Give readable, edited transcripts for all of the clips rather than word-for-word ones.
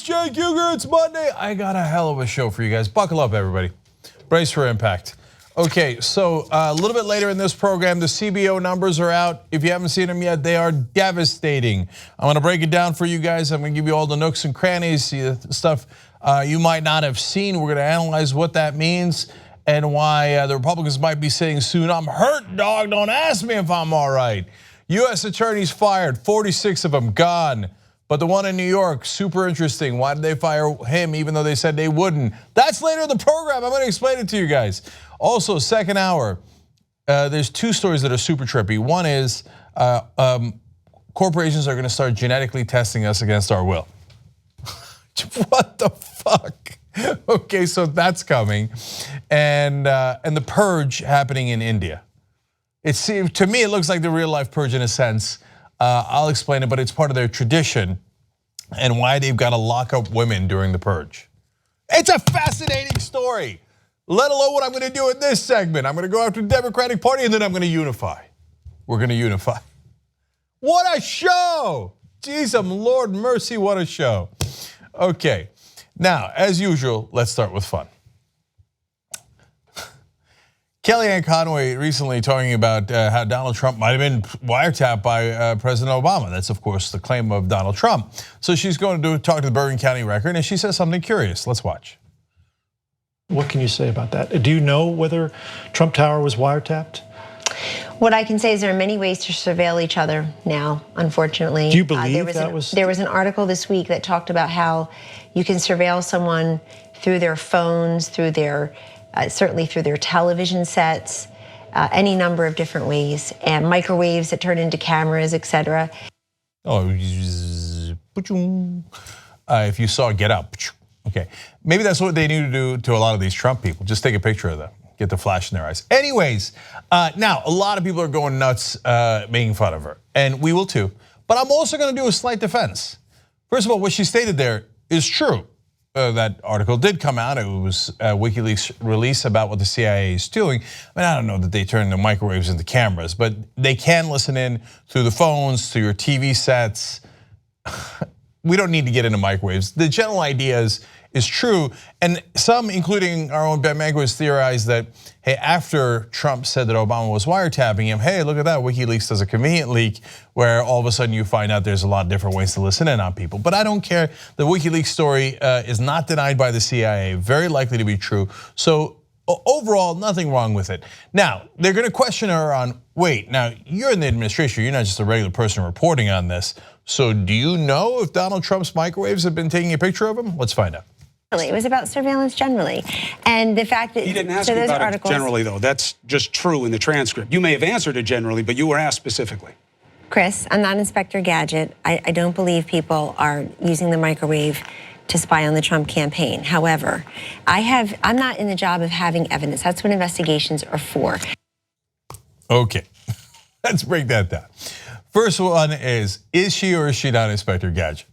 Cenk Uger, it's Monday. I got a hell of a show for you guys. Buckle up, everybody. Brace for impact. Okay, so a little bit later in this program, the CBO numbers are out. If you haven't seen them yet, they are devastating. I'm gonna break it down for you guys. I'm gonna give you all the nooks and crannies, stuff you might not have seen. We're gonna analyze what that means and why the Republicans might be saying soon, I'm hurt, dog, don't ask me if I'm all right. US attorneys fired, 46 of them gone. But the one in New York, super interesting. Why did they fire him even though they said they wouldn't? That's later in the program. I'm gonna explain it to you guys. Also, second hour, there's two stories that are super trippy. One is corporations are gonna start genetically testing us against our will. What the fuck? Okay, so that's coming. And the purge happening in India. To me, it looks like the real life purge in a sense. I'll explain it, but it's part of their tradition and why they've got to lock up women during the purge. It's a fascinating story, let alone what I'm gonna do in this segment. I'm gonna go after the Democratic Party and then I'm gonna unify. We're gonna unify. What a show! Jeez, Lord mercy, what a show. Okay, now, as usual, let's start with fun. Kellyanne Conway recently talking about how Donald Trump might have been wiretapped by President Obama. That's, of course, the claim of Donald Trump. So she's going to talk to the Bergen County Record, and she says something curious. Let's watch. What can you say about that? Do you know whether Trump Tower was wiretapped? What I can say is there are many ways to surveil each other now, unfortunately. Do you believe there was an article this week that talked about how you can surveil someone through their phones, through their certainly through their television sets, any number of different ways, and microwaves that turn into cameras, etc. Oh, if you saw Get Out, okay. Maybe that's what they need to do to a lot of these Trump people. Just take a picture of them, get the flash in their eyes. Anyways, now a lot of people are going nuts making fun of her, and we will too. But I'm also gonna do a slight defense. First of all, what she stated there is true. That article did come out. It was WikiLeaks release about what the CIA is doing. I mean, I don't know that they turn the microwaves into cameras, but they can listen in through the phones, through your TV sets. We don't need to get into microwaves. The general idea is true, and some, including our own Ben Mankiewicz, theorized that, hey, after Trump said that Obama was wiretapping him, hey, look at that, WikiLeaks does a convenient leak where all of a sudden you find out there's a lot of different ways to listen in on people. But I don't care. The WikiLeaks story is not denied by the CIA, very likely to be true. So overall, nothing wrong with it. Now, they're gonna question her on, wait, now you're in the administration, you're not just a regular person reporting on this. So do you know if Donald Trump's microwaves have been taking a picture of him? Let's find out. It was about surveillance generally, and the fact that he didn't ask you about it generally, though. That's just true in the transcript. You may have answered it generally, but you were asked specifically. Chris, I'm not Inspector Gadget. I don't believe people are using the microwave to spy on the Trump campaign. However, I'm not in the job of having evidence. That's what investigations are for. Okay, let's break that down. First one is she or is she not Inspector Gadget?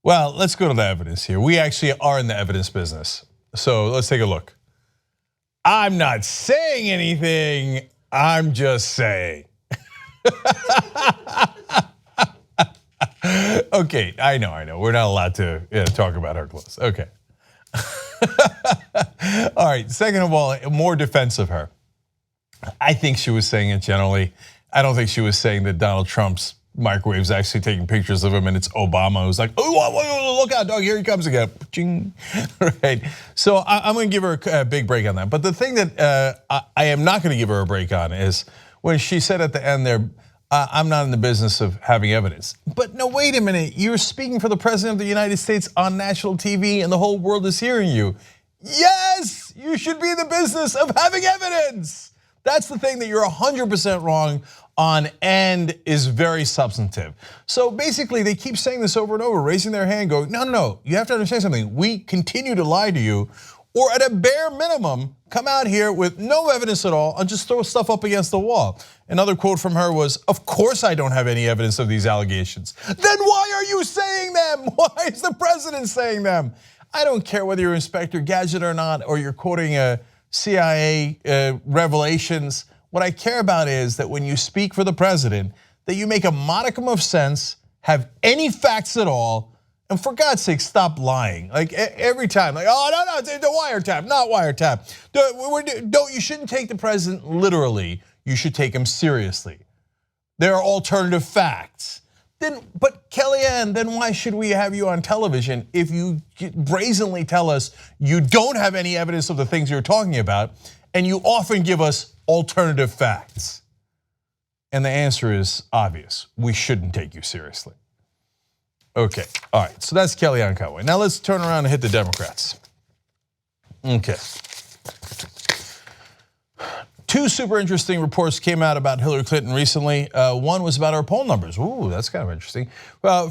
Well, let's go to the evidence here. We actually are in the evidence business. So let's take a look. I'm not saying anything, I'm just saying. Okay, I know. We're not allowed to talk about her clothes. Okay. All right, second of all, more defense of her. I think she was saying it generally. I don't think she was saying that Donald Trump's microwave's actually taking pictures of him and it's Obama who's like, oh, look out, dog, here he comes again. Ching. Right. So I'm gonna give her a big break on that. But the thing that I am not gonna give her a break on is when she said at the end there, I'm not in the business of having evidence. But no, wait a minute, you're speaking for the President of the United States on national TV and the whole world is hearing you. Yes, you should be in the business of having evidence. That's the thing that you're 100% wrong on and is very substantive. So basically they keep saying this over and over, raising their hand going, no, you have to understand something. We continue to lie to you, or at a bare minimum, come out here with no evidence at all and just throw stuff up against the wall. Another quote from her was, of course I don't have any evidence of these allegations. Then why are you saying them? Why is the president saying them? I don't care whether you're Inspector Gadget or not, or you're quoting a CIA revelations. What I care about is that when you speak for the president, that you make a modicum of sense, have any facts at all, And for God's sake, stop lying. Like every time, like, oh, no, it's the wiretap, not wiretap. You shouldn't take the president literally. You should take him seriously. There are alternative facts. But Kellyanne, then why should we have you on television if you brazenly tell us you don't have any evidence of the things you're talking about, and you often give us alternative facts? And the answer is obvious. We shouldn't take you seriously. Okay, all right, so that's Kellyanne Conway. Now let's turn around and hit the Democrats. Okay. Two super interesting reports came out about Hillary Clinton recently. One was about her poll numbers. Ooh, that's kind of interesting.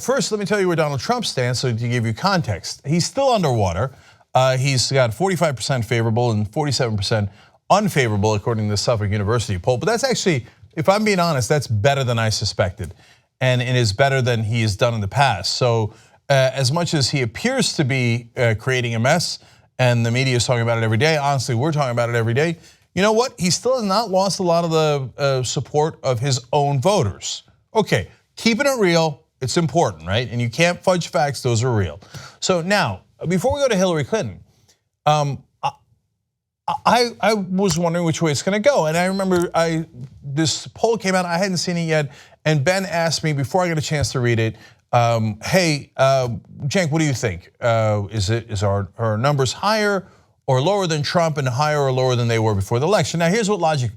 First, let me tell you where Donald Trump stands so to give you context. He's still underwater. He's got 45% favorable and 47% unfavorable according to the Suffolk University poll. But that's actually, if I'm being honest, that's better than I suspected. And it is better than he has done in the past. So as much as he appears to be creating a mess and the media is talking about it every day, honestly, we're talking about it every day. You know what? He still has not lost a lot of the support of his own voters. Okay, keeping it real, it's important, right? And you can't fudge facts, those are real. So now, before we go to Hillary Clinton, I was wondering which way it's gonna go. And I remember this poll came out, I hadn't seen it yet, and Ben asked me before I got a chance to read it, hey, Cenk, what do you think? Is our numbers higher or lower than Trump and higher or lower than they were before the election? Now here's what logic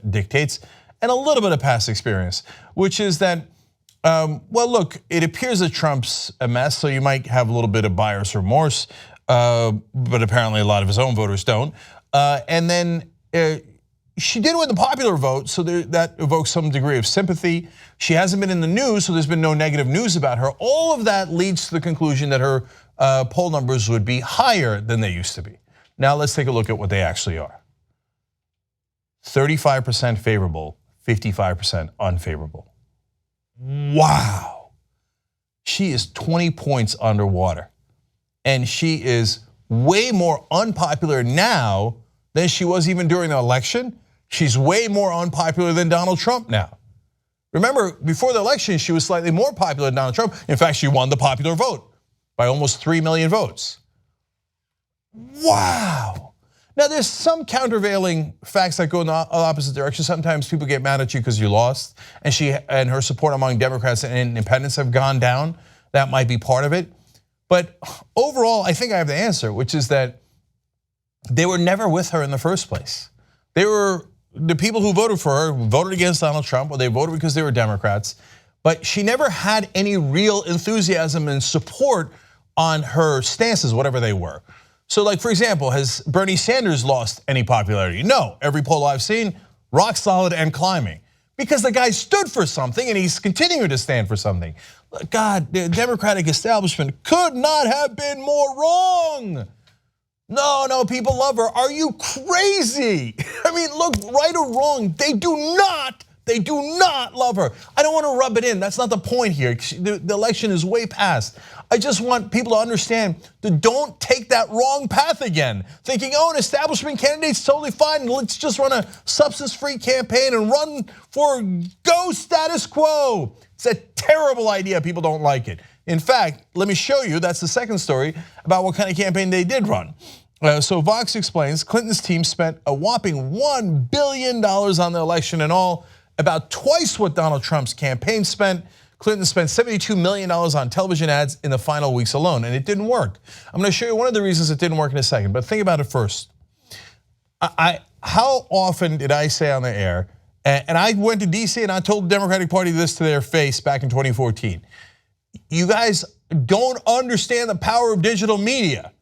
dictates and a little bit of past experience, which is that, well look, it appears that Trump's a mess, so you might have a little bit of buyer's remorse, but apparently a lot of his own voters don't. And then she did win the popular vote, so that evokes some degree of sympathy. She hasn't been in the news, so there's been no negative news about her. All of that leads to the conclusion that her poll numbers would be higher than they used to be. Now let's take a look at what they actually are. 35% favorable, 55% unfavorable. Wow. She is 20 points underwater. And she is way more unpopular now than she was even during the election. She's way more unpopular than Donald Trump now. Remember, before the election, she was slightly more popular than Donald Trump. In fact, she won the popular vote by almost 3 million votes. Wow. Now there's some countervailing facts that go in the opposite direction. Sometimes people get mad at you because you lost, and her support among Democrats and independents have gone down. That might be part of it. But overall, I think I have the answer, which is that they were never with her in the first place. The people who voted for her voted against Donald Trump, or they voted because they were Democrats, but she never had any real enthusiasm and support on her stances, whatever they were. So like, for example, has Bernie Sanders lost any popularity? No, every poll I've seen, rock solid and climbing. Because the guy stood for something and he's continuing to stand for something. God, the Democratic establishment could not have been more wrong. No, people love her. Are you crazy? I mean, look, right or wrong, they do not love her. I don't want to rub it in, that's not the point here. The election is way past. I just want people to understand that don't take that wrong path again. Thinking, oh, an establishment candidate's totally fine, let's just run a substance-free campaign and run for go status quo. It's a terrible idea, people don't like it. In fact, let me show you, that's the second story about what kind of campaign they did run. So Vox explains Clinton's team spent a whopping $1 billion on the election in all, about twice what Donald Trump's campaign spent. Clinton spent $72 million on television ads in the final weeks alone, and it didn't work. I'm gonna show you one of the reasons it didn't work in a second, but think about it first. How often did I say on the air, and I went to DC and I told the Democratic Party this to their face back in 2014, you guys don't understand the power of digital media.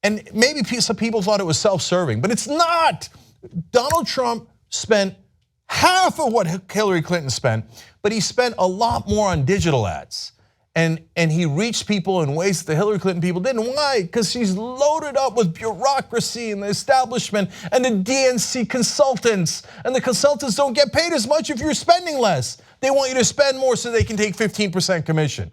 And maybe some people thought it was self-serving, but it's not. Donald Trump spent half of what Hillary Clinton spent, but he spent a lot more on digital ads. And he reached people in ways that the Hillary Clinton people didn't. Why? Because she's loaded up with bureaucracy and the establishment and the DNC consultants. And the consultants don't get paid as much if you're spending less. They want you to spend more so they can take 15% commission.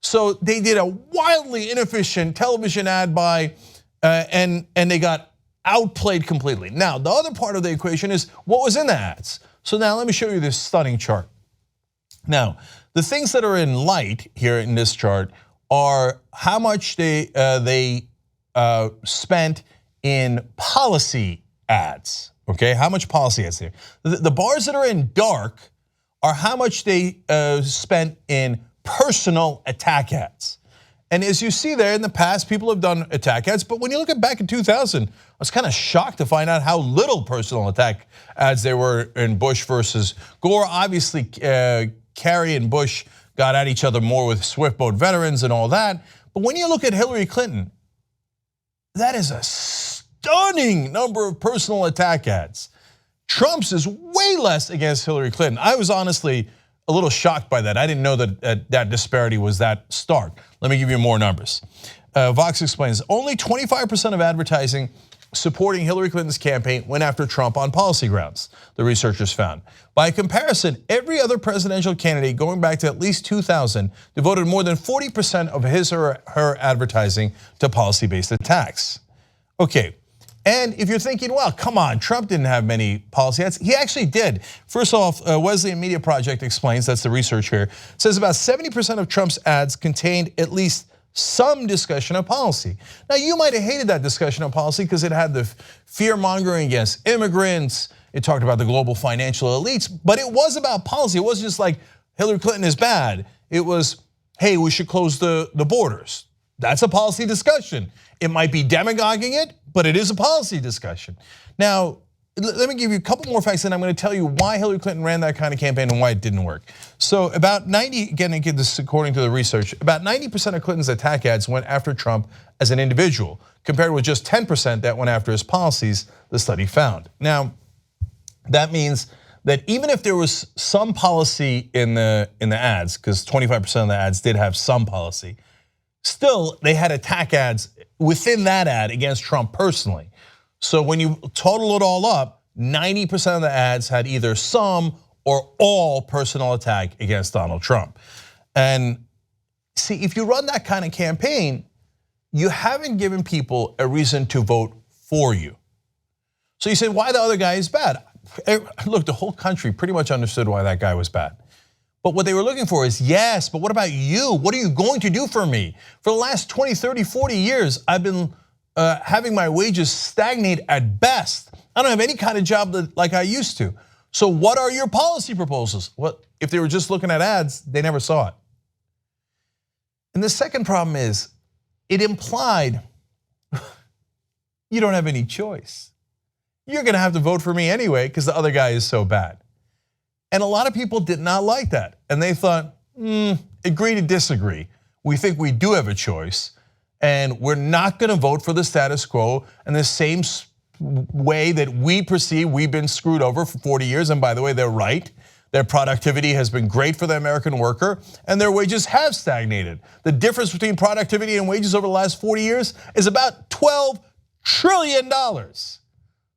So they did a wildly inefficient television ad buy, and they got outplayed completely. Now, the other part of the equation is what was in the ads. So now let me show you this stunning chart. Now, the things that are in light here in this chart are how much they spent in policy ads. Okay, how much policy ads there? The bars that are in dark are how much they spent in personal attack ads. And as you see there, in the past, people have done attack ads, but when you look at back in 2000, I was kind of shocked to find out how little personal attack ads there were in Bush versus Gore. Obviously, Kerry and Bush got at each other more with swift boat veterans and all that. But when you look at Hillary Clinton, that is a stunning number of personal attack ads. Trump's is way less against Hillary Clinton. I was honestly a little shocked by that. I didn't know that that disparity was that stark. Let me give you more numbers. Vox explains, only 25% of advertising supporting Hillary Clinton's campaign went after Trump on policy grounds, the researchers found. By comparison, every other presidential candidate going back to at least 2000 devoted more than 40% of his or her advertising to policy-based attacks. Okay. And if you're thinking, well, come on, Trump didn't have many policy ads. He actually did. First off, Wesleyan Media Project explains, that's the research here, says about 70% of Trump's ads contained at least some discussion of policy. Now, you might have hated that discussion of policy because it had the fear-mongering against immigrants. It talked about the global financial elites, but it was about policy. It wasn't just like Hillary Clinton is bad. It was, hey, we should close the borders. That's a policy discussion. It might be demagoguing it, but it is a policy discussion. Now, let me give you a couple more facts, and I'm going to tell you why Hillary Clinton ran that kind of campaign and why it didn't work. So about 90, again, this according to the research, about 90% of Clinton's attack ads went after Trump as an individual, compared with just 10% that went after his policies, the study found. Now, that means that even if there was some policy in the ads, because 25% of the ads did have some policy, still, they had attack ads within that ad against Trump personally. So when you total it all up, 90% of the ads had either some or all personal attack against Donald Trump. And see, if you run that kind of campaign, you haven't given people a reason to vote for you. So you say, why the other guy is bad? Look, the whole country pretty much understood why that guy was bad. But what they were looking for is, yes, but what about you? What are you going to do for me? For the last 20, 30, 40 years, I've been having my wages stagnate at best. I don't have any kind of job like I used to. So what are your policy proposals? Well, if they were just looking at ads, they never saw it. And the second problem is, it implied you don't have any choice. You're gonna have to vote for me anyway because the other guy is so bad. And a lot of people did not like that. And they thought, agree to disagree. We think we do have a choice. And we're not gonna vote for the status quo in the same way that we perceive we've been screwed over for 40 years. And by the way, they're right. Their productivity has been great for the American worker, and their wages have stagnated. The difference between productivity and wages over the last 40 years is about $12 trillion.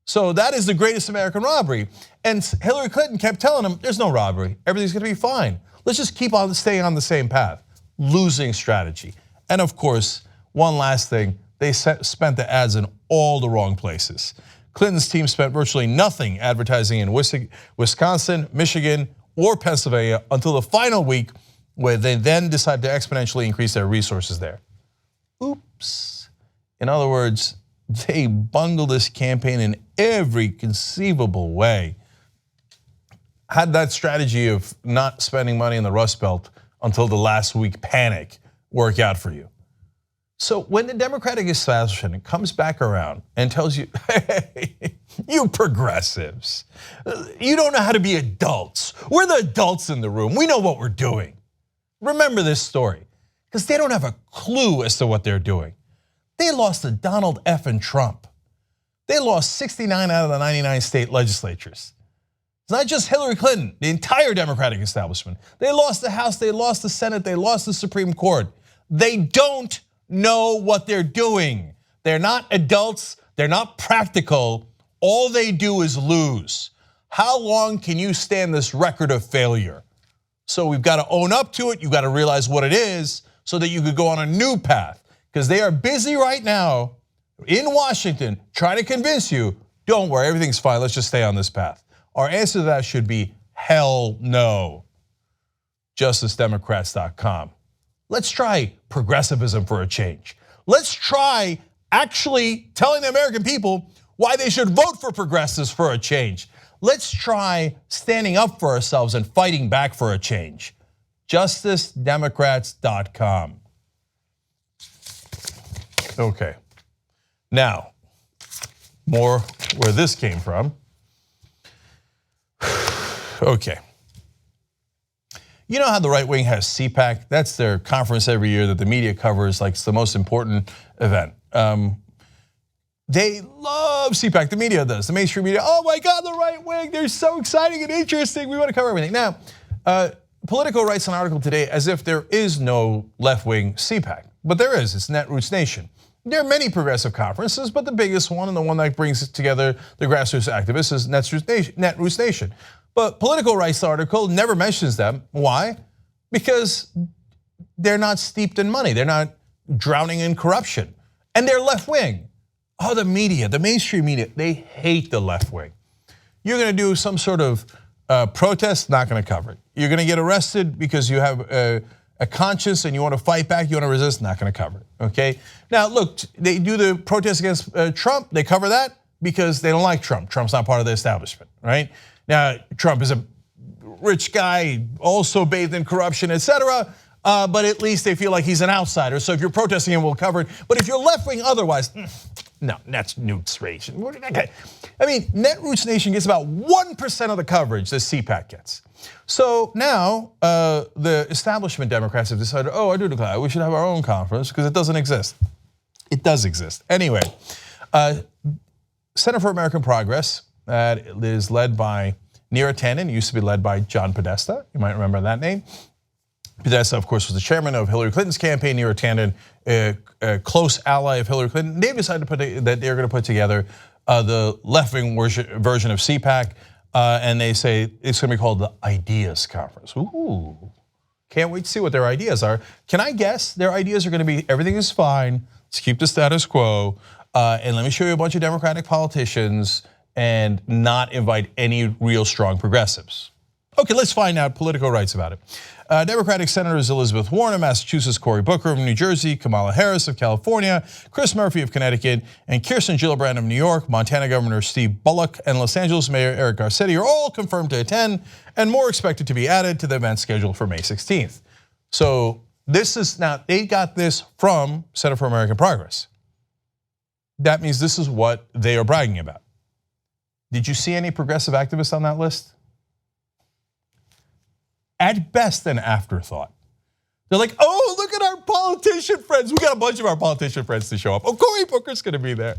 So that is the greatest American robbery. And Hillary Clinton kept telling him, there's no robbery, everything's gonna be fine. Let's just keep on staying on the same path. Losing strategy. And of course, one last thing, they spent the ads in all the wrong places. Clinton's team spent virtually nothing advertising in Wisconsin, Michigan, or Pennsylvania until the final week, where they then decided to exponentially increase their resources there. Oops. In other words, they bungled this campaign in every conceivable way. Had that strategy of not spending money in the Rust Belt until the last week panic work out for you? So when the Democratic establishment comes back around and tells you, hey, you progressives, you don't know how to be adults. We're the adults in the room. We know what we're doing. Remember this story, because they don't have a clue as to what they're doing. They lost to Donald F. and Trump. They lost 69 out of the 99 state legislatures. It's not just Hillary Clinton, the entire Democratic establishment. They lost the House, they lost the Senate, they lost the Supreme Court. They don't know what they're doing. They're not adults, they're not practical. All they do is lose. How long can you stand this record of failure? So we've got to own up to it, you've got to realize what it is so that you could go on a new path. Because they are busy right now in Washington trying to convince you, don't worry, everything's fine, let's just stay on this path. Our answer to that should be hell no. JusticeDemocrats.com. let's try progressivism for a change. Let's try actually telling the American people why they should vote for progressives for a change. Let's try standing up for ourselves and fighting back for a change. JusticeDemocrats.com. Okay, now, more where this came from. Okay. You know how the right wing has CPAC? That's their conference every year that the media covers like it's the most important event. They love CPAC, the media does, the mainstream media. Oh my God, the right wing, they're so exciting and interesting. We want to cover everything. Now, Politico writes an article today as if there is no left-wing CPAC, but there is, it's Netroots Nation. There are many progressive conferences, but the biggest one and the one that brings together the grassroots activists is Netroots Nation. But Politico writes the article, never mentions them. Why? Because they're not steeped in money. They're not drowning in corruption. And they're left-wing. Oh, the media, the mainstream media, they hate the left-wing. You're gonna do some sort of protest, not gonna cover it. You're gonna get arrested because you have a conscience and you wanna fight back, you wanna resist, not gonna cover it, okay? Now look, they do the protest against Trump, they cover that because they don't like Trump. Trump's not part of the establishment, right? Now, Trump is a rich guy, also bathed in corruption, etc. But at least they feel like he's an outsider. So if you're protesting him, we'll cover it. But if you're left-wing otherwise, no, that's Netroots Nation. I mean, Netroots Nation gets about 1% of the coverage that CPAC gets. So now the establishment Democrats have decided, oh, I do declare we should have our own conference because it doesn't exist. It does exist. Anyway, Center for American Progress that is led by Neera Tanden, used to be led by John Podesta. You might remember that name. Podesta, of course, was the chairman of Hillary Clinton's campaign. Neera Tanden, a close ally of Hillary Clinton. They've decided that they're going to put together the left-wing version of CPAC, and they say it's going to be called the Ideas Conference. Ooh, can't wait to see what their ideas are. Can I guess their ideas are going to be everything is fine, let's keep the status quo, and let me show you a bunch of Democratic politicians and not invite any real strong progressives. Okay, let's find out. Politico writes about it. Democratic Senators Elizabeth Warren of Massachusetts, Cory Booker of New Jersey, Kamala Harris of California, Chris Murphy of Connecticut, and Kirsten Gillibrand of New York, Montana Governor Steve Bullock, and Los Angeles Mayor Eric Garcetti are all confirmed to attend, and more expected to be added to the event scheduled for May 16th. So this is now, they got this from Center for American Progress. That means this is what they are bragging about. Did you see any progressive activists on that list? At best, an afterthought. They're like, oh, look at our politician friends. We got a bunch of our politician friends to show up. Oh, Cory Booker's gonna be there.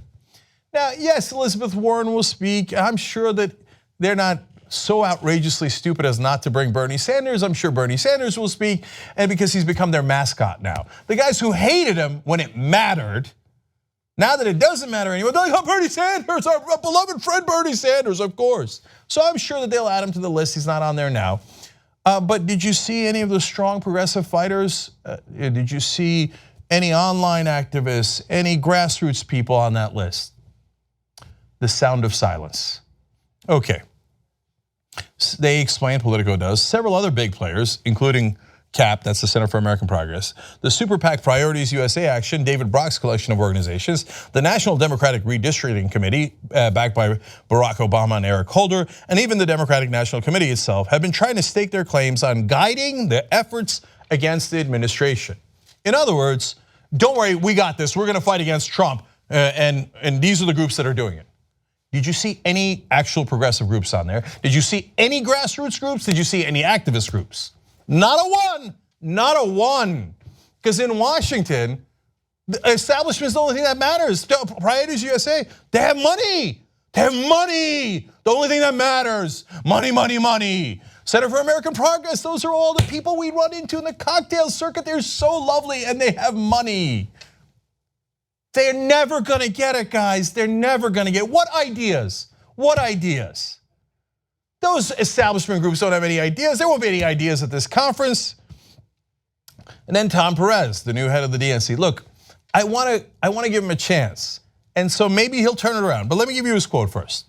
Now, yes, Elizabeth Warren will speak. I'm sure that they're not so outrageously stupid as not to bring Bernie Sanders. I'm sure Bernie Sanders will speak, and because he's become their mascot now. The guys who hated him when it mattered, now that it doesn't matter anymore, they're like, oh, Bernie Sanders, our beloved friend Bernie Sanders, of course. So I'm sure that they'll add him to the list. He's not on there now. But did you see any of the strong progressive fighters? Did you see any online activists, any grassroots people on that list? The sound of silence. Okay. They explain, Politico does, several other big players, including CAP, that's the Center for American Progress, the Super PAC Priorities USA Action, David Brock's collection of organizations, the National Democratic Redistricting Committee, backed by Barack Obama and Eric Holder, and even the Democratic National Committee itself have been trying to stake their claims on guiding the efforts against the administration. In other words, don't worry, we got this, we're gonna fight against Trump, and these are the groups that are doing it. Did you see any actual progressive groups on there? Did you see any grassroots groups? Did you see any activist groups? Not a one, not a one. Because in Washington, the establishment is the only thing that matters. Priorities USA, they have money. They have money. The only thing that matters, money, money, money. Center for American Progress, those are all the people we run into in the cocktail circuit. They're so lovely and they have money. They're never gonna get it, guys. They're never gonna get it. What ideas? What ideas? Those establishment groups don't have any ideas. There won't be any ideas at this conference. And then Tom Perez, the new head of the DNC. Look, I want to give him a chance. And so maybe he'll turn it around. But let me give you his quote first.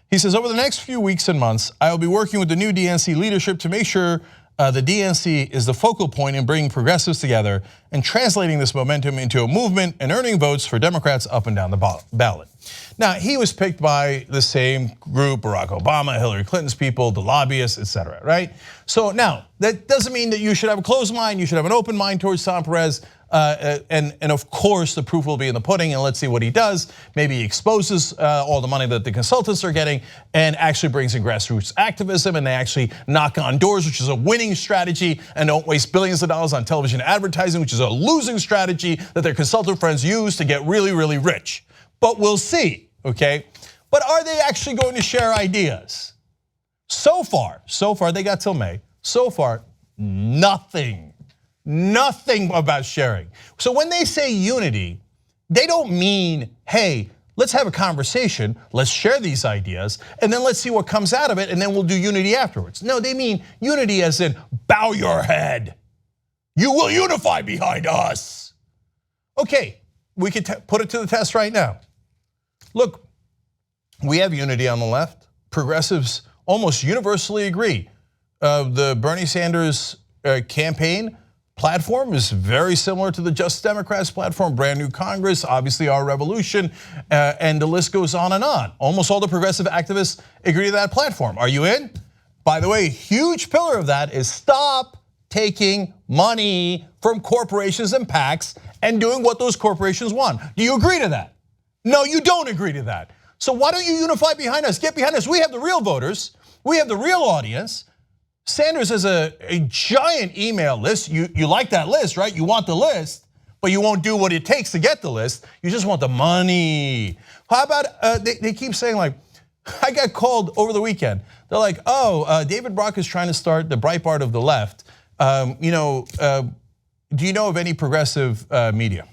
He says, over the next few weeks and months, I will be working with the new DNC leadership to make sure The DNC is the focal point in bringing progressives together and translating this momentum into a movement and earning votes for Democrats up and down the ballot. Now, he was picked by the same group, Barack Obama, Hillary Clinton's people, the lobbyists, etc., right? So now, that doesn't mean that you should have a closed mind, you should have an open mind towards Tom Perez. And of course, the proof will be in the pudding, and let's see what he does. Maybe he exposes all the money that the consultants are getting and actually brings in grassroots activism, and they actually knock on doors, which is a winning strategy, and don't waste billions of dollars on television advertising, which is a losing strategy that their consultant friends use to get really, really rich. But we'll see, okay? But are they actually going to share ideas? So far, they got till May. So far, nothing about sharing. So when they say unity, they don't mean, hey, let's have a conversation, let's share these ideas, and then let's see what comes out of it, and then we'll do unity afterwards. No, they mean unity as in bow your head. You will unify behind us. Okay, we could put it to the test right now. Look, we have unity on the left. Progressives almost universally agree. The Bernie Sanders campaign platform is very similar to the Just Democrats platform, brand new Congress, obviously our revolution, and the list goes on and on. Almost all the progressive activists agree to that platform. Are you in? By the way, a huge pillar of that is stop taking money from corporations and PACs and doing what those corporations want. Do you agree to that? No, you don't agree to that. So why don't you unify behind us? Get behind us. We have the real voters. We have the real audience. Sanders has a giant email list. You like that list, right? You want the list, but you won't do what it takes to get the list. You just want the money. How about, they keep saying like, I got called over the weekend. They're like, David Brock is trying to start the Breitbart of the left. Do you know of any progressive media?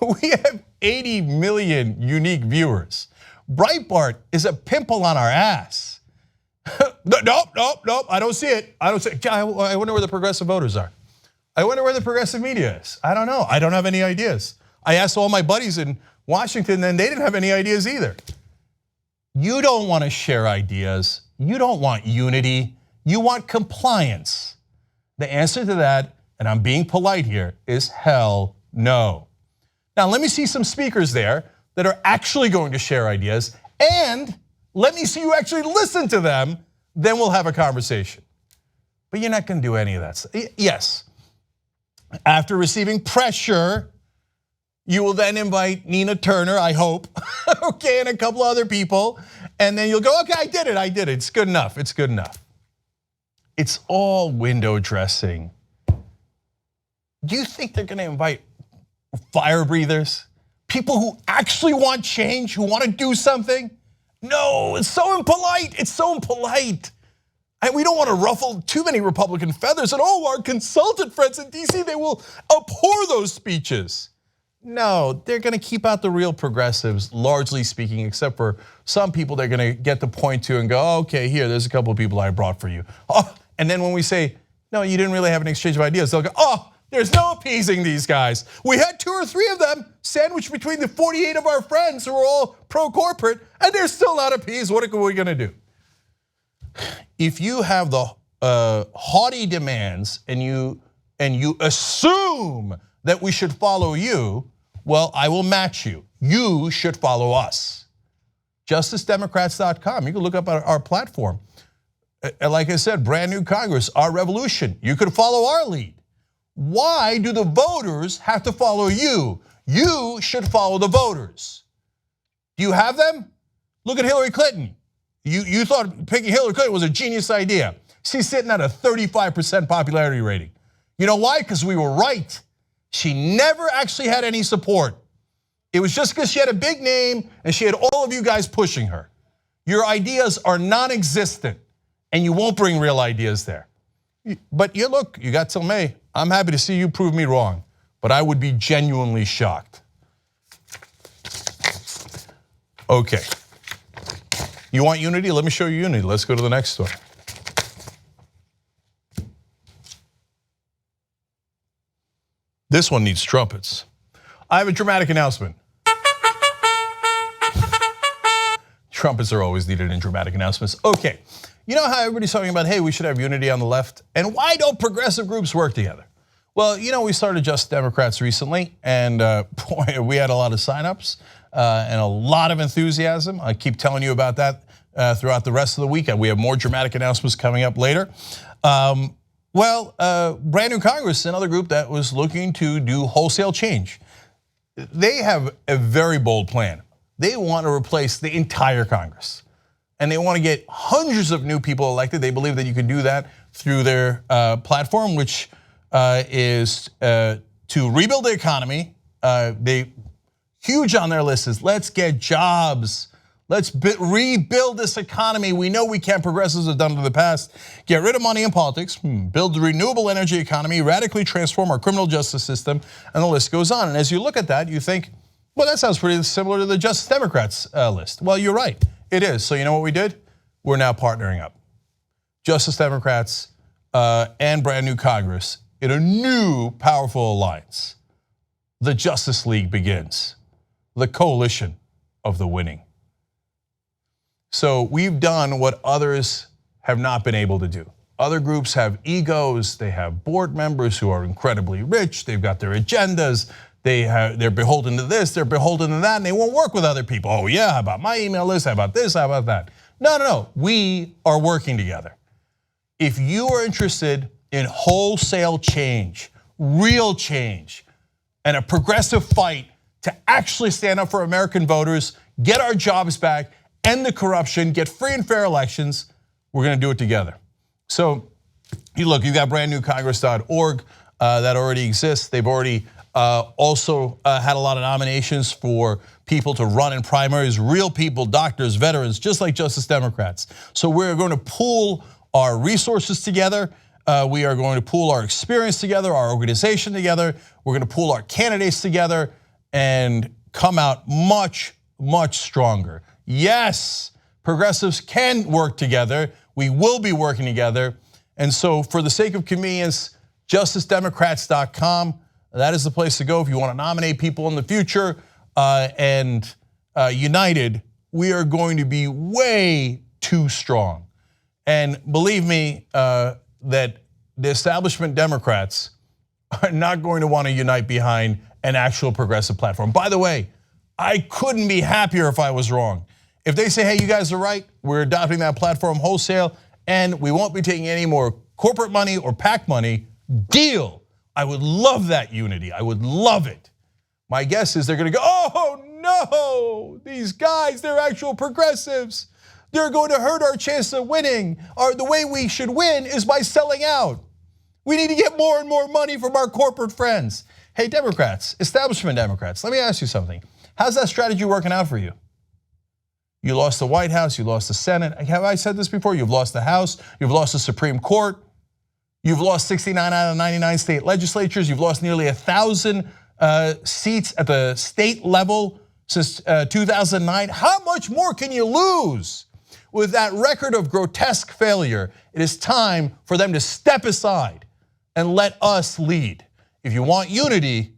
We have 80 million unique viewers. Breitbart is a pimple on our ass. Nope, I don't see it. I wonder where the progressive voters are. I wonder where the progressive media is. I don't know, I don't have any ideas. I asked all my buddies in Washington and they didn't have any ideas either. You don't want to share ideas. You don't want unity. You want compliance. The answer to that, and I'm being polite here, is hell no. Now let me see some speakers there that are actually going to share ideas, and let me see you actually listen to them, then we'll have a conversation. But you're not gonna do any of that. Yes, after receiving pressure, you will then invite Nina Turner, I hope, okay, and a couple other people, and then you'll go, okay, I did it, it's good enough, it's good enough. It's all window dressing. Do you think they're gonna invite fire breathers? People who actually want change, who want to do something? No, it's so impolite, it's so impolite. And we don't want to ruffle too many Republican feathers, and our consultant friends in DC, they will abhor those speeches. No, they're gonna keep out the real progressives, largely speaking, except for some people they're gonna get to point to and go, okay, here, there's a couple of people I brought for you. And then when we say, no, you didn't really have an exchange of ideas, they'll go, there's no appeasing these guys. We had 2 or 3 of them sandwiched between the 48 of our friends who are all pro-corporate, and they're still not appeased. What are we gonna do? If you have the haughty demands and you assume that we should follow you, well, I will match you. You should follow us. JusticeDemocrats.com, you can look up our platform. Like I said, brand new Congress, our revolution. You could follow our lead. Why do the voters have to follow you? You should follow the voters. Do you have them? Look at Hillary Clinton. You thought picking Hillary Clinton was a genius idea. She's sitting at a 35% popularity rating. You know why? Because we were right. She never actually had any support. It was just because she had a big name and she had all of you guys pushing her. Your ideas are non-existent and you won't bring real ideas there. But look, you got till May. I'm happy to see you prove me wrong, but I would be genuinely shocked. Okay. You want unity? Let me show you unity. Let's go to the next story. This one needs trumpets. I have a dramatic announcement. trumpets are always needed in dramatic announcements. Okay, you know how everybody's talking about, hey, we should have unity on the left, and why don't progressive groups work together? Well, you know, we started Just Democrats recently, and boy, we had a lot of signups and a lot of enthusiasm. I keep telling you about that throughout the rest of the weekend. We have more dramatic announcements coming up later. Brand New Congress, another group that was looking to do wholesale change. They have a very bold plan. They want to replace the entire Congress, and they want to get hundreds of new people elected. They believe that you can do that through their platform, which is to rebuild the economy. They huge on their list is let's get jobs. Let's rebuild this economy. We know we can't. Progressives have done it in the past. Get rid of money in politics, build the renewable energy economy, radically transform our criminal justice system, and the list goes on. And as you look at that, you think, well, that sounds pretty similar to the Justice Democrats list. Well, you're right, it is. So you know what we did? We're now partnering up. Justice Democrats and Brand New Congress in a new powerful alliance. The Justice League begins. The coalition of the winning. So we've done what others have not been able to do. Other groups have egos, they have board members who are incredibly rich, they've got their agendas, they're beholden to this, they're beholden to that, and they won't work with other people. Oh yeah, how about my email list, how about this, how about that? No, we are working together. If you are interested in wholesale change, real change, and a progressive fight to actually stand up for American voters, get our jobs back, end the corruption, get free and fair elections, we're gonna do it together. So, look, you've got brandnewcongress.org that already exists. They've already also had a lot of nominations for people to run in primaries, real people, doctors, veterans, just like Justice Democrats. So we're going to pool our resources together. We are going to pool our experience together, our organization together. We're going to pool our candidates together and come out much, much stronger. Yes, progressives can work together. We will be working together. And so for the sake of convenience, justicedemocrats.com, that is the place to go if you want to nominate people in the future. And united, we are going to be way too strong. And believe me, that the establishment Democrats are not going to want to unite behind an actual progressive platform. By the way, I couldn't be happier if I was wrong. If they say, hey, you guys are right, we're adopting that platform wholesale, and we won't be taking any more corporate money or PAC money, deal. I would love that unity, I would love it. My guess is they're gonna go, oh no, these guys, they're actual progressives. They're going to hurt our chance of winning. The way we should win is by selling out. We need to get more and more money from our corporate friends. Hey, Democrats, establishment Democrats, let me ask you something. How's that strategy working out for you? You lost the White House, you lost the Senate. Have I said this before? You've lost the House, you've lost the Supreme Court, you've lost 69 out of 99 state legislatures, you've lost nearly 1,000 seats at the state level since 2009. How much more can you lose? With that record of grotesque failure, it is time for them to step aside and let us lead. If you want unity,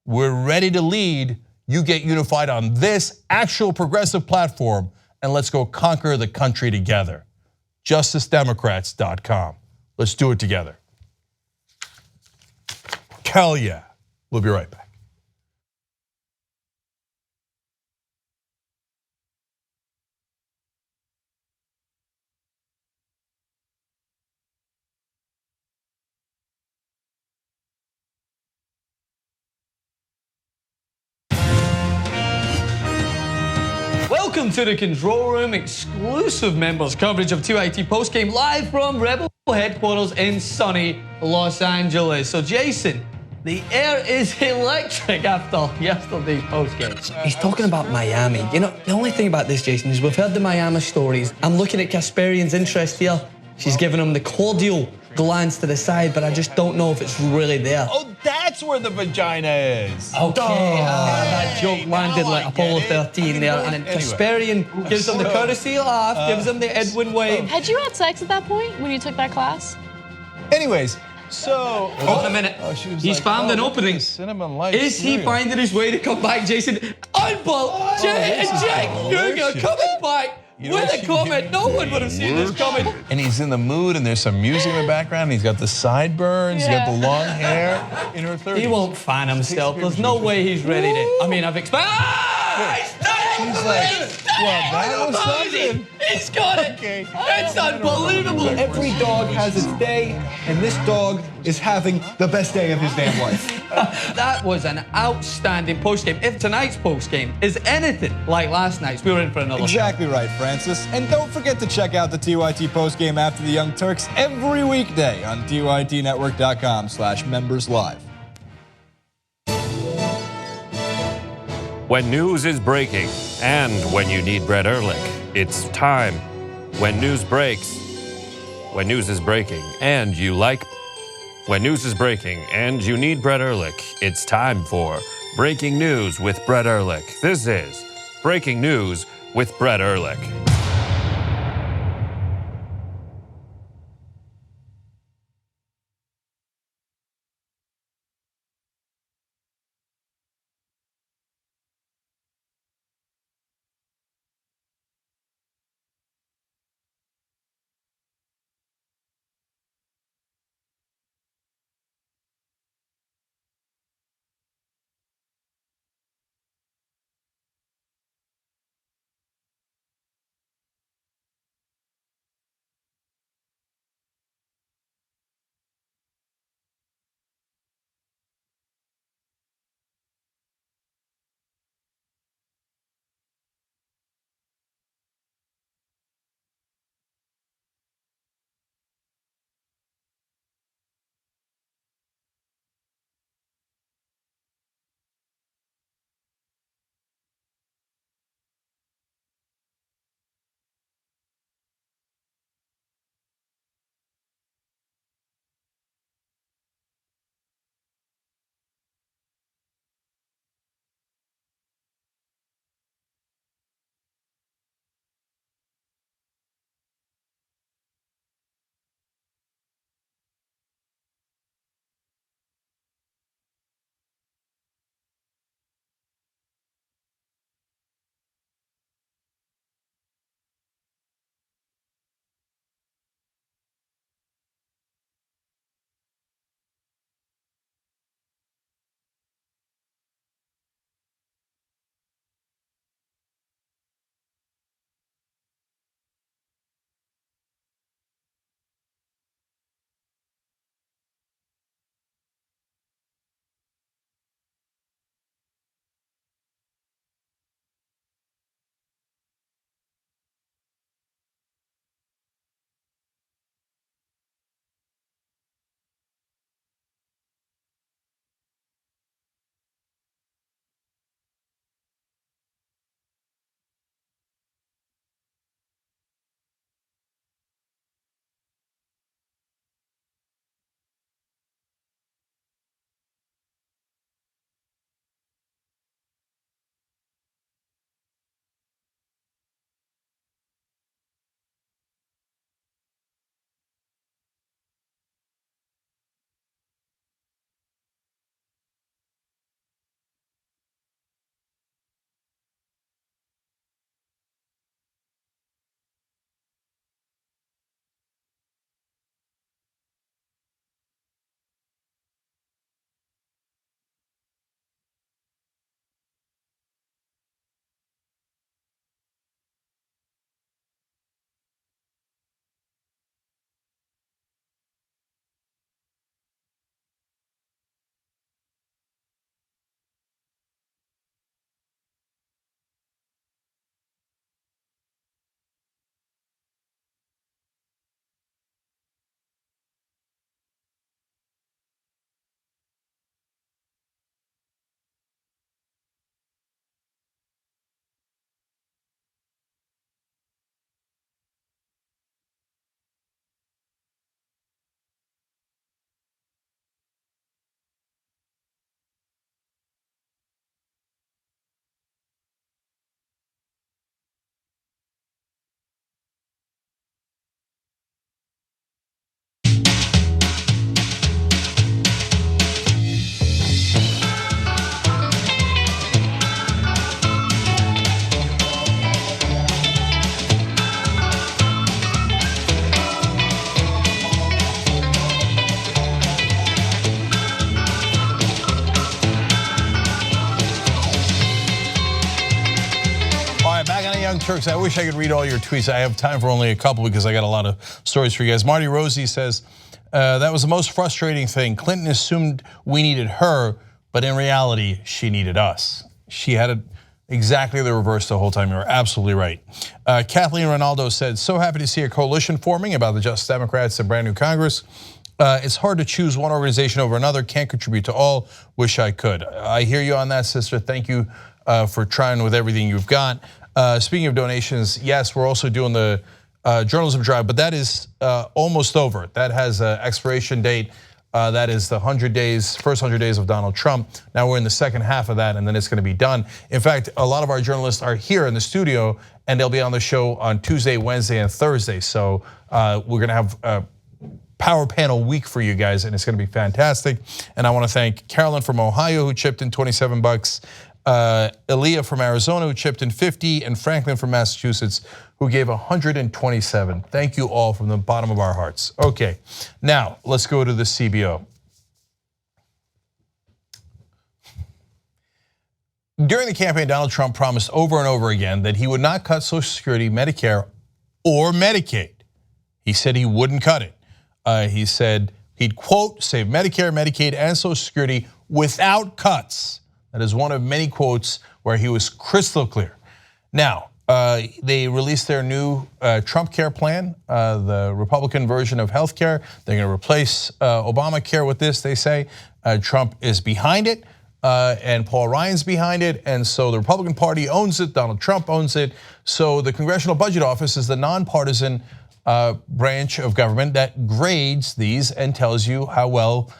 we're ready to lead. You get unified on this actual progressive platform, and let's go conquer the country together. JusticeDemocrats.com. Let's do it together. Hell yeah. We'll be right back. Welcome to the Control Room, exclusive members coverage of 2IT postgame live from Rebel headquarters in sunny Los Angeles. So Jason, the air is electric after yesterday's postgame. He's talking about Miami. You know, the only thing about this, Jason, is we've heard the Miami stories. I'm looking at Kasparian's interest here. She's giving him the cordial glance to the side, but I just don't know if it's really there. Oh, that's where the vagina is. Okay, that joke landed like Apollo 13 there. And then Kasparian gives him the courtesy laugh, gives him the Edwin wave. Had you had sex at that point when you took that class? Anyways, So, Hold on a minute. she was He's like, found oh, an look at opening. this cinnamon light Is he cereal. finding his way to come back, Jason? Unbelievable! Jake Kruger delicious. coming back You know with what a she comment. did? No one would have seen this coming. And he's in the mood, and there's some music in the background. He's got the sideburns, he's got the long hair in her 30s. He won't fan himself. There's no way he's ready to. I mean, I've expected. She's like, well, that was something. He's got it. Okay. It's unbelievable. every dog has its day, and this dog is having the best day of his damn life. That was an outstanding postgame. If tonight's postgame is anything like last night's, we were in for another Exactly right, Francis. And don't forget to check out the TYT postgame after the Young Turks every weekday on TYTnetwork.com/memberslive. When news is breaking and when you need Brett Ehrlich, it's time. When news breaks, when news is breaking and you like. When news is breaking and you need Brett Ehrlich, it's time for Breaking News with Brett Ehrlich. This is Breaking News with Brett Ehrlich. Turks. I wish I could read all your tweets. I have time for only a couple because I got a lot of stories for you guys. Marty Rosie says, that was the most frustrating thing. Clinton assumed we needed her, but in reality, she needed us. She had it exactly the reverse the whole time. You're absolutely right. Kathleen Ronaldo said, so happy to see a coalition forming about the Just Democrats and brand new Congress. It's hard to choose one organization over another. Can't contribute to all. Wish I could. I hear you on that, sister. Thank you for trying with everything you've got. Speaking of donations, yes, we're also doing the journalism drive, but that is almost over. That has an expiration date. That is the 100 days, first 100 days of Donald Trump. Now we're in the second half of that, and then it's going to be done. In fact, a lot of our journalists are here in the studio, and they'll be on the show on Tuesday, Wednesday, and Thursday. So we're going to have a power panel week for you guys, and it's going to be fantastic. And I want to thank Carolyn from Ohio, who chipped in $27. Aaliyah from Arizona, who chipped in 50, and Franklin from Massachusetts, who gave 127. Thank you all from the bottom of our hearts. Okay, now let's go to the CBO. During the campaign, Donald Trump promised over and over again that he would not cut Social Security, Medicare, or Medicaid. He said he wouldn't cut it. He said he'd, quote, save Medicare, Medicaid, and Social Security without cuts. That is one of many quotes where he was crystal clear. Now, they released their new Trump Care plan, the Republican version of health care. They're going to replace Obamacare with this, they say. Trump is behind it, and Paul Ryan's behind it, and so the Republican Party owns it, Donald Trump owns it. So the Congressional Budget Office is the nonpartisan branch of government that grades these and tells you how well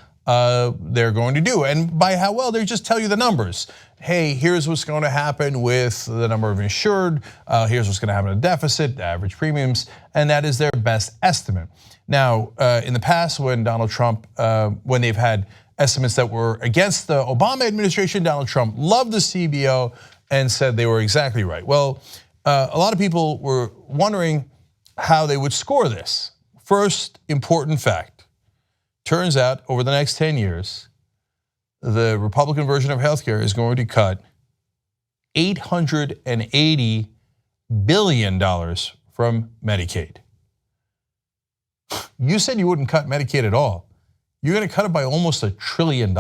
they're going to do. And by how well, they just tell you the numbers. Hey, here's what's going to happen with the number of insured. Here's what's going to happen in deficit, the average premiums, and that is their best estimate. Now, in the past, when Donald Trump, when they've had estimates that were against the Obama administration, Donald Trump loved the CBO and said they were exactly right. Well, a lot of people were wondering how they would score this. First important fact. Turns out over the next 10 years, the Republican version of healthcare is going to cut $880 billion from Medicaid. You said you wouldn't cut Medicaid at all. You're going to cut it by almost $1 trillion.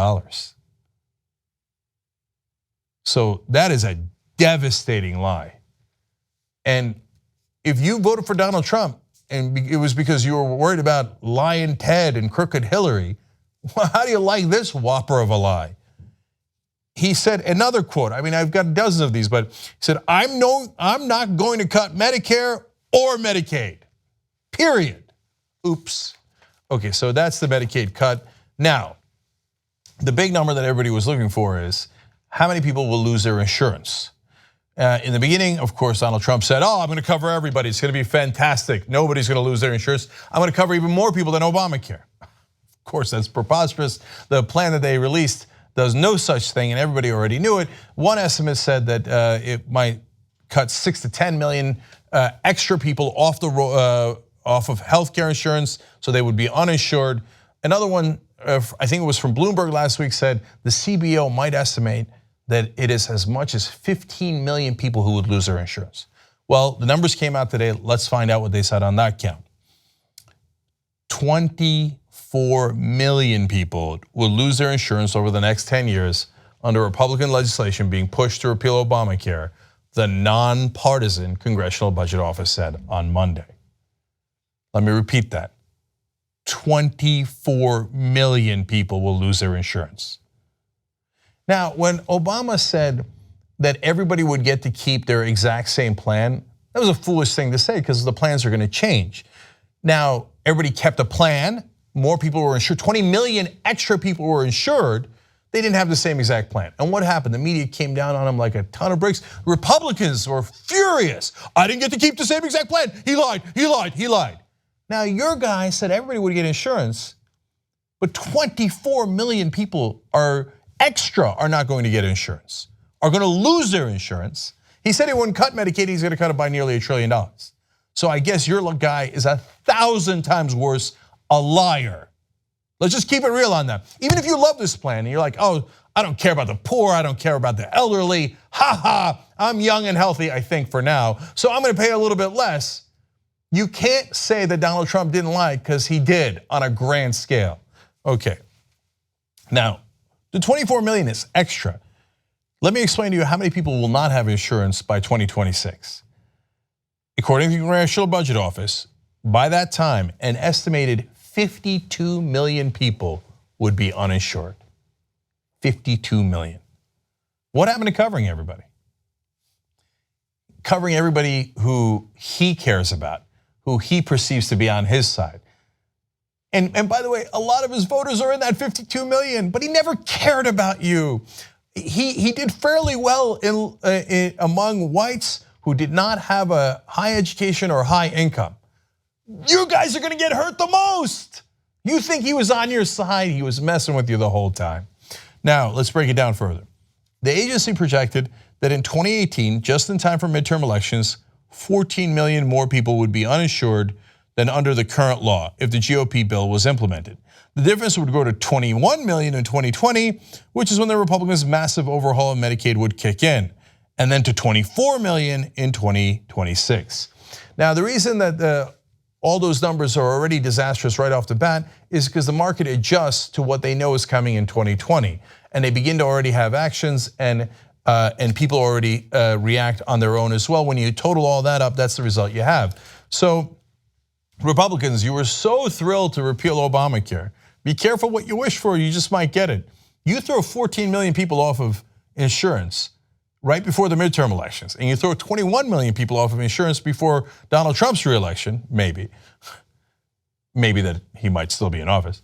So that is a devastating lie. And if you voted for Donald Trump, and it was because you were worried about lying Ted and crooked Hillary, well, how do you like this whopper of a lie? He said another quote, I mean, I've got dozens of these, but he said, I'm not going to cut Medicare or Medicaid, period. Oops. Okay, so that's the Medicaid cut. Now, the big number that everybody was looking for is how many people will lose their insurance? In the beginning, of course, Donald Trump said, I'm going to cover everybody. It's going to be fantastic. Nobody's going to lose their insurance. I'm going to cover even more people than Obamacare. Of course, that's preposterous. The plan that they released does no such thing, and everybody already knew it. One estimate said that it might cut 6 to 10 million extra people off of health care insurance, so they would be uninsured. Another one, I think it was from Bloomberg last week, said the CBO might estimate that it is as much as 15 million people who would lose their insurance. Well, the numbers came out today. Let's find out what they said on that count. 24 million people will lose their insurance over the next 10 years under Republican legislation being pushed to repeal Obamacare, the nonpartisan Congressional Budget Office said on Monday. Let me repeat that. 24 million people will lose their insurance. Now, when Obama said that everybody would get to keep their exact same plan, that was a foolish thing to say because the plans are going to change. Now, everybody kept a plan. More people were insured. 20 million extra people were insured. They didn't have the same exact plan. And what happened? The media came down on him like a ton of bricks. Republicans were furious. I didn't get to keep the same exact plan. He lied, he lied, he lied. Now, your guy said everybody would get insurance, but 24 million people are not going to get insurance, are going to lose their insurance. He said he wouldn't cut Medicaid, he's going to cut it by nearly $1 trillion. So I guess your guy is 1,000 times worse, a liar. Let's just keep it real on that. Even if you love this plan and you're like, I don't care about the poor. I don't care about the elderly. Ha ha, I'm young and healthy, I think, for now. So I'm gonna pay a little bit less. You can't say that Donald Trump didn't lie, because he did on a grand scale. Okay, now the 24 million is extra. Let me explain to you how many people will not have insurance by 2026. According to the Congressional Budget Office, by that time, an estimated 52 million people would be uninsured. 52 million. What happened to covering everybody? Covering everybody who he cares about, who he perceives to be on his side. And by the way, a lot of his voters are in that 52 million, but he never cared about you. He did fairly well among whites who did not have a high education or high income. You guys are gonna get hurt the most. You think he was on your side, he was messing with you the whole time. Now, let's break it down further. The agency projected that in 2018, just in time for midterm elections, 14 million more people would be uninsured than under the current law if the GOP bill was implemented. The difference would go to 21 million in 2020, which is when the Republicans' massive overhaul of Medicaid would kick in, and then to 24 million in 2026. Now, the reason that all those numbers are already disastrous right off the bat is because the market adjusts to what they know is coming in 2020, and they begin to already have actions, and people already react on their own as well. When you total all that up, that's the result you have. So Republicans, you were so thrilled to repeal Obamacare. Be careful what you wish for, you just might get it. You throw 14 million people off of insurance right before the midterm elections, and you throw 21 million people off of insurance before Donald Trump's reelection, maybe that he might still be in office.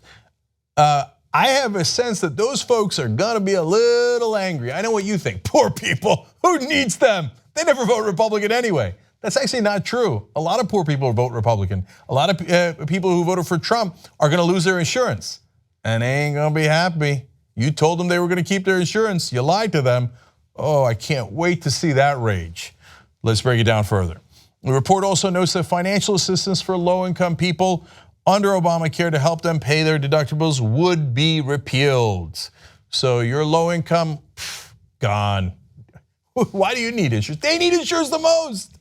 I have a sense that those folks are gonna be a little angry. I know what you think. Poor people, who needs them? They never vote Republican anyway. That's actually not true. A lot of poor people vote Republican. A lot of people who voted for Trump are gonna lose their insurance, and they ain't gonna be happy. You told them they were gonna keep their insurance. You lied to them. Oh, I can't wait to see that rage. Let's break it down further. The report also notes that financial assistance for low-income people under Obamacare to help them pay their deductibles would be repealed. So your low income, gone. Why do you need insurance? They need insurance the most.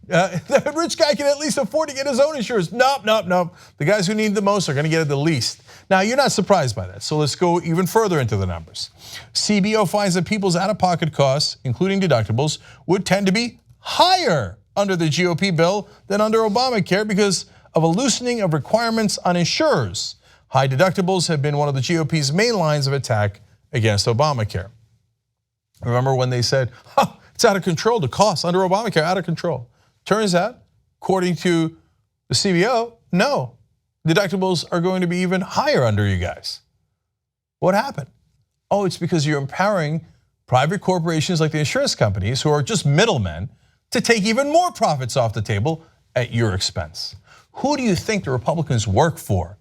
The rich guy can at least afford to get his own insurance. Nope. The guys who need the most are gonna get it the least. Now, you're not surprised by that, so let's go even further into the numbers. CBO finds that people's out-of-pocket costs, including deductibles, would tend to be higher under the GOP bill than under Obamacare because of a loosening of requirements on insurers. High deductibles have been one of the GOP's main lines of attack against Obamacare. Remember when they said, it's out of control, the costs under Obamacare out of control. Turns out, according to the CBO, no. Deductibles are going to be even higher under you guys. What happened? Oh, it's because you're empowering private corporations like the insurance companies, who are just middlemen, to take even more profits off the table at your expense. Who do you think the Republicans work for?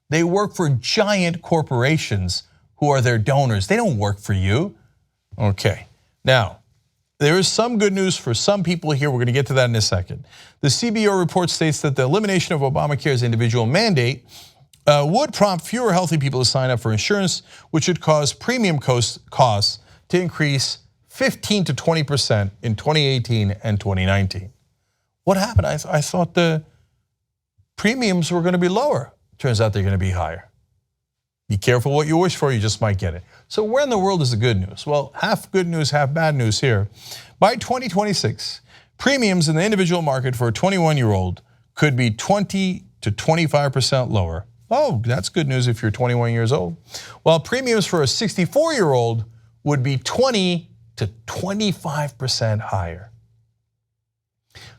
They work for giant corporations who are their donors. They don't work for you. Okay, now, there is some good news for some people here. We're gonna get to that in a second. The CBO report states that the elimination of Obamacare's individual mandate would prompt fewer healthy people to sign up for insurance, which would cause premium costs to increase 15 to 20% in 2018 and 2019. What happened? I thought the premiums were gonna be lower. Turns out they're gonna be higher. Be careful what you wish for, you just might get it. So where in the world is the good news? Well, half good news, half bad news here. By 2026, premiums in the individual market for a 21-year-old could be 20 to 25% lower. Oh, that's good news if you're 21 years old. While premiums for a 64-year-old would be 20 to 25% higher.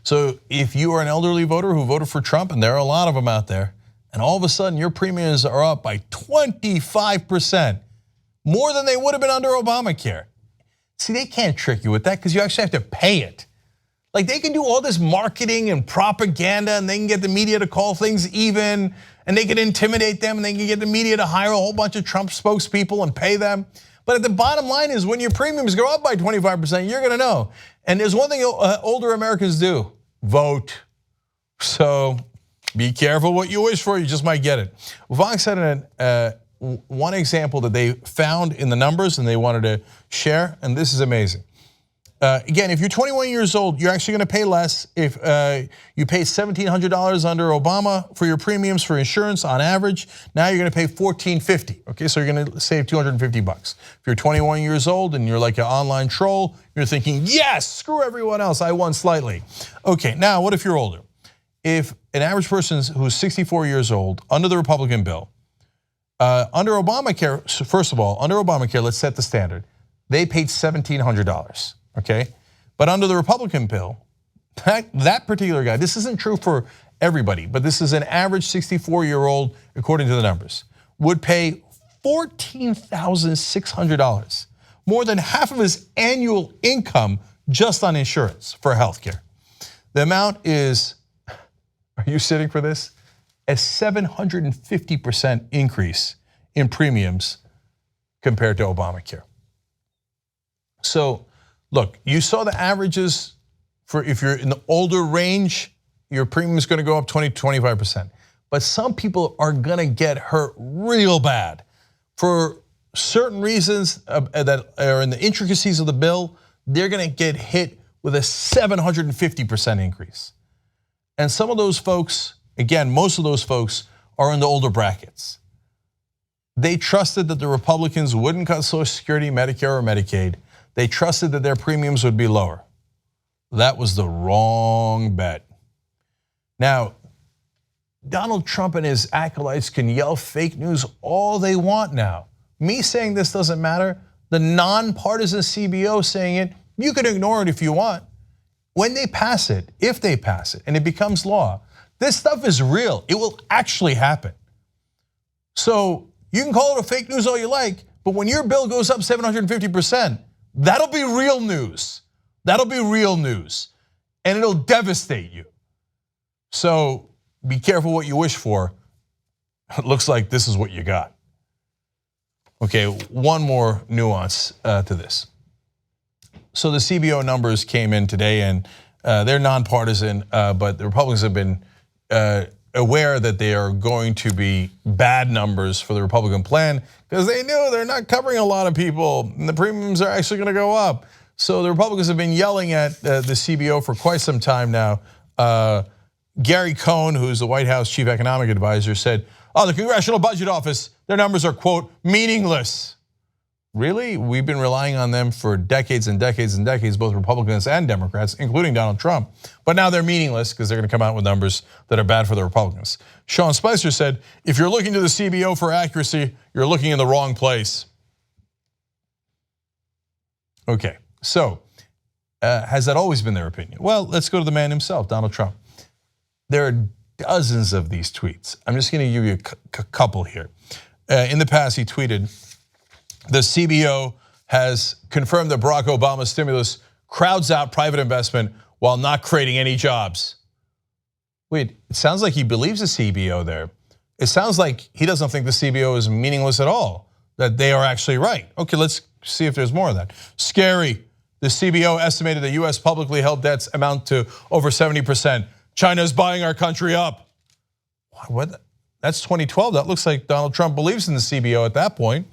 So if you are an elderly voter who voted for Trump, and there are a lot of them out there, and all of a sudden your premiums are up by 25%, more than they would have been under Obamacare. See, they can't trick you with that because you actually have to pay it. Like, they can do all this marketing and propaganda, and they can get the media to call things even, and they can intimidate them, and they can get the media to hire a whole bunch of Trump spokespeople and pay them. But the bottom line is, when your premiums go up by 25%, you're gonna know. And there's one thing older Americans do: vote. So be careful what you wish for, you just might get it. Vox had one example that they found in the numbers and they wanted to share, and this is amazing. Again, if you're 21 years old, you're actually going to pay less. If you pay $1,700 under Obama for your premiums for insurance on average, now you're going to pay $1,450. Okay, so you're going to save $250. If you're 21 years old and you're like an online troll, you're thinking, yes, screw everyone else, I won slightly. Okay, now what if you're older? If an average person who's 64 years old under the Republican bill, under Obamacare, so first of all, under Obamacare, let's set the standard. They paid $1,700. Okay, but under the Republican bill, that particular guy, this isn't true for everybody, but this is an average 64-year-old, according to the numbers, would pay $14,600, more than half of his annual income just on insurance for healthcare. The amount is, are you sitting for this? A 750% increase in premiums compared to Obamacare. So, look, you saw the averages for if you're in the older range, your premium is going to go up 20 to 25%. But some people are going to get hurt real bad for certain reasons that are in the intricacies of the bill. They're going to get hit with a 750% increase. And some of those folks, again, most of those folks are in the older brackets. They trusted that the Republicans wouldn't cut Social Security, Medicare, or Medicaid. They trusted that their premiums would be lower. That was the wrong bet. Now, Donald Trump and his acolytes can yell fake news all they want now. Me saying this doesn't matter. The nonpartisan CBO saying it, you can ignore it if you want. When they pass it, if they pass it, and it becomes law, this stuff is real. It will actually happen. So you can call it a fake news all you like, but when your bill goes up 750%, that'll be real news. That'll be real news. And it'll devastate you. So be careful what you wish for. It looks like this is what you got. Okay, one more nuance to this. So the CBO numbers came in today and they're nonpartisan, but the Republicans have been aware that they are going to be bad numbers for the Republican plan because they knew they're not covering a lot of people and the premiums are actually going to go up. So the Republicans have been yelling at the CBO for quite some time now. Gary Cohn, who's the White House chief economic advisor, said, the Congressional Budget Office, their numbers are, quote, meaningless. Really? We've been relying on them for decades and decades and decades, both Republicans and Democrats, including Donald Trump. But now they're meaningless because they're going to come out with numbers that are bad for the Republicans. Sean Spicer said, if you're looking to the CBO for accuracy, you're looking in the wrong place. Okay, so has that always been their opinion? Well, let's go to the man himself, Donald Trump. There are dozens of these tweets. I'm just going to give you a couple here. In the past, he tweeted, the CBO has confirmed that Barack Obama's stimulus crowds out private investment while not creating any jobs. Wait, it sounds like he believes the CBO there. It sounds like he doesn't think the CBO is meaningless at all, that they are actually right. Okay, let's see if there's more of that. Scary. The CBO estimated that US publicly held debts amount to over 70%. China's buying our country up. What? That's 2012. That looks like Donald Trump believes in the CBO at that point.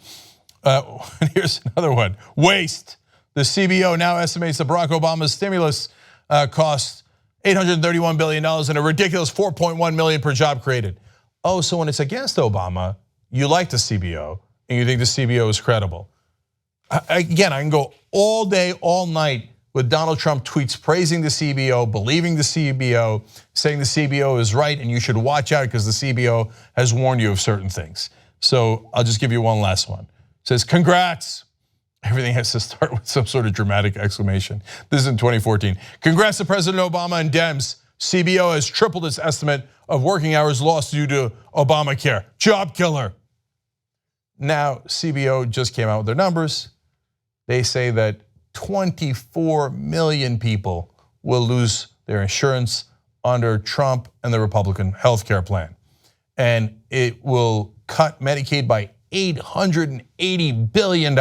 Here's another one. Waste. The CBO now estimates that Barack Obama's stimulus cost $831 billion and a ridiculous 4.1 million per job created. Oh, so when it's against Obama, you like the CBO and you think the CBO is credible. Again, I can go all day, all night with Donald Trump tweets praising the CBO, believing the CBO, saying the CBO is right and you should watch out because the CBO has warned you of certain things. So I'll just give you one last one. It says, congrats. Everything has to start with some sort of dramatic exclamation. This is in 2014. Congrats to President Obama and Dems. CBO has tripled its estimate of working hours lost due to Obamacare. Job killer. Now, CBO just came out with their numbers. They say that 24 million people will lose their insurance under Trump and the Republican healthcare plan. And it will cut Medicaid by $880 billion.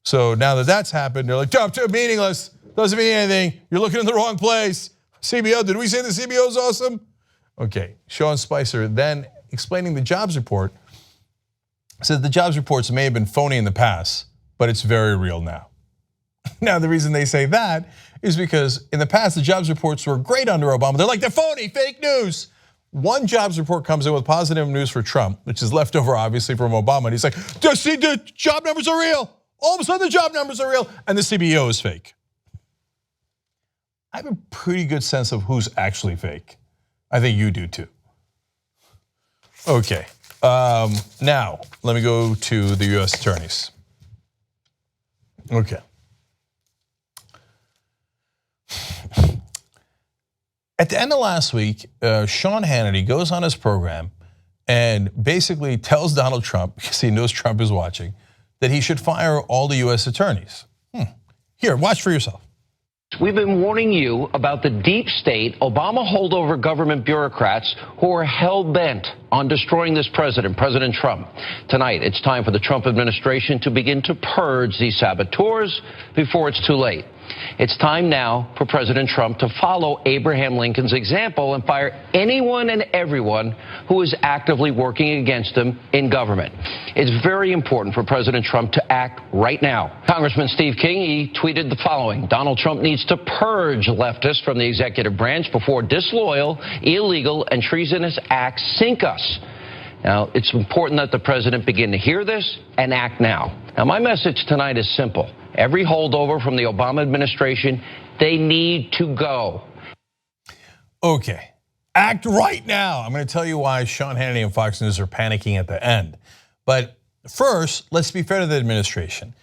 So now that that's happened, they're like, Trump, meaningless, doesn't mean anything. You're looking in the wrong place. CBO, did we say the CBO is awesome? Okay, Sean Spicer then explaining the jobs report said the jobs reports may have been phony in the past, but it's very real now. Now, the reason they say that is because in the past, the jobs reports were great under Obama. They're like, they're phony, fake news. One jobs report comes in with positive news for Trump, which is leftover, obviously, from Obama. And he's like, see, the job numbers are real. All of a sudden, the job numbers are real, and the CBO is fake. I have a pretty good sense of who's actually fake. I think you do too. Okay, now let me go to the US attorneys. Okay. At the end of last week, Sean Hannity goes on his program and basically tells Donald Trump, because he knows Trump is watching, that he should fire all the US attorneys. Here, watch for yourself. We've been warning you about the deep state, Obama holdover government bureaucrats who are hell-bent on destroying this president, President Trump. Tonight, it's time for the Trump administration to begin to purge these saboteurs before it's too late. It's time now for President Trump to follow Abraham Lincoln's example and fire anyone and everyone who is actively working against him in government. It's very important for President Trump to act right now. Congressman Steve King, he tweeted the following: Donald Trump needs to purge leftists from the executive branch before disloyal, illegal, and treasonous acts sink us. Now, it's important that the president begin to hear this and act now. Now, my message tonight is simple. Every holdover from the Obama administration, they need to go. Okay, act right now. I'm going to tell you why Sean Hannity and Fox News are panicking at the end. But first, let's be fair to the administration.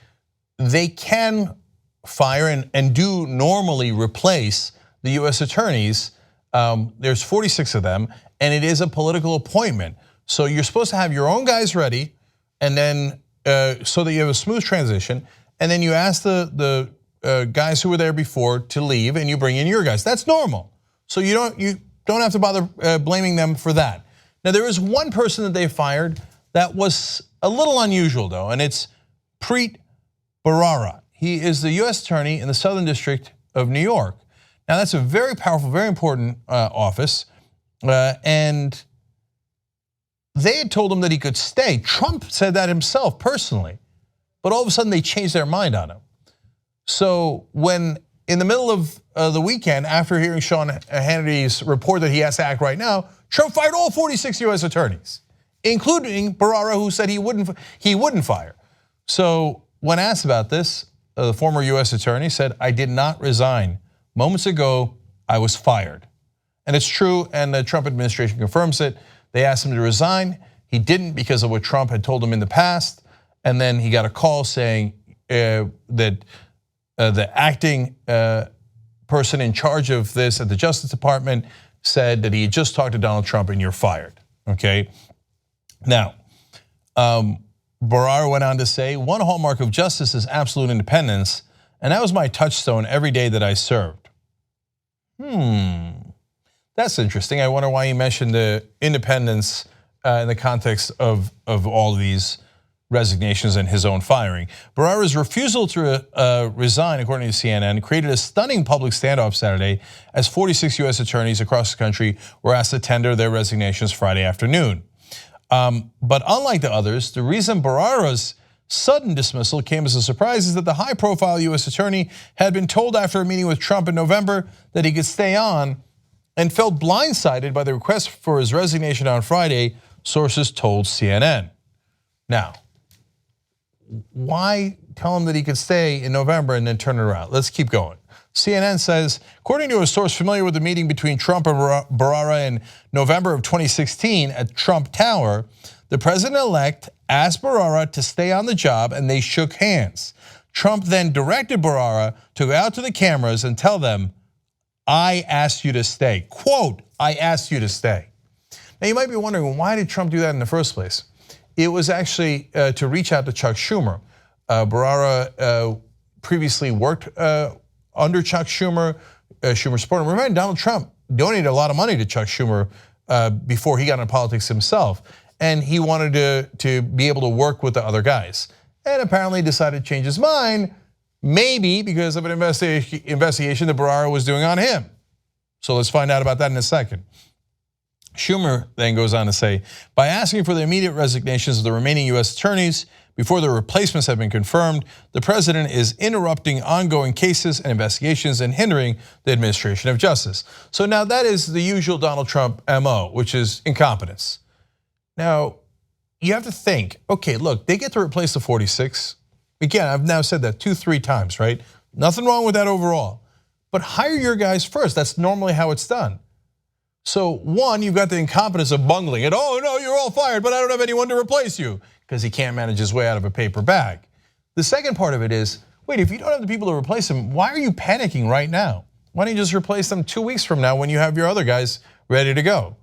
They can fire and do normally replace the US attorneys. There's 46 of them, and it is a political appointment. So you're supposed to have your own guys ready, and then so that you have a smooth transition. And then you ask the guys who were there before to leave, and you bring in your guys. That's normal. So you don't have to bother blaming them for that. Now, there is one person that they fired that was a little unusual, though, and it's Preet Bharara. He is the US attorney in the Southern District of New York. Now, that's a very powerful, very important office, and they had told him that he could stay. Trump said that himself personally. But all of a sudden they changed their mind on him. So when in the middle of the weekend, after hearing Sean Hannity's report that he has to act right now, Trump fired all 46 US attorneys, including Bharara, who said he wouldn't fire. So when asked about this, the former US attorney said, "I did not resign. Moments ago, I was fired." And it's true, and the Trump administration confirms it. They asked him to resign. He didn't because of what Trump had told him in the past. And then he got a call saying that the acting person in charge of this at the Justice Department said that he had just talked to Donald Trump and you're fired, okay? Now, Bharara went on to say, "One hallmark of justice is absolute independence, and that was my touchstone every day that I served." That's interesting. I wonder why he mentioned the independence in the context of all of these resignations and his own firing. Bharara's refusal to resign, according to CNN, created a stunning public standoff Saturday as 46 US attorneys across the country were asked to tender their resignations Friday afternoon. But unlike the others, the reason Bharara's sudden dismissal came as a surprise is that the high-profile US attorney had been told after a meeting with Trump in November that he could stay on and felt blindsided by the request for his resignation on Friday, sources told CNN. Now, why tell him that he could stay in November and then turn it around? Let's keep going. CNN says, according to a source familiar with the meeting between Trump and Bharara in November of 2016 at Trump Tower, the president-elect asked Bharara to stay on the job and they shook hands. Trump then directed Bharara to go out to the cameras and tell them, "I asked you to stay." Quote, "I asked you to stay." Now you might be wondering, why did Trump do that in the first place? It was actually to reach out to Chuck Schumer. Bharara previously worked under Chuck Schumer, Schumer supported him. Remember, Donald Trump donated a lot of money to Chuck Schumer before he got into politics himself. And he wanted to be able to work with the other guys. And apparently decided to change his mind, maybe because of an investigation that Bharara was doing on him. So let's find out about that in a second. Schumer then goes on to say, by asking for the immediate resignations of the remaining U.S. attorneys before their replacements have been confirmed, the president is interrupting ongoing cases and investigations and hindering the administration of justice. So now that is the usual Donald Trump MO, which is incompetence. Now, you have to think, okay, look, they get to replace the 46. Again, I've now said that 2-3 times, right? Nothing wrong with that overall. But hire your guys first. That's normally how it's done. So one, you've got the incompetence of bungling it. Oh no, you're all fired, but I don't have anyone to replace you, because he can't manage his way out of a paper bag. The second part of it is, wait, if you don't have the people to replace him, why are you panicking right now? Why don't you just replace them 2 weeks from now when you have your other guys ready to go?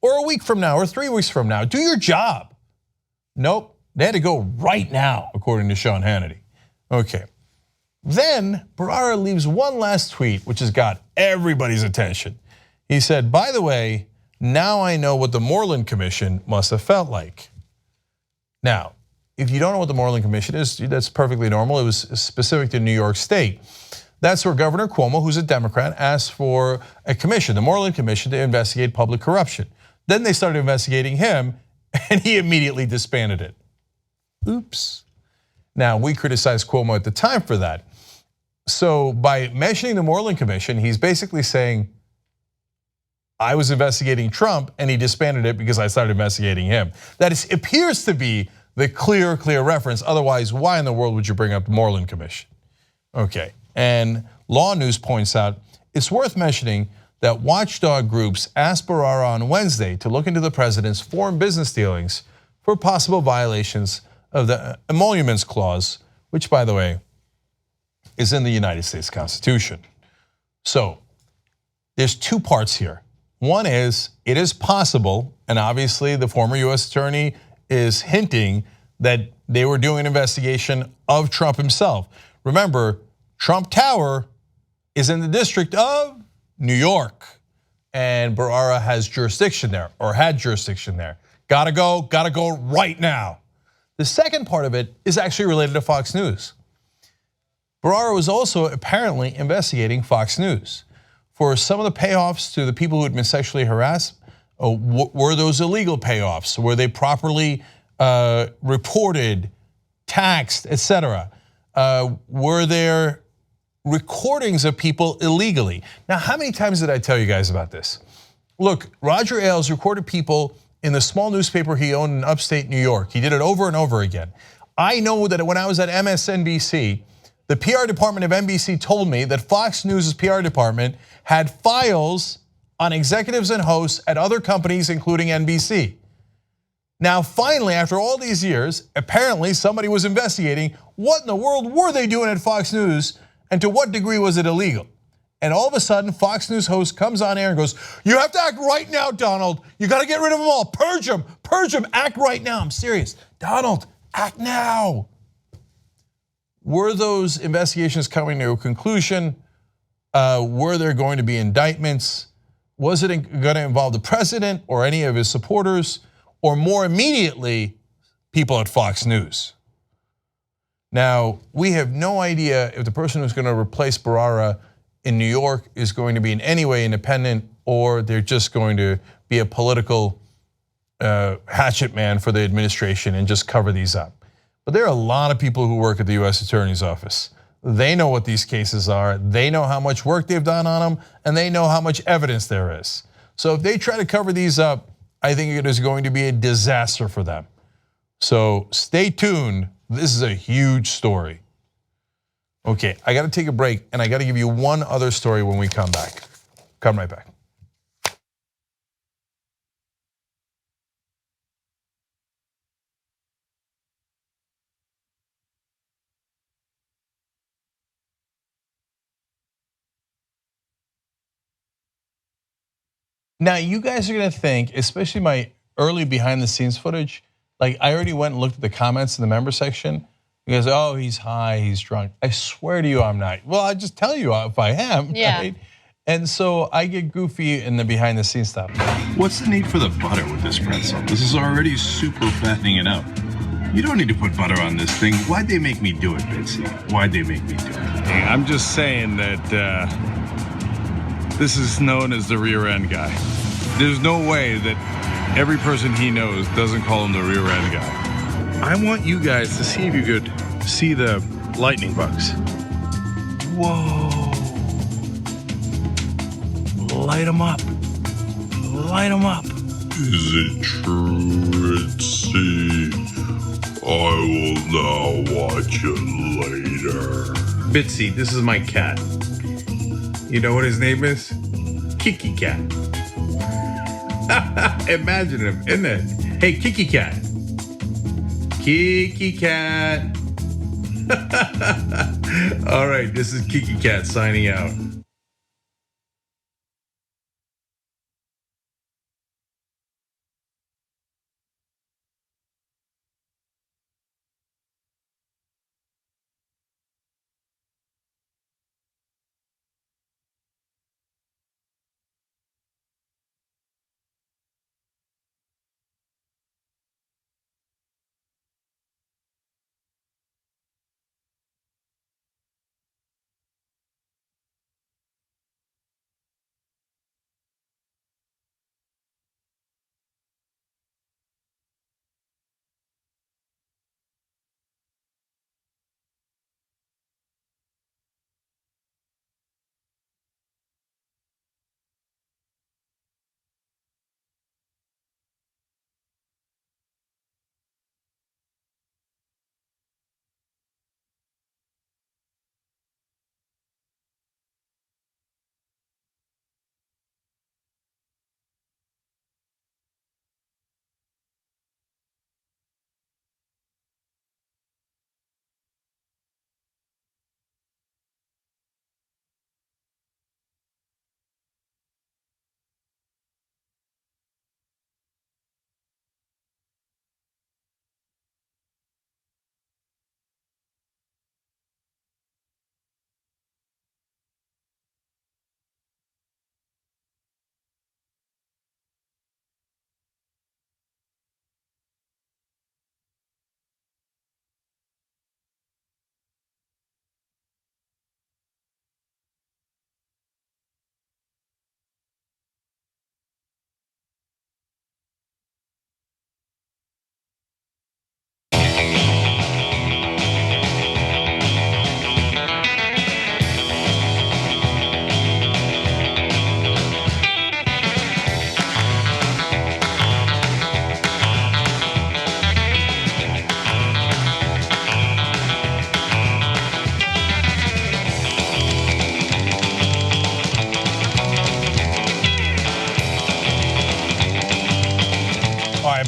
Or a week from now, or 3 weeks from now, do your job. Nope, they had to go right now, according to Sean Hannity. Okay, then Bharara leaves one last tweet, which has got everybody's attention. He said, by the way, now I know what the Moreland Commission must have felt like. Now, if you don't know what the Moreland Commission is, that's perfectly normal. It was specific to New York State. That's where Governor Cuomo, who's a Democrat, asked for a commission, the Moreland Commission, to investigate public corruption. Then they started investigating him, and he immediately disbanded it. Oops. Now, we criticized Cuomo at the time for that. So by mentioning the Moreland Commission, he's basically saying, I was investigating Trump and he disbanded it because I started investigating him. That appears to be the clear reference. Otherwise, why in the world would you bring up the Moreland Commission? Okay, and Law News points out, it's worth mentioning that watchdog groups asked Bharara on Wednesday to look into the president's foreign business dealings for possible violations of the Emoluments Clause, which, by the way, is in the United States Constitution. So there's two parts here. One is, it is possible, and obviously the former US attorney is hinting that they were doing an investigation of Trump himself. Remember, Trump Tower is in the District of New York, and Bharara has jurisdiction there, or had jurisdiction there. Gotta go right now. The second part of it is actually related to Fox News. Bharara was also apparently investigating Fox News for some of the payoffs to the people who had been sexually harassed. Were those illegal payoffs? Were they properly reported, taxed, etc.? Were there recordings of people illegally? Now, how many times did I tell you guys about this? Look, Roger Ailes recorded people in the small newspaper he owned in upstate New York. He did it over and over again. I know that when I was at MSNBC, the PR department of NBC told me that Fox News' PR department had files on executives and hosts at other companies, including NBC. Now, finally, after all these years, apparently somebody was investigating what in the world were they doing at Fox News, and to what degree was it illegal? And all of a sudden, Fox News host comes on air and goes, you have to act right now, Donald. You gotta get rid of them all, purge them, act right now. I'm serious. Donald, act now. Were those investigations coming to a conclusion? Were there going to be indictments? Was it going to involve the president or any of his supporters, or more immediately, people at Fox News? Now, we have no idea if the person who's going to replace Bharara in New York is going to be in any way independent, or they're just going to be a political hatchet man for the administration and just cover these up. But there are a lot of people who work at the US Attorney's Office. They know what these cases are, they know how much work they've done on them, and they know how much evidence there is. So if they try to cover these up, I think it is going to be a disaster for them. So stay tuned, this is a huge story. Okay, I gotta take a break, and I gotta give you one other story when we come back. Come right back. Now, you guys are gonna think, especially my early behind the scenes footage, like I already went and looked at the comments in the member section. You guys, oh, he's high, he's drunk. I swear to you, I'm not. Well, I just tell you if I am, right? And so I get goofy in the behind the scenes stuff. What's the need for the butter with this pretzel? This is already super fattening it up. You don't need to put butter on this thing. Why'd they make me do it, Bitsy? Why'd they make me do it? Hey, I'm just saying that this is known as the rear end guy. There's no way that every person he knows doesn't call him the rear end guy. I want you guys to see if you could see the lightning bugs. Whoa. Light them up. Light them up. Is it true, Ritzy? I will now watch it later. Bitsy, this is my cat. You know what his name is? Kiki Cat. Imagine him, isn't it? Hey, Kiki Cat. Kiki Cat. All right, this is Kiki Cat signing out.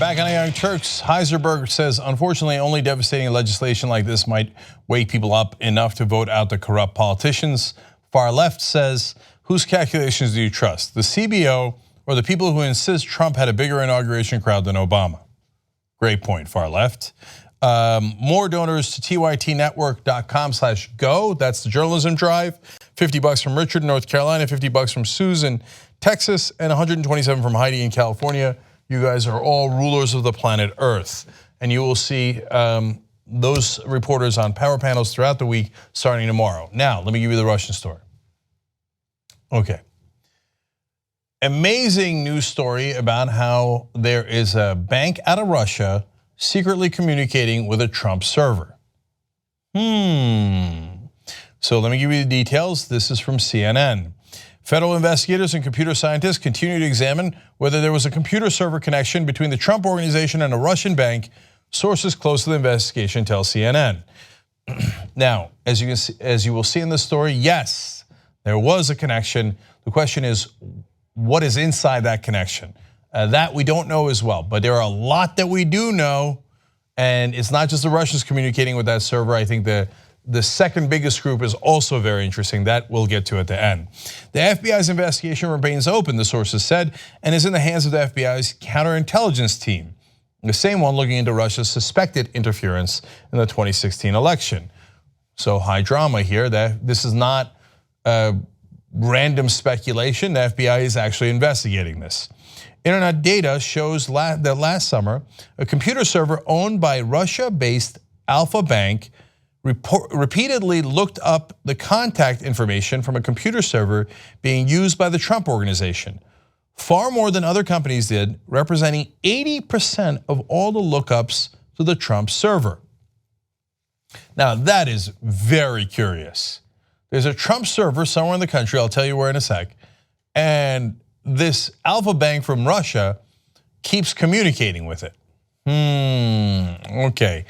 Back on the Young Turks, Heisenberg says, unfortunately, only devastating legislation like this might wake people up enough to vote out the corrupt politicians. Far left says, whose calculations do you trust? The CBO or the people who insist Trump had a bigger inauguration crowd than Obama? Great point, far left. More donors to tytnetwork.com/go. That's the journalism drive. $50 from Richard in North Carolina, $50 from Susan, Texas, and 127 from Heidi in California. You guys are all rulers of the planet Earth. And you will see those reporters on power panels throughout the week starting tomorrow. Now, let me give you the Russian story. Okay. Amazing news story about how there is a bank out of Russia secretly communicating with a Trump server. So let me give you the details. This is from CNN. Federal investigators and computer scientists continue to examine whether there was a computer server connection between the Trump organization and a Russian bank. Sources close to the investigation tell CNN. Now, as you will see in this story, yes, there was a connection. The question is, what is inside that connection? That we don't know as well, but there are a lot that we do know, and it's not just the Russians communicating with that server. I think the second biggest group is also very interesting. That we'll get to at the end. The FBI's investigation remains open, the sources said, and is in the hands of the FBI's counterintelligence team, the same one looking into Russia's suspected interference in the 2016 election. So high drama here. That this is not random speculation. The FBI is actually investigating this. Internet data shows that last summer, a computer server owned by Russia-based Alpha Bank repeatedly looked up the contact information from a computer server being used by the Trump organization. far more than other companies did, representing 80% of all the lookups to the Trump server. Now that is very curious. There's a Trump server somewhere in the country, I'll tell you where in a sec, and this Alpha Bank from Russia keeps communicating with it. Okay.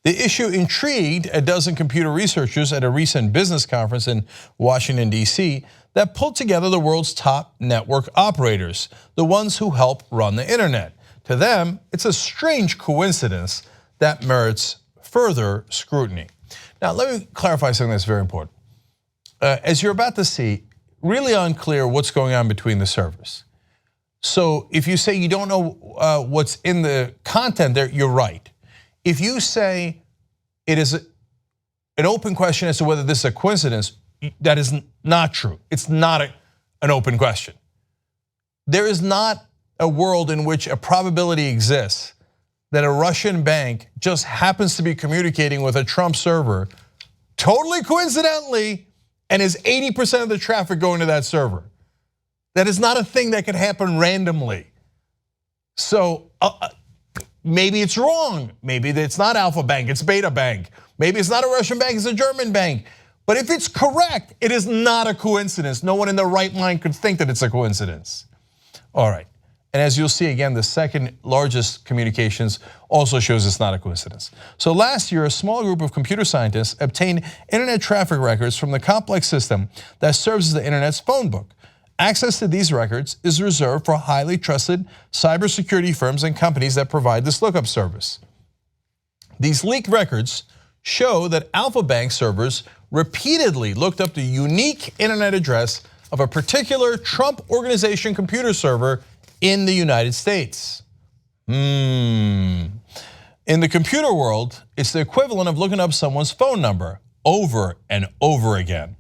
The issue intrigued a dozen computer researchers at a recent business conference in Washington, D.C. that pulled together the world's top network operators, the ones who help run the internet. To them, it's a strange coincidence that merits further scrutiny. Now, let me clarify something that's very important. As you're about to see, really unclear what's going on between the servers. So if you say you don't know what's in the content there, you're right. If you say it is an open question as to whether this is a coincidence, that is not true. It's not an open question. There is not a world in which a probability exists that a Russian bank just happens to be communicating with a Trump server totally coincidentally and is 80% of the traffic going to that server. That is not a thing that could happen randomly. So maybe it's wrong. Maybe it's not Alpha Bank, it's Beta Bank. Maybe it's not a Russian bank, it's a German bank. But if it's correct, it is not a coincidence. No one in their right mind could think that it's a coincidence. All right, and as you'll see again, the second largest communications also shows it's not a coincidence. So last year, a small group of computer scientists obtained internet traffic records from the complex system that serves as the internet's phone book. Access to these records is reserved for highly trusted cybersecurity firms and companies that provide this lookup service. These leaked records show that Alpha Bank servers repeatedly looked up the unique internet address of a particular Trump Organization computer server in the United States. In the computer world, it's the equivalent of looking up someone's phone number over and over again.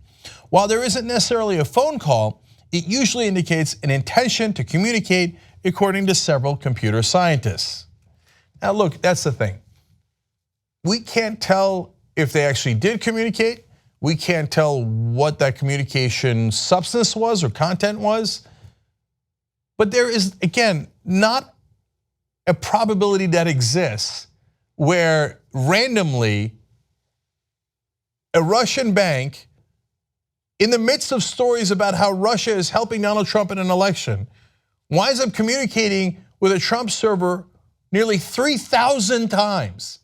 While there isn't necessarily a phone call, it usually indicates an intention to communicate, according to several computer scientists. Now look, that's the thing. We can't tell if they actually did communicate. We can't tell what that communication substance was or content was. But there is, again, not a probability that exists where randomly a Russian bank, in the midst of stories about how Russia is helping Donald Trump in an election, winds up communicating with a Trump server nearly 3,000 times.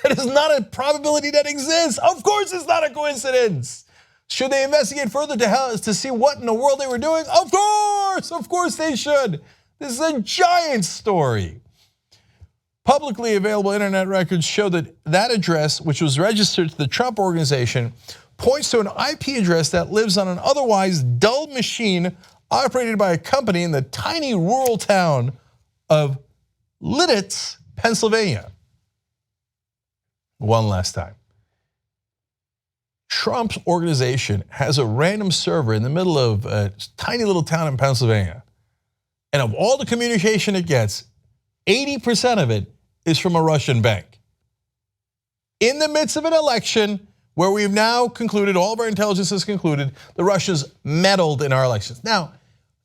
That is not a probability that exists. Of course it's not a coincidence. Should they investigate further to see what in the world they were doing? Of course they should. This is a giant story. Publicly available internet records show that that address, which was registered to the Trump Organization, points to an IP address that lives on an otherwise dull machine operated by a company in the tiny rural town of Lititz, Pennsylvania. One last time. Trump's organization has a random server in the middle of a tiny little town in Pennsylvania. And of all the communication it gets, 80% of it is from a Russian bank. In the midst of an election where we've now concluded, all of our intelligence has concluded, the Russians meddled in our elections. Now,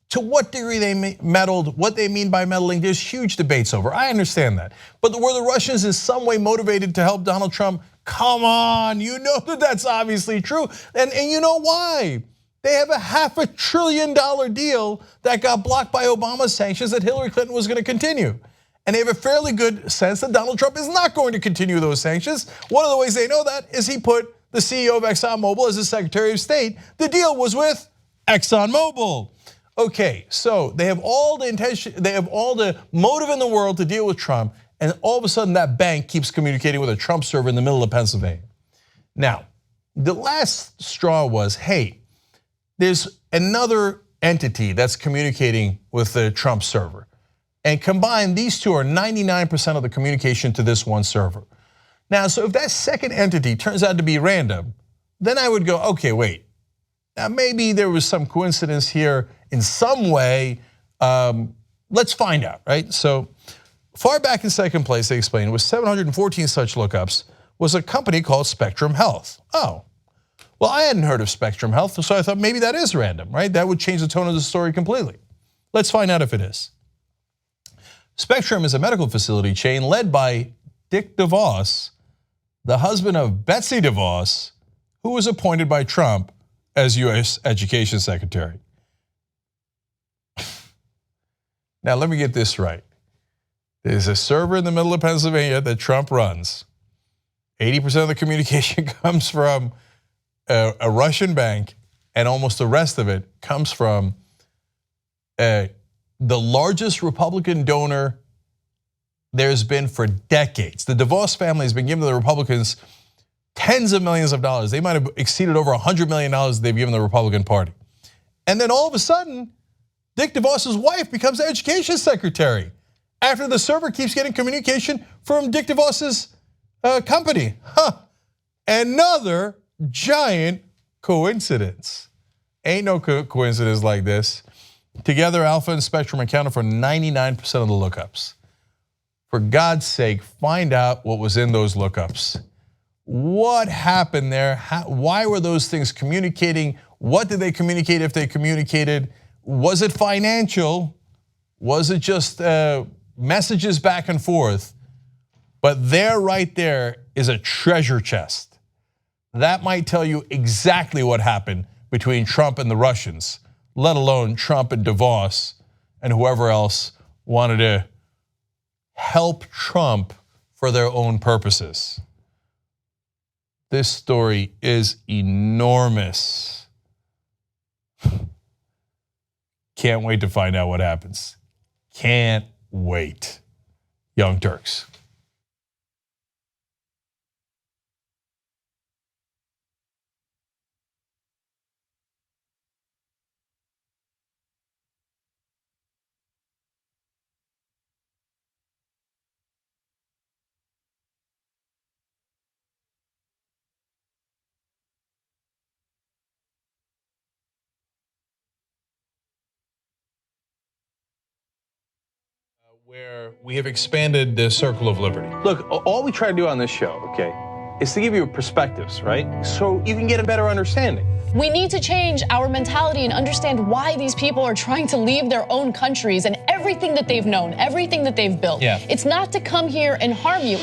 to what degree they meddled, what they mean by meddling, there's huge debates over. I understand that. But were the Russians in some way motivated to help Donald Trump? Come on, you know that that's obviously true. And you know why? They have a $500 billion deal that got blocked by Obama's sanctions that Hillary Clinton was going to continue. And they have a fairly good sense that Donald Trump is not going to continue those sanctions. One of the ways they know that is he put the CEO of ExxonMobil as his Secretary of State. The deal was with ExxonMobil. Okay, so they have all the intention, they have all the motive in the world to deal with Trump, and all of a sudden that bank keeps communicating with a Trump server in the middle of Pennsylvania. Now, the last straw was, hey, there's another entity that's communicating with the Trump server. And combined, these two are 99% of the communication to this one server. Now, so if that second entity turns out to be random, then I would go, okay, wait. Now maybe there was some coincidence here in some way. Let's find out, right? So far back in second place, they explained, with 714 such lookups, was a company called Spectrum Health. Oh, well, I hadn't heard of Spectrum Health, so I thought maybe that is random, right? That would change the tone of the story completely. Let's find out if it is. Spectrum is a medical facility chain led by Dick DeVos, the husband of Betsy DeVos, who was appointed by Trump as US Education Secretary. Now, let me get this right. There's a server in the middle of Pennsylvania that Trump runs. 80% of the communication comes from a Russian bank, and almost the rest of it comes from the largest Republican donor there's been for decades. The DeVos family has been giving the Republicans tens of millions of dollars. They might have exceeded over $100 million they've given the Republican Party. And then all of a sudden, Dick DeVos's wife becomes the education secretary after the server keeps getting communication from Dick DeVos's company. Another giant coincidence. Ain't no coincidence like this. Together, Alpha and Spectrum accounted for 99% of the lookups. For God's sake, find out what was in those lookups. What happened there? Why were those things communicating? What did they communicate if they communicated? Was it financial? Was it just messages back and forth? But there, right there, is a treasure chest. That might tell you exactly what happened between Trump and the Russians, let alone Trump and DeVos and whoever else wanted to help Trump for their own purposes. This story is enormous. Can't wait to find out what happens. Can't wait. Young Turks. Where we have expanded the circle of liberty. Look, all we try to do on this show, okay, is to give you perspectives, right? So you can get a better understanding. We need to change our mentality and understand why these people are trying to leave their own countries and everything that they've known, everything that they've built. Yeah. It's not to come here and harm you.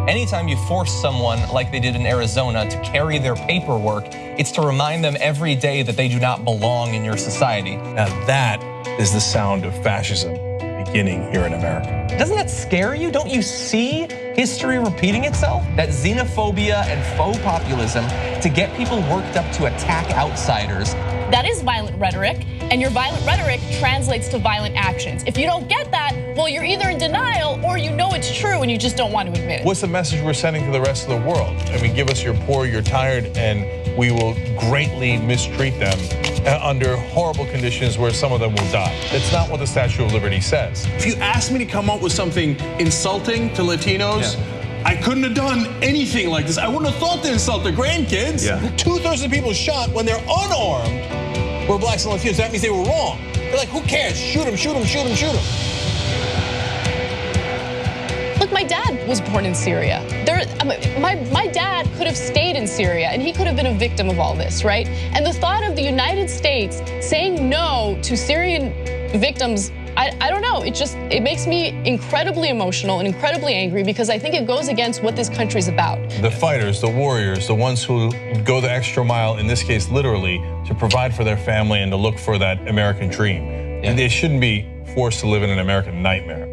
Anytime you force someone like they did in Arizona to carry their paperwork, it's to remind them every day that they do not belong in your society. Now that is the sound of fascism beginning here in America. Doesn't that scare you? Don't you see history repeating itself? That xenophobia and faux populism to get people worked up to attack outsiders. That is violent rhetoric, and your violent rhetoric translates to violent actions. If you don't get that, well, you're either in denial or you know it's true and you just don't want to admit it. What's the message we're sending to the rest of the world? I mean, give us your poor, you're tired, and we will greatly mistreat them under horrible conditions where some of them will die. That's not what the Statue of Liberty says. If you asked me to come up with something insulting to Latinos, I couldn't have done anything like this. I wouldn't have thought to insult their grandkids. 2/3 of the people shot when they're unarmed were blacks and Latinos. That means they were wrong. They're like, who cares? Shoot them, shoot them, shoot them, shoot them. Look, my dad was born in Syria. My dad could have stayed in Syria and he could have been a victim of all this, right? And the thought of the United States saying no to Syrian victims, I don't know, it makes me incredibly emotional and incredibly angry because I think it goes against what this country's about. The fighters, the warriors, the ones who go the extra mile, in this case literally, to provide for their family and to look for that American dream. And they shouldn't be forced to live in an American nightmare.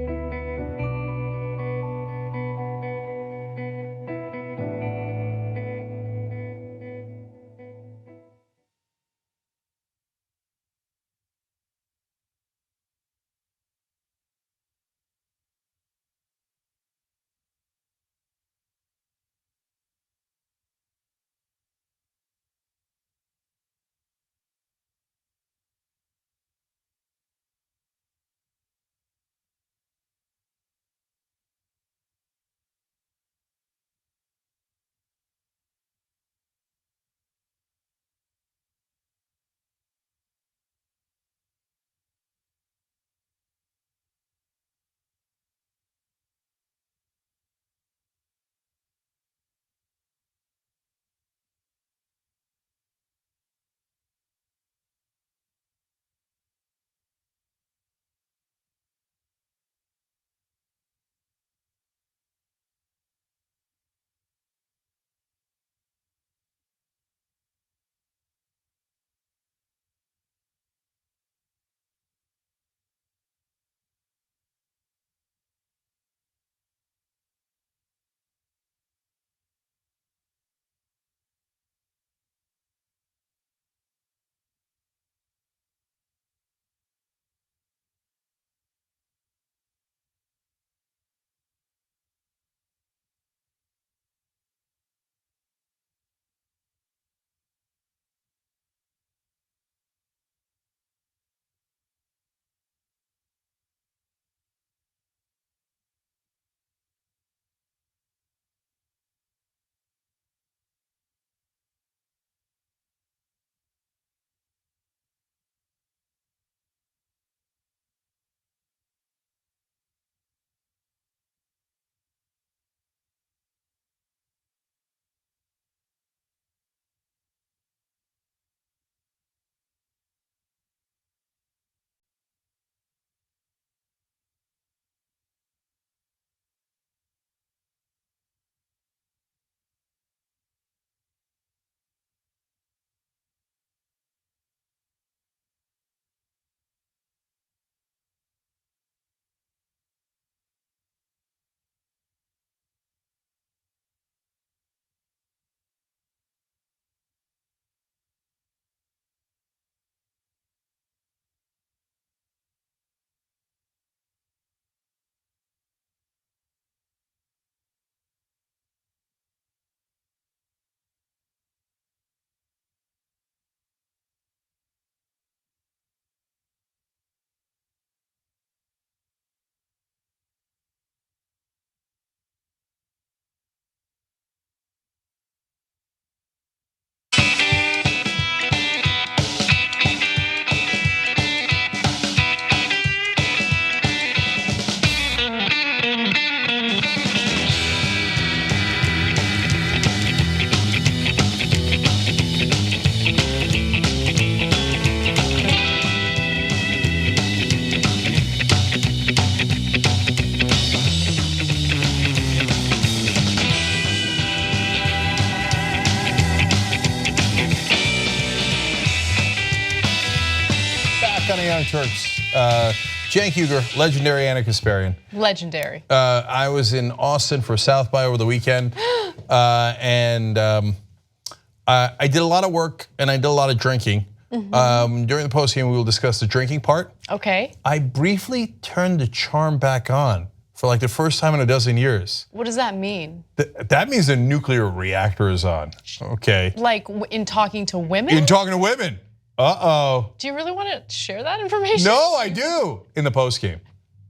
Turks. Cenk Uygur, legendary anarcho-Kasparian. Legendary. I was in Austin for South by over the weekend, and I did a lot of work and I did a lot of drinking. During the postgame, we will discuss the drinking part. Okay. I briefly turned the charm back on for like the first time in a dozen years. What does that mean? That means the nuclear reactor is on, okay? Like in talking to women? In talking to women, uh-oh. Do you really want to share that information? No, I do, in the postgame.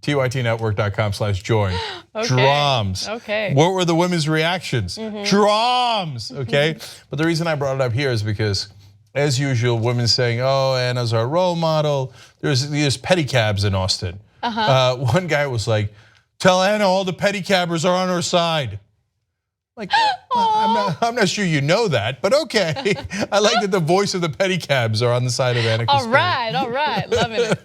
tytnetwork.com/join. Okay. Drums. Okay. What were the women's reactions? Drums, okay? But the reason I brought it up here is because, as usual, women saying, oh, Anna's our role model. There's pedicabs in Austin. One guy was like, tell Anna all the pedicabbers are on her side. Like, I'm not sure you know that, but okay. I like that the voice of the pedicabs are on the side of Anna. All right, loving it.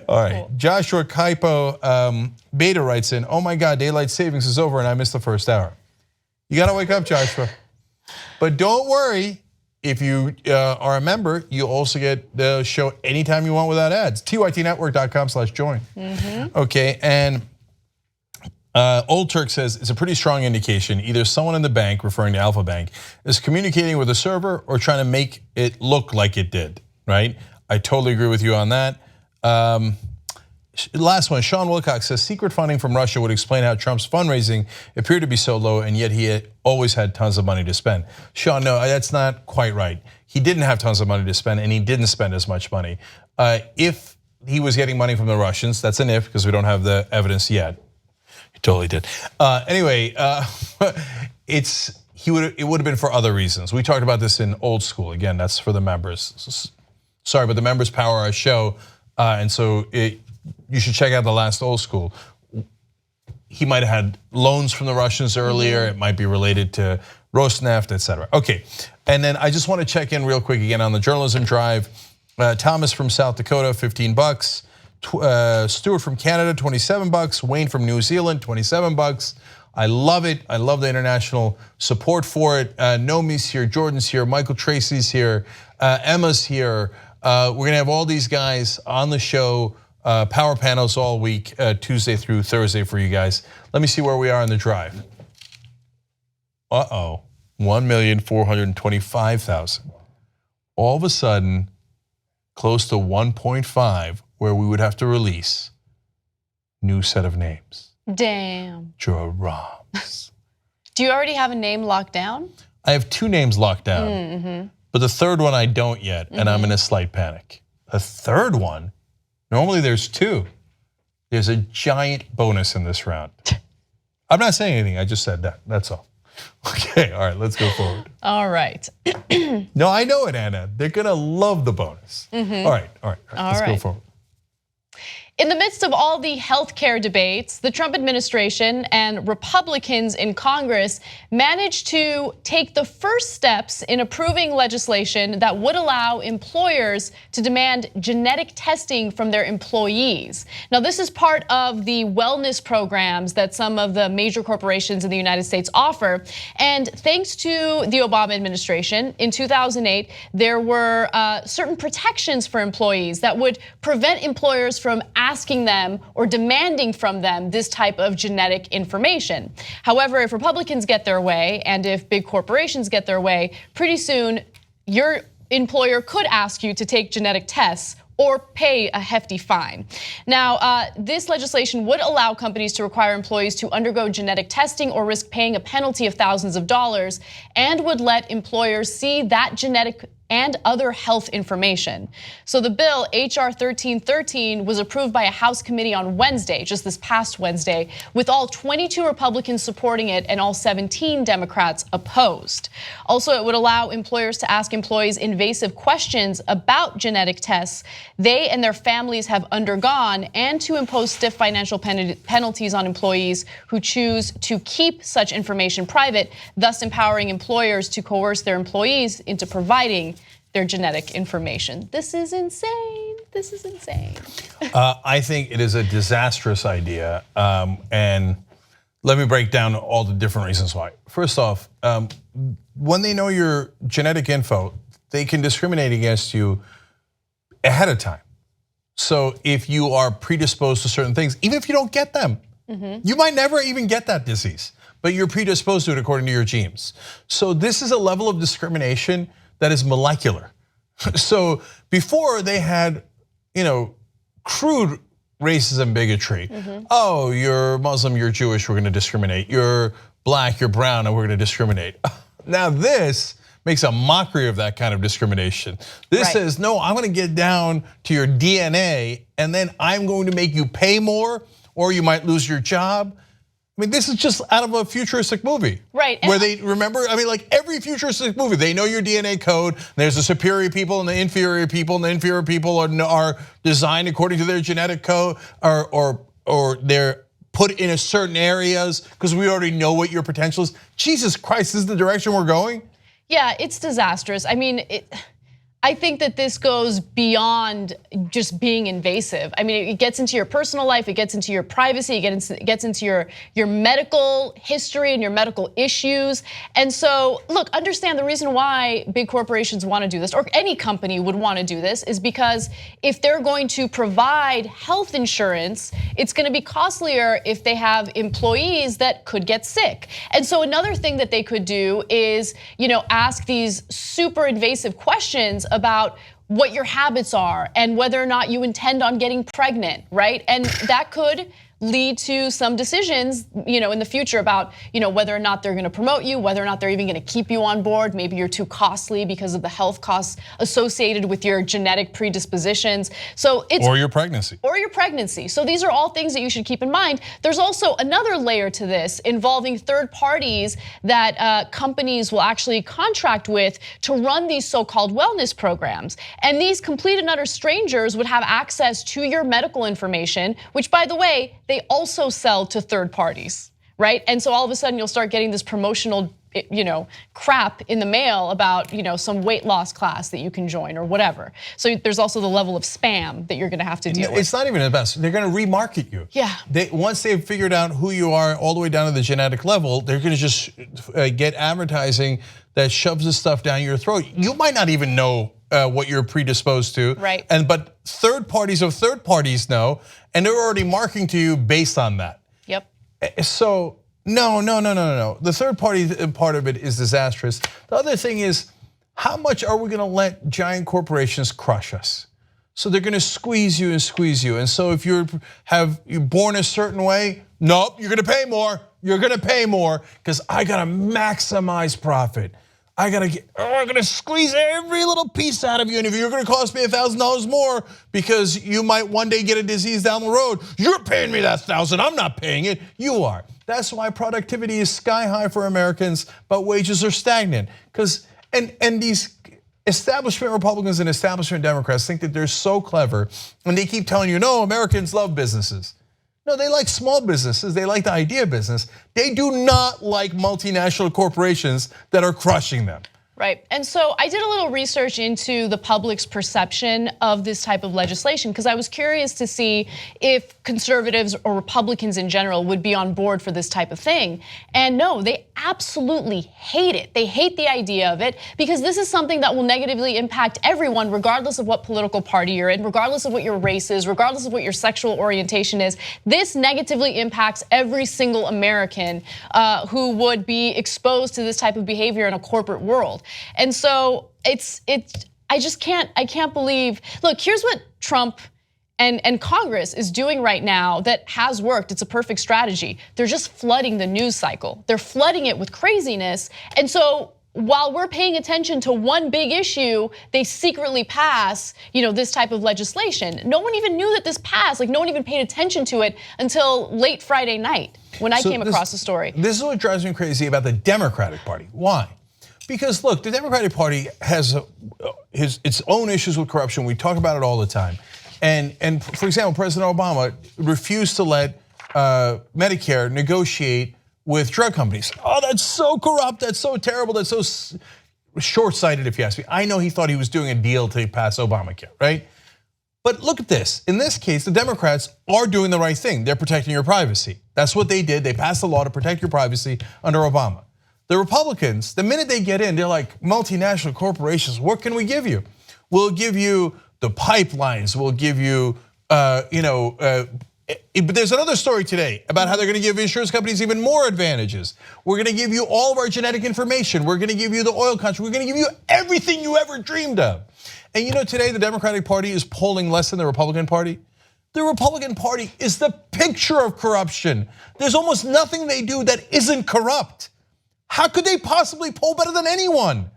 All right, cool. Joshua Kaipo Beta writes in, oh my God, daylight savings is over and I missed the first hour. You gotta wake up, Joshua. But don't worry, if you are a member, you also get the show anytime you want without ads. tytnetwork.com/join. Okay, and Old Turk says it's a pretty strong indication either someone in the bank, referring to Alpha Bank, is communicating with a server or trying to make it look like it did, right? I totally agree with you on that. Last one, Sean Wilcox says secret funding from Russia would explain how Trump's fundraising appeared to be so low and yet he always had tons of money to spend. Sean, no, that's not quite right. He didn't have tons of money to spend and he didn't spend as much money. If he was getting money from the Russians, that's an if because we don't have the evidence yet. He totally did. Anyway, it would have been for other reasons. We talked about this in Old School. Again, that's for the members. Sorry, but the members power our show, and so you should check out the last Old School. He might have had loans from the Russians earlier. It might be related to Rosneft, et cetera. Okay, and then I just want to check in real quick again on the journalism drive. Thomas from South Dakota, $15. Stuart from Canada, $27. Wayne from New Zealand, $27. I love it. I love the international support for it. Nomi's here, Jordan's here, Michael Tracy's here, Emma's here. We're gonna have all these guys on the show, power panels all week, Tuesday through Thursday for you guys. Let me see where we are in the drive. 1,425,000. All of a sudden, close to 1.5. Where we would have to release new set of names. Damn. Drums. Do you already have a name locked down? I have 2 names locked down, but the third one I don't yet, and I'm in a slight panic. A third one, normally there's 2. There's a giant bonus in this round. I'm not saying anything, I just said that, that's all. Okay, all right, let's go forward. All right. No, I know it, Anna. They're gonna love the bonus. All right, let's go forward. In the midst of all the healthcare debates, the Trump administration and Republicans in Congress managed to take the first steps in approving legislation that would allow employers to demand genetic testing from their employees. Now, this is part of the wellness programs that some of the major corporations in the United States offer. And thanks to the Obama administration, in 2008, there were certain protections for employees that would prevent employers from asking them or demanding from them this type of genetic information. However, if Republicans get their way and if big corporations get their way, pretty soon your employer could ask you to take genetic tests or pay a hefty fine. Now, this legislation would allow companies to require employees to undergo genetic testing or risk paying a penalty of thousands of dollars and would let employers see that genetic and other health information. So the bill, HR 1313, was approved by a House committee on Wednesday, just this past Wednesday, with all 22 Republicans supporting it and all 17 Democrats opposed. Also, it would allow employers to ask employees invasive questions about genetic tests they and their families have undergone and to impose stiff financial penalties on employees who choose to keep such information private, thus empowering employers to coerce their employees into providing their genetic information. This is insane. This is insane. I think it is a disastrous idea, and let me break down all the different reasons why. First off, when they know your genetic info, they can discriminate against you ahead of time. So if you are predisposed to certain things, even if you don't get them, you might never even get that disease, but you're predisposed to it according to your genes. So this is a level of discrimination that is molecular. So before they had, crude racism, bigotry. Oh, you're Muslim, you're Jewish, we're gonna discriminate. You're black, you're brown, and we're gonna discriminate. Now this makes a mockery of that kind of discrimination. This says, no, I'm gonna get down to your DNA and then I'm going to make you pay more or you might lose your job. I mean, this is just out of a futuristic movie. Right. Where they, remember, I mean, like every futuristic movie, they know your DNA code. There's the superior people and the inferior people, and the inferior people are designed according to their genetic code, or they're put in a certain areas because we already know what your potential is. Jesus Christ, this is the direction we're going? Yeah, it's disastrous. I mean, I think that this goes beyond just being invasive. I mean, it gets into your personal life, it gets into your privacy, it gets into your medical history and your medical issues. And so, look, understand the reason why big corporations want to do this, or any company would want to do this, is because if they're going to provide health insurance, it's going to be costlier if they have employees that could get sick. And so another thing that they could do is, ask these super invasive questions about what your habits are and whether or not you intend on getting pregnant, right? And that could lead to some decisions, in the future about, whether or not they're going to promote you, whether or not they're even going to keep you on board. Maybe you're too costly because of the health costs associated with your genetic predispositions. So it's or your pregnancy. Or your pregnancy. So these are all things that you should keep in mind. There's also another layer to this involving third parties that companies will actually contract with to run these so-called wellness programs. And these complete and utter strangers would have access to your medical information, which, by the way, they also sell to third parties, right? And so all of a sudden you'll start getting this promotional, crap in the mail about, some weight loss class that you can join or whatever. So there's also the level of spam that you're gonna have to deal with. It's not even the best. They're gonna remarket you. Yeah. Once they've figured out who you are all the way down to the genetic level, they're gonna just get advertising that shoves this stuff down your throat. You might not even know what you're predisposed to. Right. But third parties of third parties know, and they're already marketing to you based on that. Yep. So no. The third party part of it is disastrous. The other thing is, how much are we gonna let giant corporations crush us? So they're gonna squeeze you and squeeze you. And so if you're born a certain way, nope, you're gonna pay more. You're gonna pay more because I gotta maximize profit. I'm gonna squeeze every little piece out of you, and if you're gonna cost me $1,000 more because you might one day get a disease down the road, you're paying me that $1,000. I'm not paying it. You are. That's why productivity is sky high for Americans, but wages are stagnant. And these establishment Republicans and establishment Democrats think that they're so clever, and they keep telling you, no, Americans love businesses. No, they like small businesses, they like the idea of business. They do not like multinational corporations that are crushing them. Right, and so I did a little research into the public's perception of this type of legislation because I was curious to see if conservatives or Republicans in general would be on board for this type of thing. And no, they absolutely hate it. They hate the idea of it because this is something that will negatively impact everyone regardless of what political party you're in, regardless of what your race is, regardless of what your sexual orientation is. This negatively impacts every single American who would be exposed to this type of behavior in a corporate world. And so I can't believe, look, here's what Trump and Congress is doing right now that has worked. It's a perfect strategy. They're just flooding the news cycle. They're flooding it with craziness. And so while we're paying attention to one big issue, they secretly pass, this type of legislation. No one even knew that this passed. Like no one even paid attention to it until late Friday night when I came across the story. This is what drives me crazy about the Democratic Party. Why? Because look, the Democratic Party has its own issues with corruption. We talk about it all the time. And for example, President Obama refused to let Medicare negotiate with drug companies. Oh, that's so corrupt, that's so terrible, that's so short-sighted if you ask me. I know he thought he was doing a deal to pass Obamacare, right? But look at this, in this case, the Democrats are doing the right thing. They're protecting your privacy. That's what they did, they passed a law to protect your privacy under Obama. The Republicans, the minute they get in, they're like, multinational corporations, what can we give you? We'll give you the pipelines, we'll give you but there's another story today about how they're going to give insurance companies even more advantages. We're going to give you all of our genetic information. We're going to give you the oil country. We're going to give you everything you ever dreamed of. And today the Democratic Party is polling less than the Republican Party. The Republican Party is the picture of corruption. There's almost nothing they do that isn't corrupt. How could they possibly poll better than anyone?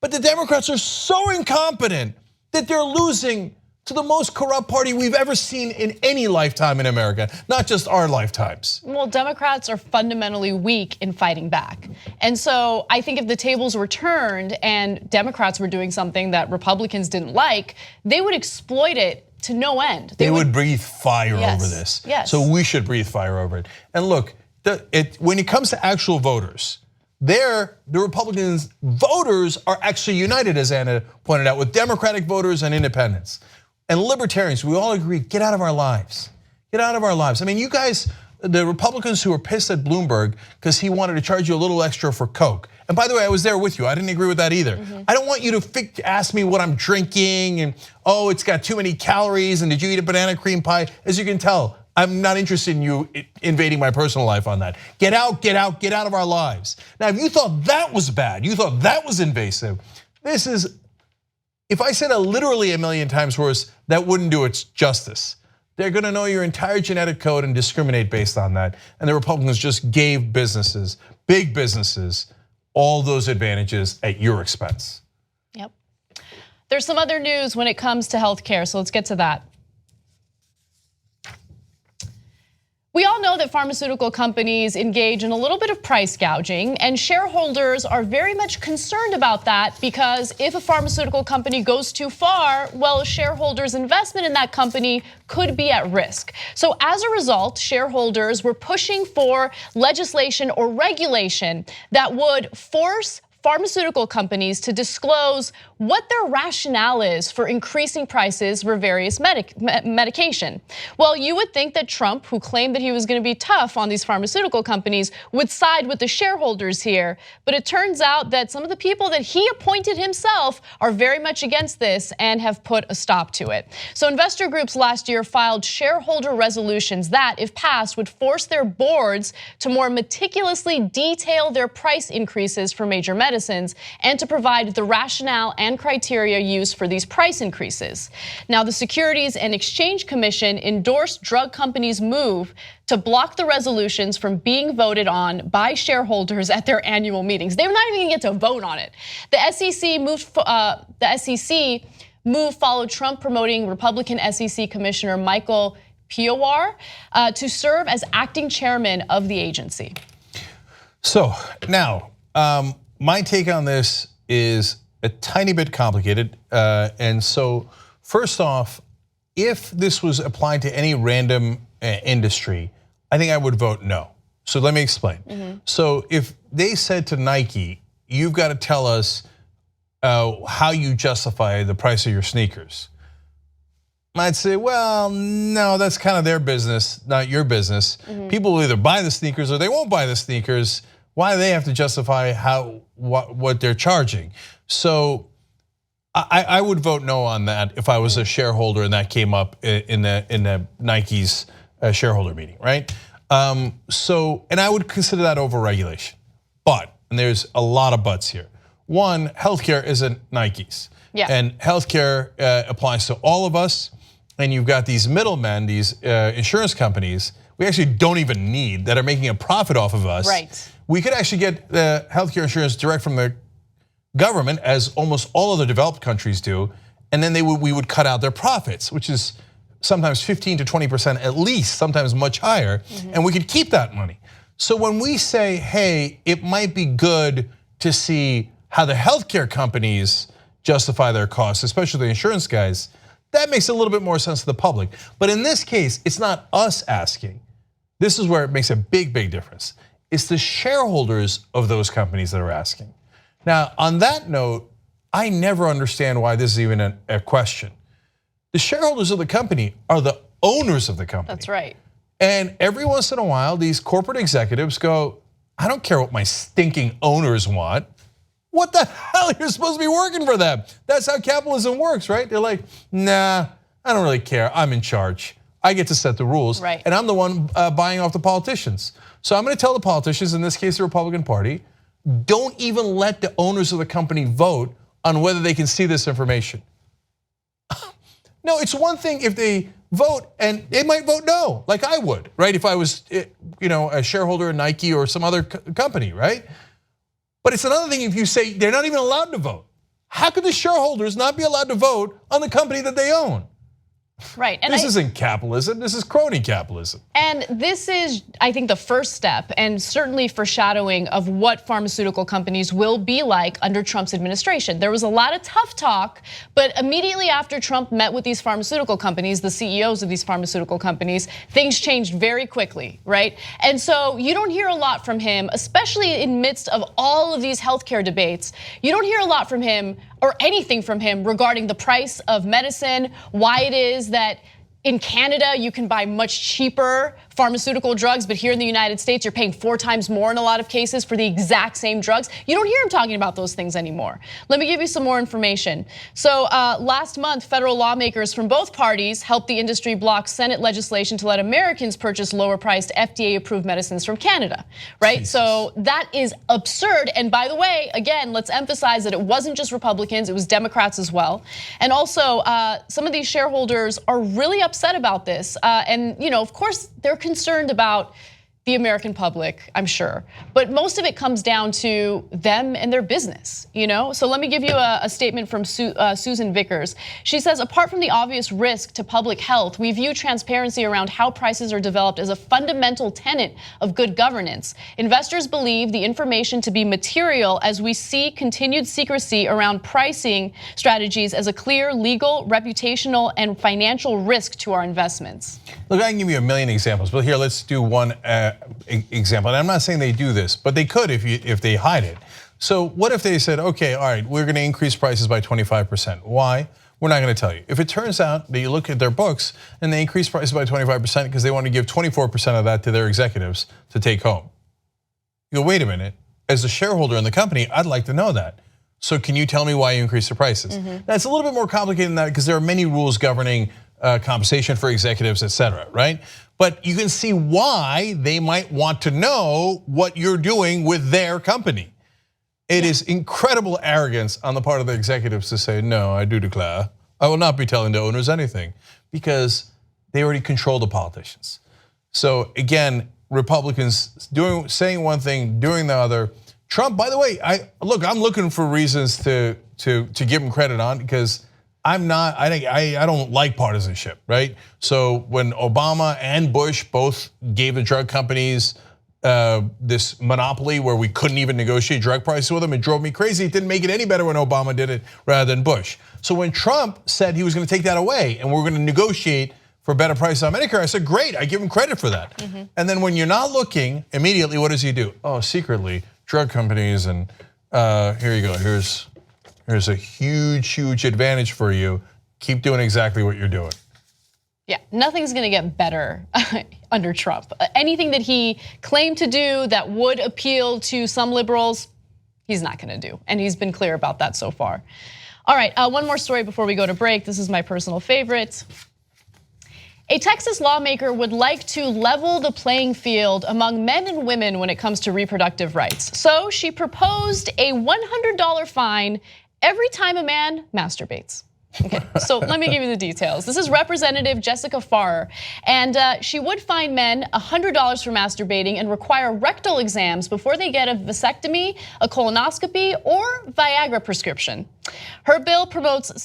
But the Democrats are so incompetent that they're losing to the most corrupt party we've ever seen in any lifetime in America, not just our lifetimes. Well, Democrats are fundamentally weak in fighting back. And so I think if the tables were turned and Democrats were doing something that Republicans didn't like, they would exploit it to no end. They would breathe fire Yes, over this. yes. So we should breathe fire over it. And look, when it comes to actual voters, the Republicans voters are actually united, as Anna pointed out, with Democratic voters and independents. And libertarians, we all agree, get out of our lives. Get out of our lives. I mean, you guys, the Republicans who were pissed at Bloomberg because he wanted to charge you a little extra for Coke. And by the way, I was there with you. I didn't agree with that either. I don't want you to ask me what I'm drinking and, oh, it's got too many calories and did you eat a banana cream pie? As you can tell, I'm not interested in you invading my personal life on that. Get out, get out, get out of our lives. Now, if you thought that was bad, you thought that was invasive, if I said it literally a million times worse, that wouldn't do it justice. They're going to know your entire genetic code and discriminate based on that. And the Republicans just gave businesses, big businesses, all those advantages at your expense. Yep. There's some other news when it comes to healthcare, so let's get to that. We all know that pharmaceutical companies engage in a little bit of price gouging, and shareholders are very much concerned about that because if a pharmaceutical company goes too far, well, shareholders' investment in that company could be at risk. So as a result, shareholders were pushing for legislation or regulation that would force pharmaceutical companies to disclose what their rationale is for increasing prices for various medication. Well, you would think that Trump, who claimed that he was going to be tough on these pharmaceutical companies, would side with the shareholders here. But it turns out that some of the people that he appointed himself are very much against this and have put a stop to it. So investor groups last year filed shareholder resolutions that, if passed, would force their boards to more meticulously detail their price increases for major medicines and to provide the rationale and criteria used for these price increases. Now, the Securities and Exchange Commission endorsed drug companies' move to block the resolutions from being voted on by shareholders at their annual meetings. They're not even gonna get to vote on it. The SEC move followed Trump promoting Republican SEC Commissioner Michael Piowar to serve as acting chairman of the agency. So now, my take on this is a tiny bit complicated. And so first off, if this was applied to any random industry, I think I would vote no. So let me explain. So if they said to Nike, you've got to tell us how you justify the price of your sneakers, I'd say, well, no, that's kind of their business, not your business. People will either buy the sneakers or they won't buy the sneakers. Why do they have to justify what they're charging? So I would vote no on that if I was a shareholder and that came up in the Nike's shareholder meeting, right? And I would consider that overregulation. But, and there's a lot of buts here. One, healthcare isn't Nike's. Yeah. And healthcare applies to all of us. And you've got these middlemen, these insurance companies we actually don't even need that are making a profit off of us. Right. We could actually get the healthcare insurance direct from the government, as almost all other developed countries do, and then we would cut out their profits, which is sometimes 15 to 20% at least, sometimes much higher, and we could keep that money. So when we say, hey, it might be good to see how the healthcare companies justify their costs, especially the insurance guys, that makes a little bit more sense to the public. But in this case, it's not us asking. This is where it makes a big, big difference. It's the shareholders of those companies that are asking. Now, on that note, I never understand why this is even a question. The shareholders of the company are the owners of the company. That's right. And every once in a while, these corporate executives go, I don't care what my stinking owners want. What the hell? You're supposed to be working for them. That's how capitalism works, right? They're like, nah, I don't really care. I'm in charge. I get to set the rules. Right. And I'm the one buying off the politicians. So I'm going to tell the politicians, in this case the Republican Party, don't even let the owners of the company vote on whether they can see this information. No, it's one thing if they vote, and they might vote no, like I would, right? If I was, a shareholder in Nike or some other company, right? But it's another thing if you say they're not even allowed to vote. How could the shareholders not be allowed to vote on the company that they own? Right. And this isn't capitalism, this is crony capitalism. And this is, I think, the first step, and certainly foreshadowing of what pharmaceutical companies will be like under Trump's administration. There was a lot of tough talk, but immediately after Trump met with these pharmaceutical companies, the CEOs of these pharmaceutical companies, things changed very quickly, right? And so you don't hear a lot from him, especially in midst of all of these healthcare debates. You don't hear a lot from him or anything from him regarding the price of medicine, why it is that in Canada you can buy much cheaper pharmaceutical drugs, but here in the United States you're paying 4 times more in a lot of cases for the exact same drugs. You don't hear him talking about those things anymore. Let me give you some more information. So last month, federal lawmakers from both parties helped the industry block Senate legislation to let Americans purchase lower-priced FDA-approved medicines from Canada, right? Jesus. So that is absurd. And by the way, again, let's emphasize that it wasn't just Republicans, it was Democrats as well. And also, some of these shareholders are really upset about this. And of course, they're concerned about the American public, I'm sure. But most of it comes down to them and their business, So let me give you a statement from Susan Vickers. She says, apart from the obvious risk to public health, we view transparency around how prices are developed as a fundamental tenet of good governance. Investors believe the information to be material as we see continued secrecy around pricing strategies as a clear legal, reputational, and financial risk to our investments. Look, I can give you a million examples, but here, let's do one example. And I'm not saying they do this, but they could if they hide it. So what if they said, okay, all right, we're gonna increase prices by 25%. Why? We're not gonna tell you. If it turns out that you look at their books and they increase prices by 25% because they want to give 24% of that to their executives to take home. You go, wait a minute, as a shareholder in the company, I'd like to know that. So can you tell me why you increased the prices? Now, it's a little bit more complicated than that because there are many rules governing compensation for executives, et cetera, right? But you can see why they might want to know what you're doing with their company. It is incredible arrogance on the part of the executives to say, no, I do declare, I will not be telling the owners anything, because they already control the politicians. So again, Republicans saying one thing, doing the other. Trump, by the way, I'm looking for reasons to give him credit on, because I don't like partisanship, right? So when Obama and Bush both gave the drug companies this monopoly where we couldn't even negotiate drug prices with them, it drove me crazy. It didn't make it any better when Obama did it rather than Bush. So when Trump said he was gonna take that away and we're gonna negotiate for better prices on Medicare, I said, great, I give him credit for that. And then when you're not looking, immediately what does he do? Oh, secretly, drug companies, and here you go, here's a huge advantage for you. Keep doing exactly what you're doing. Yeah, nothing's gonna get better under Trump. Anything that he claimed to do that would appeal to some liberals, he's not gonna do. And he's been clear about that so far. All right, one more story before we go to break. This is my personal favorite. A Texas lawmaker would like to level the playing field among men and women when it comes to reproductive rights. So she proposed a $100 fine every time a man masturbates. Okay, so let me give you the details. This is Representative Jessica Farrer, and she would fine men $100 for masturbating and require rectal exams before they get a vasectomy, a colonoscopy, or Viagra prescription. Her bill promotes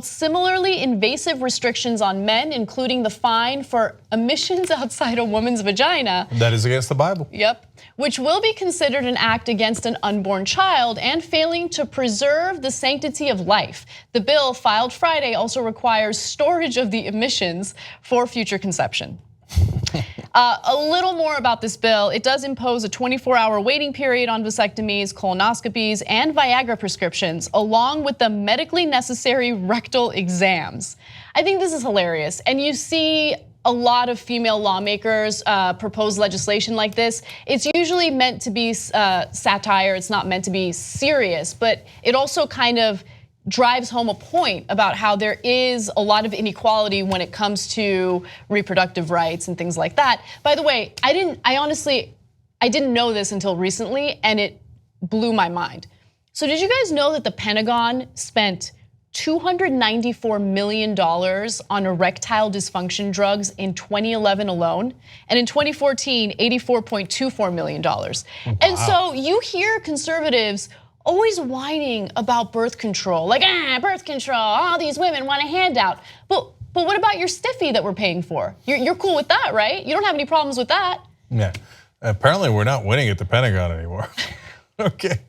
similarly invasive restrictions on men, including the fine for emissions outside a woman's vagina. That is against the Bible. Yep, which will be considered an act against an unborn child and failing to preserve the sanctity of life. The bill filed Friday also requires storage of the emissions for future conception. A little more about this bill. It does impose a 24-hour waiting period on vasectomies, colonoscopies, and Viagra prescriptions, along with the medically necessary rectal exams. I think this is hilarious. And you see a lot of female lawmakers propose legislation like this. It's usually meant to be satire. It's not meant to be serious, but it also kind of drives home a point about how there is a lot of inequality when it comes to reproductive rights and things like that. By the way, I honestly didn't know this until recently, and it blew my mind. So did you guys know that the Pentagon spent $294 million on erectile dysfunction drugs in 2011 alone? And in 2014, $84.24 million. Wow. And so you hear conservatives always whining about birth control, like, birth control, all these women want a handout. But what about your stiffy that we're paying for? You're cool with that, right? You don't have any problems with that. Yeah, apparently we're not winning at the Pentagon anymore. Okay,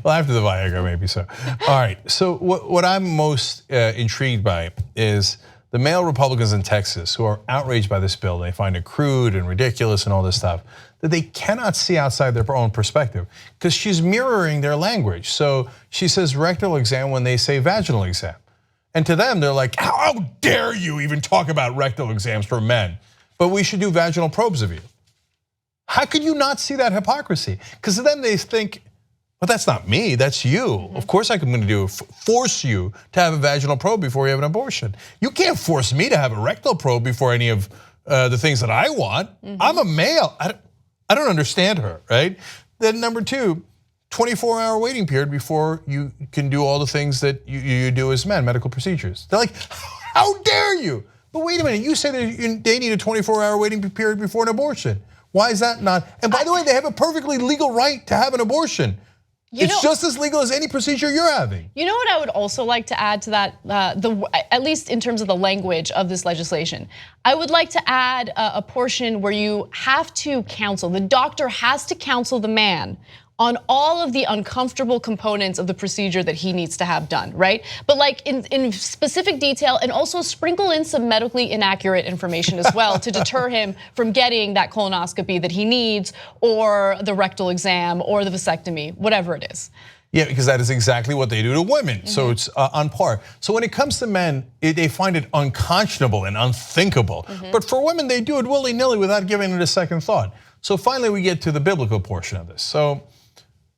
well after the Viagra maybe so. All right, so what I'm most intrigued by is the male Republicans in Texas who are outraged by this bill. They find it crude and ridiculous and all this stuff, that they cannot see outside their own perspective because she's mirroring their language. So she says rectal exam when they say vaginal exam. And to them, they're like, how dare you even talk about rectal exams for men? But we should do vaginal probes of you. How could you not see that hypocrisy? Because to them, they think, well, that's not me, that's you. Of course I'm going to force you to have a vaginal probe before you have an abortion. You can't force me to have a rectal probe before any of the things that I want. I'm a male. I don't understand her, right? Then number two, 24-hour waiting period before you can do all the things that you do as men, medical procedures. They're like, how dare you? But wait a minute, you say that they need a 24-hour waiting period before an abortion. Why is that not? And by the way, they have a perfectly legal right to have an abortion. It's just as legal as any procedure you're having. You know what I would also like to add to that, at least in terms of the language of this legislation, I would like to add a portion where you have to counsel, the doctor has to counsel the man on all of the uncomfortable components of the procedure that he needs to have done, right? But like in specific detail, and also sprinkle in some medically inaccurate information as well to deter him from getting that colonoscopy that he needs, or the rectal exam, or the vasectomy, whatever it is. Yeah, because that is exactly what they do to women. So it's on par. So when it comes to men, they find it unconscionable and unthinkable. But for women, they do it willy-nilly without giving it a second thought. So finally, we get to the biblical portion of this. So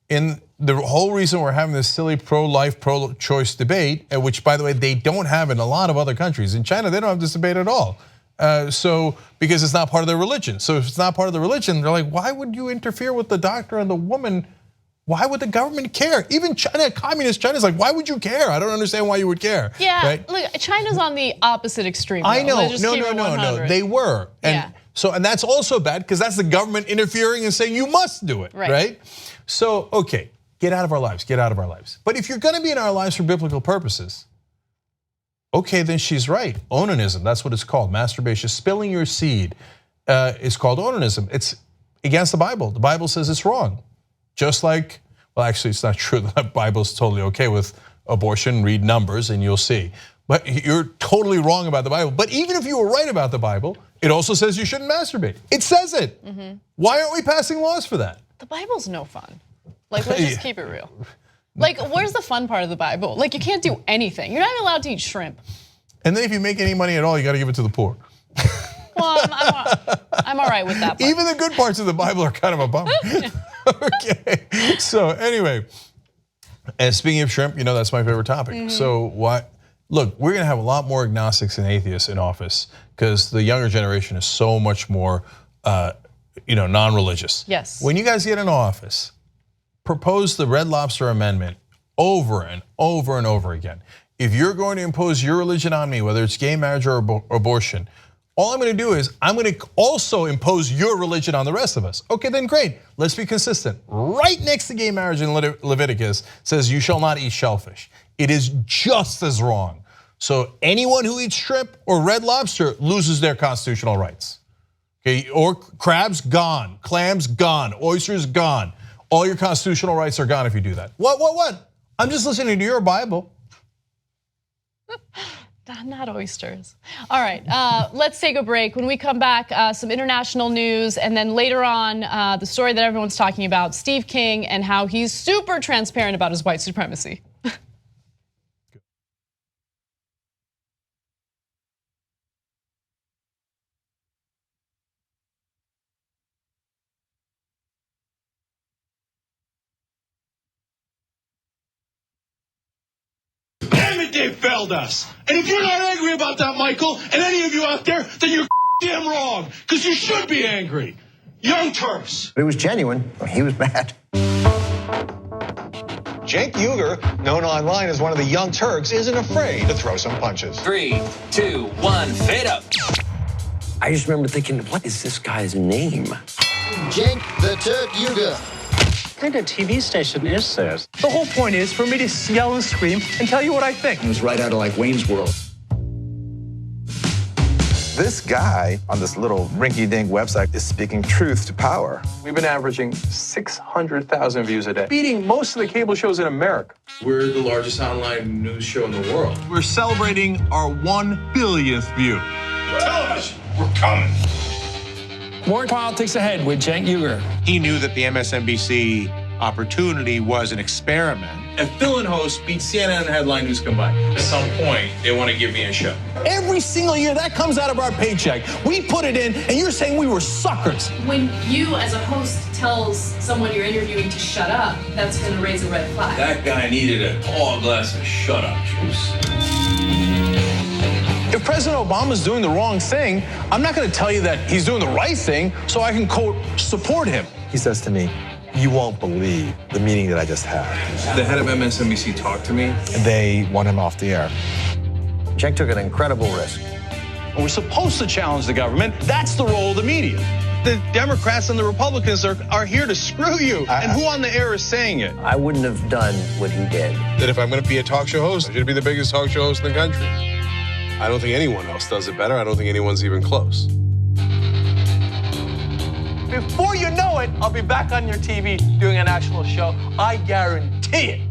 in the whole reason we're having this silly pro-life, pro-choice debate, which by the way, they don't have in a lot of other countries. In China, they don't have this debate at all. So because it's not part of their religion. So if it's not part of the religion, they're like, why would you interfere with the doctor and the woman? Why would the government care? Even China, communist China's like, why would you care? I don't understand why you would care. Yeah, right? Look, China's on the opposite extreme. I know, no, they were. And so, and that's also bad because that's the government interfering and saying you must do it, right? So, okay, get out of our lives, get out of our lives. But if you're gonna be in our lives for biblical purposes, okay, then she's right. Onanism, that's what it's called, masturbation, spilling your seed is called onanism. It's against the Bible. The Bible says it's wrong. Just like, well, actually, it's not true that the Bible's totally okay with abortion. Read Numbers and you'll see. But you're totally wrong about the Bible. But even if you were right about the Bible, it also says you shouldn't masturbate. It says it. Why aren't we passing laws for that? The Bible's no fun. Like, let's just keep it real. Like, where's the fun part of the Bible? Like, you can't do anything. You're not allowed to eat shrimp. And then if you make any money at all, you got to give it to the poor. Well, I'm all right with that part. Even the good parts of the Bible are kind of a bummer. Okay, so anyway, and speaking of shrimp, you know that's my favorite topic. So what? Look, we're gonna have a lot more agnostics and atheists in office because the younger generation is so much more, non-religious. Yes. When you guys get in office, propose the Red Lobster Amendment over and over and over again. If you're going to impose your religion on me, whether it's gay marriage or abortion, all I'm gonna do is I'm gonna also impose your religion on the rest of us. Okay, then great, let's be consistent. Right next to gay marriage in Leviticus says you shall not eat shellfish. It is just as wrong. So anyone who eats shrimp or red lobster loses their constitutional rights. Okay, or crabs, gone. Clams, gone. Oysters, gone. All your constitutional rights are gone if you do that. What? I'm just listening to your Bible. Not oysters. All right, let's take a break. When we come back, some international news, and then later on, the story that everyone's talking about, Steve King and how he's super transparent about his white supremacy. that they failed us. And if you're not angry about that, Michael, and any of you out there, then you're damn wrong, because you should be angry. Young Turks. But it was genuine. He was mad. Cenk Uygur, known online as one of the Young Turks, isn't afraid to throw some punches. 3, 2, 1, fade up. I just remember thinking, what is this guy's name? Cenk the Turk Uygur. What kind of TV station is this? The whole point is for me to yell and scream and tell you what I think. It was right out of like Wayne's World. This guy on this little rinky-dink website is speaking truth to power. We've been averaging 600,000 views a day, beating most of the cable shows in America. We're the largest online news show in the world. We're celebrating our 1 billionth view. Television, we're coming. More politics ahead with Cenk Uygur. He knew that the MSNBC opportunity was an experiment. If fill-in hosts beat CNN and headline news combined, at some point, they want to give me a show. Every single year, that comes out of our paycheck. We put it in, and you're saying we were suckers. When you, as a host, tells someone you're interviewing to shut up, that's going to raise a red flag. That guy needed a tall glass of shut-up juice. If President Obama's doing the wrong thing, I'm not going to tell you that he's doing the right thing so I can, quote, support him. He says to me, "You won't believe the meeting that I just had." The head of MSNBC talked to me. They want him off the air. Cenk took an incredible risk. We're supposed to challenge the government. That's the role of the media. The Democrats and the Republicans are here to screw you. And who on the air is saying it? I wouldn't have done what he did. That if I'm going to be a talk show host, I should be the biggest talk show host in the country. I don't think anyone else does it better. I don't think anyone's even close. Before you know it, I'll be back on your TV doing a national show. I guarantee it.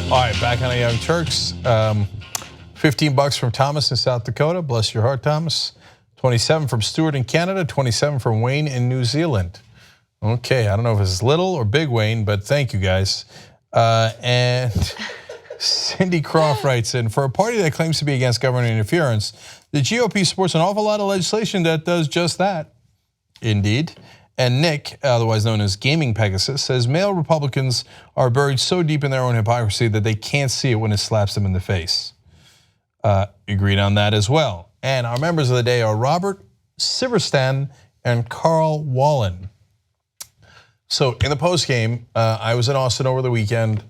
All right, back on the Young Turks. $15 from Thomas in South Dakota. Bless your heart, Thomas. 27 from Stuart in Canada. 27 from Wayne in New Zealand. Okay, I don't know if it's little or big Wayne, but thank you guys. And Cindy Croft writes in, for a party that claims to be against government interference, the GOP supports an awful lot of legislation that does just that. Indeed. And Nick, otherwise known as Gaming Pegasus, says male Republicans are buried so deep in their own hypocrisy that they can't see it when it slaps them in the face. Agreed on that as well. And our members of the day are Robert Siverstan and Carl Wallen. So in the postgame, I was in Austin over the weekend.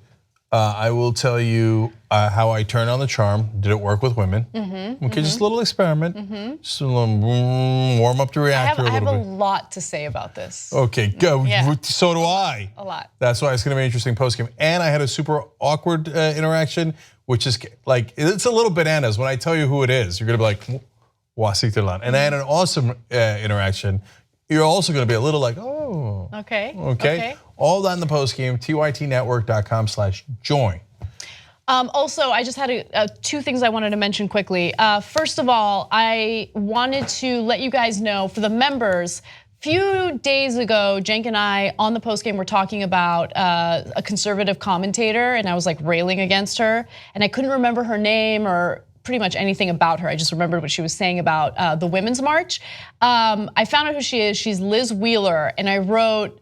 I will tell you how I turned on the charm. Did it work with women? Okay, just a little experiment. Just a little warm up the reactor a little bit. I have a lot to say about this. Okay, go. Yeah. So do I. A lot. That's why it's going to be an interesting postgame. And I had a super awkward interaction, which is like, it's a little bananas. When I tell you who it is, you're going to be like, Wasik. And I had an awesome interaction. You're also going to be a little like, oh. Okay. All that in the postgame, tytnetwork.com/join. Also, I just had two things I wanted to mention quickly. First of all, I wanted to let you guys know, for the members, few days ago, Cenk and I on the postgame were talking about a conservative commentator, and I was like railing against her, and I couldn't remember her name or pretty much anything about her. I just remembered what she was saying about the Women's March. I found out who she is. She's Liz Wheeler, and I wrote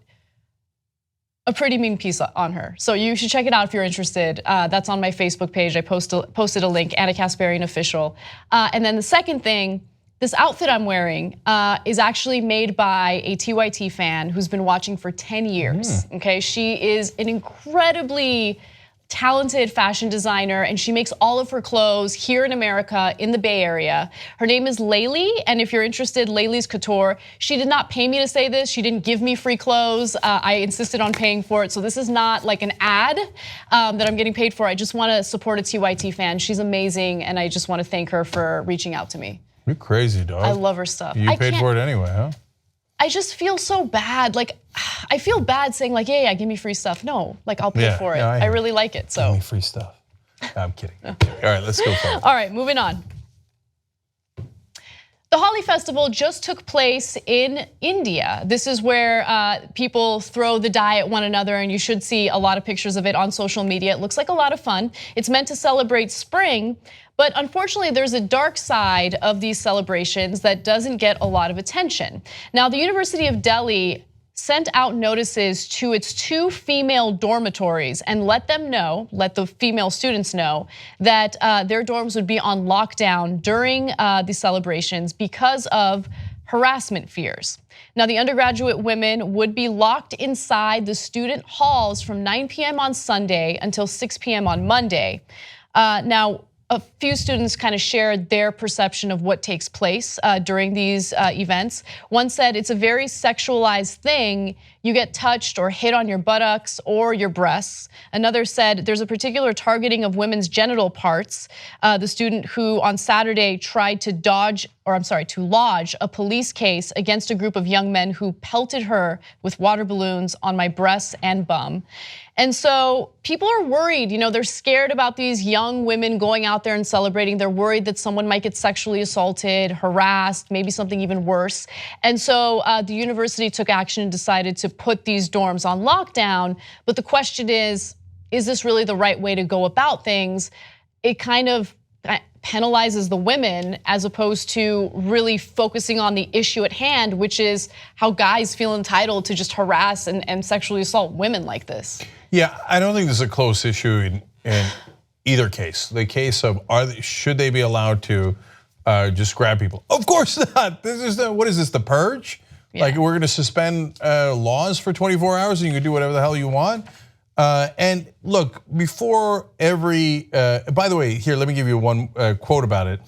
a pretty mean piece on her. So you should check it out if you're interested. That's on my Facebook page. I posted a link, Anna Kasparian Official. And then the second thing, This outfit I'm wearing is actually made by a TYT fan who's been watching for 10 years, okay? She is an incredibly talented fashion designer, and she makes all of her clothes here in America in the Bay Area. Her name is Laylee, and if you're interested, Laylee's Couture. She did not pay me to say this. She didn't give me free clothes. I insisted on paying for it, so this is not like an ad that I'm getting paid for. I just want to support a TYT fan. She's amazing, and I just want to thank her for reaching out to me. You're crazy, dog. I love her stuff. You paid for it anyway, huh? I just feel so bad. Like, I feel bad saying like, yeah, give me free stuff. No, like I'll pay for it. no, I really like it, so. Give me free stuff. No, I'm kidding. All right, let's go for it. All right, moving on. The Holi Festival just took place in India. This is where people throw the dye at one another, and you should see a lot of pictures of it on social media. It looks like a lot of fun. It's meant to celebrate spring, but unfortunately there's a dark side of these celebrations that doesn't get a lot of attention. Now, the University of Delhi sent out notices to its 2 female dormitories and let the female students know that their dorms would be on lockdown during the celebrations because of harassment fears. Now, the undergraduate women would be locked inside the student halls from 9 p.m. on Sunday until 6 p.m. on Monday. Now, a few students kind of shared their perception of what takes place during these events. One said it's a very sexualized thing. You get touched or hit on your buttocks or your breasts. Another said there's a particular targeting of women's genital parts. The student who on Saturday tried to lodge a police case against a group of young men who pelted her with water balloons on my breasts and bum. And so people are worried, they're scared about these young women going out there and celebrating. They're worried that someone might get sexually assaulted, harassed, maybe something even worse. And so the university took action and decided to put these dorms on lockdown. But the question is this really the right way to go about things? It kind of penalizes the women as opposed to really focusing on the issue at hand, which is how guys feel entitled to just harass and sexually assault women like this. Yeah, I don't think this is a close issue in either case. The case of should they be allowed to just grab people? Of course not. This is what is this, the purge? Yeah. Like we're gonna suspend laws for 24 hours and you can do whatever the hell you want? And look, before every, by the way, here, let me give you one quote about it.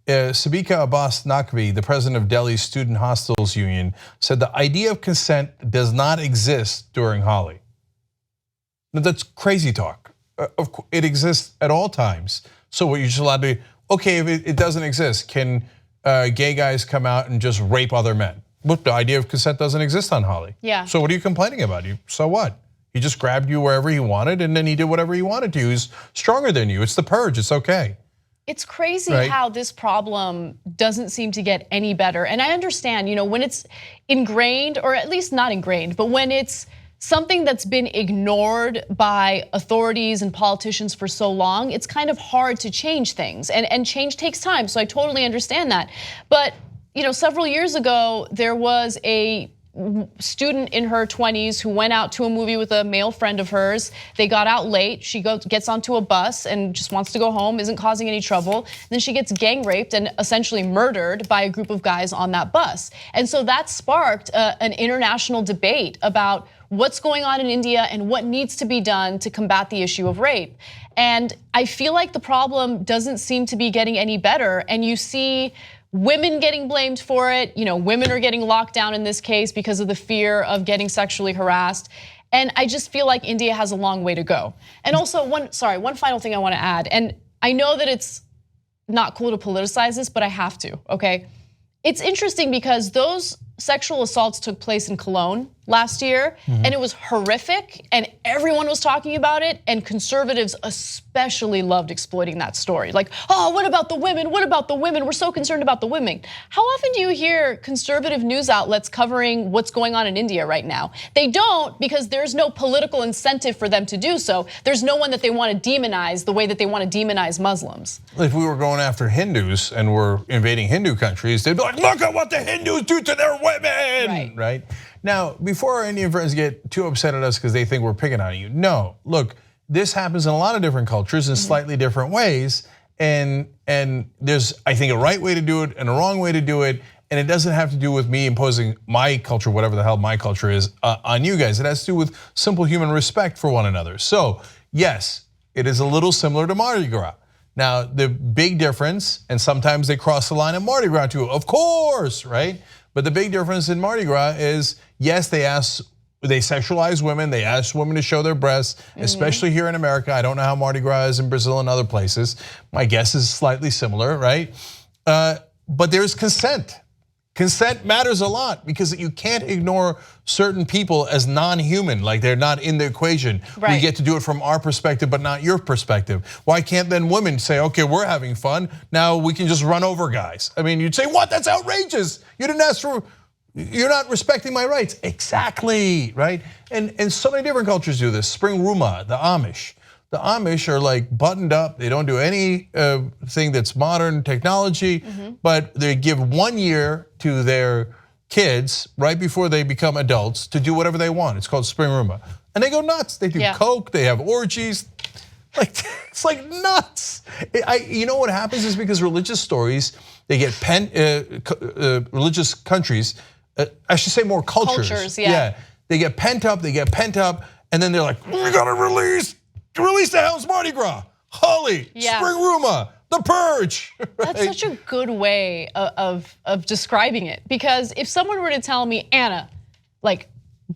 Sabika Abbas Naqvi, the president of Delhi's Student Hostels Union, said the idea of consent does not exist during Holi. Now, that's crazy talk. It exists at all times. So what you're just allowed to, okay, if it doesn't exist, can gay guys come out and just rape other men? But the idea of consent doesn't exist on Holi. Yeah. So what are you complaining about? So what? He just grabbed you wherever he wanted and then he did whatever he wanted to. He's stronger than you. It's the purge, it's okay. It's crazy right? How this problem doesn't seem to get any better. And I understand, when it's ingrained, or at least not ingrained, but when it's something that's been ignored by authorities and politicians for so long, it's kind of hard to change things. And change takes time, so I totally understand that. But several years ago, there was a student in her 20s who went out to a movie with a male friend of hers. They got out late. She gets onto a bus and just wants to go home, isn't causing any trouble. Then she gets gang raped and essentially murdered by a group of guys on that bus. And so that sparked an international debate about what's going on in India and what needs to be done to combat the issue of rape. And I feel like the problem doesn't seem to be getting any better. And you see women getting blamed for it. Women are getting locked down in this case because of the fear of getting sexually harassed. And I just feel like India has a long way to go. And also, one final thing I want to add. And I know that it's not cool to politicize this, but I have to, okay? It's interesting because those sexual assaults took place in Cologne last year, and it was horrific, and everyone was talking about it, and conservatives especially loved exploiting that story. Like, oh, what about the women? What about the women? We're so concerned about the women. How often do you hear conservative news outlets covering what's going on in India right now? They don't, because there's no political incentive for them to do so. There's no one that they want to demonize the way that they want to demonize Muslims. If we were going after Hindus and we're invading Hindu countries, they'd be like, look at what the Hindus do to their women, right? Now, before our Indian friends get too upset at us because they think we're picking on you, no, look, this happens in a lot of different cultures in slightly different ways. and there's, I think, a right way to do it and a wrong way to do it. And it doesn't have to do with me imposing my culture, whatever the hell my culture is, on you guys. It has to do with simple human respect for one another. So yes, it is a little similar to Mardi Gras. Now, the big difference, and sometimes they cross the line at Mardi Gras too, of course, right? But the big difference in Mardi Gras is, yes, they sexualize women, they ask women to show their breasts, especially here in America. I don't know how Mardi Gras is in Brazil and other places. My guess is slightly similar, right? But there's consent. Consent matters a lot because you can't ignore certain people as non-human, like they're not in the equation. Right. We get to do it from our perspective, but not your perspective. Why can't then women say, okay, we're having fun, now we can just run over guys? I mean, you'd say, what, that's outrageous. You didn't ask for, you're not respecting my rights. Exactly, right? And so many different cultures do this. Spring Ruma, the Amish. The Amish are like buttoned up. They don't do anything that's modern technology, but they give 1 year to their kids right before they become adults to do whatever they want. It's called Spring Ruma. And they go nuts. They do coke, they have orgies. Like, it's like nuts. You know what happens is because religious stories, they get religious countries, I should say more cultures. They get pent up, and then they're like, we gotta release the House Mardi Gras, Holly, Spring Ruma, The Purge. Right? That's such a good way of describing it, because if someone were to tell me, Anna, like,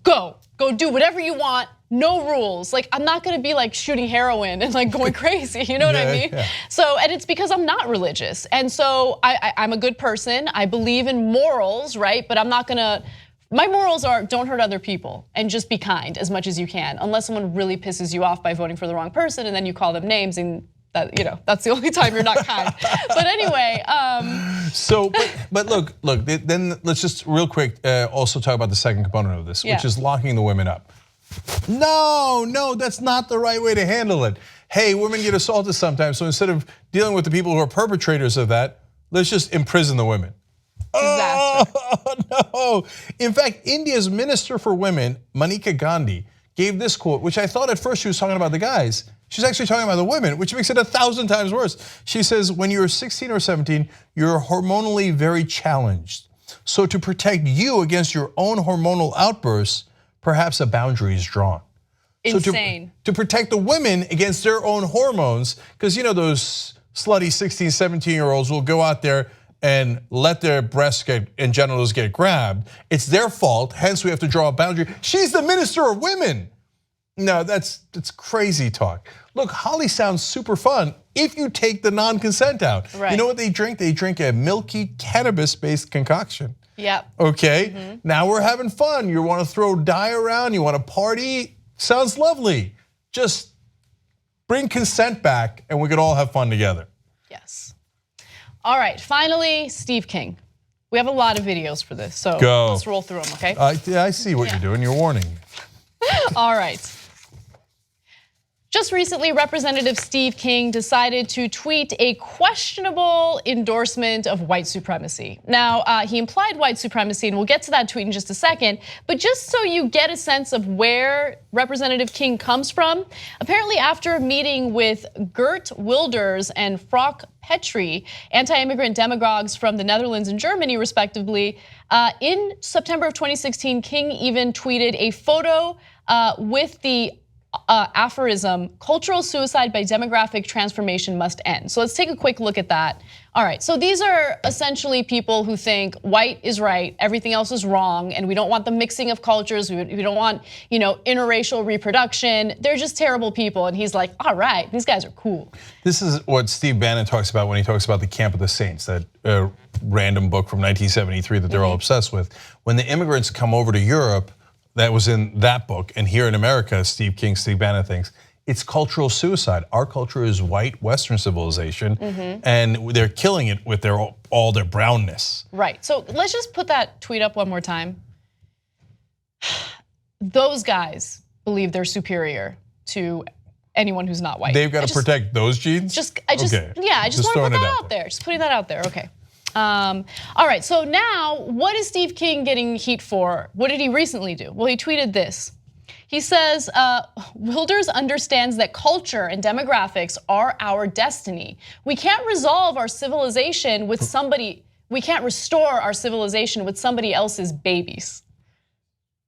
go do whatever you want, no rules. Like, I'm not gonna be like shooting heroin and like going crazy, you know what I mean? Yeah. So, and it's because I'm not religious. And so I'm a good person, I believe in morals, right? But I'm not gonna, my morals are don't hurt other people and just be kind as much as you can, unless someone really pisses you off by voting for the wrong person and then you call them names and that, you know, that's the only time you're not kind. But anyway. So, but look, then let's just real quick also talk about the second component of this, which is locking the women up. No, that's not the right way to handle it. Hey, women get assaulted sometimes, so instead of dealing with the people who are perpetrators of that, let's just imprison the women. Disaster. Oh, no. In fact, India's Minister for Women, Maneka Gandhi, gave this quote, which I thought at first she was talking about the guys. She's actually talking about the women, which makes it 1,000 times worse. She says, when you're 16 or 17, you're hormonally very challenged. So to protect you against your own hormonal outbursts, perhaps a boundary is drawn. Insane. So to protect the women against their own hormones, because you know those slutty 16, 17-year-olds will go out there and let their breasts and genitals get grabbed. It's their fault, hence we have to draw a boundary. She's the Minister of Women. No, that's crazy talk. Look, Holly sounds super fun if you take the non-consent out. Right. You know what they drink? They drink a milky cannabis-based concoction. Yep. Okay, now we're having fun. You wanna throw dye around, you wanna party, sounds lovely. Just bring consent back and we could all have fun together. Yes. All right, finally, Steve King. We have a lot of videos for this, so let's roll through them, okay? I see what you're doing, you're warning. All right. Just recently, Representative Steve King decided to tweet a questionable endorsement of white supremacy. Now, he implied white supremacy, and we'll get to that tweet in just a second, but just so you get a sense of where Representative King comes from, apparently after a meeting with Geert Wilders and Frauke Petry, anti-immigrant demagogues from the Netherlands and Germany, respectively, in September of 2016, King even tweeted a photo with the aphorism, cultural suicide by demographic transformation must end. So let's take a quick look at that. All right, so these are essentially people who think white is right, everything else is wrong, and we don't want the mixing of cultures, we don't want, interracial reproduction. They're just terrible people, and he's like, all right, these guys are cool. This is what Steve Bannon talks about when he talks about the Camp of the Saints, that random book from 1973 that they're all obsessed with. When the immigrants come over to Europe, that was in that book, and here in America, Steve Bannon thinks it's cultural suicide. Our culture is white Western civilization, and they're killing it with all their brownness. Right, so let's just put that tweet up one more time. Those guys believe they're superior to anyone who's not white. They've got to protect those genes? I just want to put that out there. Just putting that out there, okay. All right, so now what is Steve King getting heat for? What did he recently do? Well, he tweeted this. He says, Wilders understands that culture and demographics are our destiny. We can't resolve our civilization with somebody, we can't restore our civilization with somebody else's babies.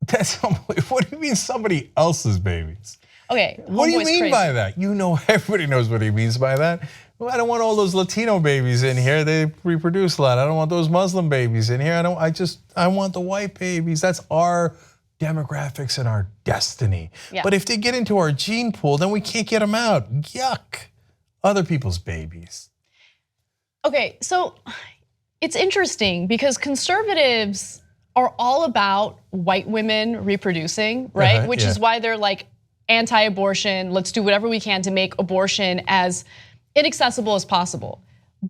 That's what do you mean somebody else's babies? Okay, what do you homeboy's mean crazy. by that? You know, everybody knows what he means by that. Well, I don't want all those Latino babies in here. They reproduce a lot. I don't want those Muslim babies in here. I want the white babies. That's our demographics and our destiny. Yeah. But if they get into our gene pool, then we can't get them out. Yuck. Other people's babies. Okay, so it's interesting because conservatives are all about white women reproducing, right? Which is why they're like anti-abortion. Let's do whatever we can to make abortion as inaccessible as possible.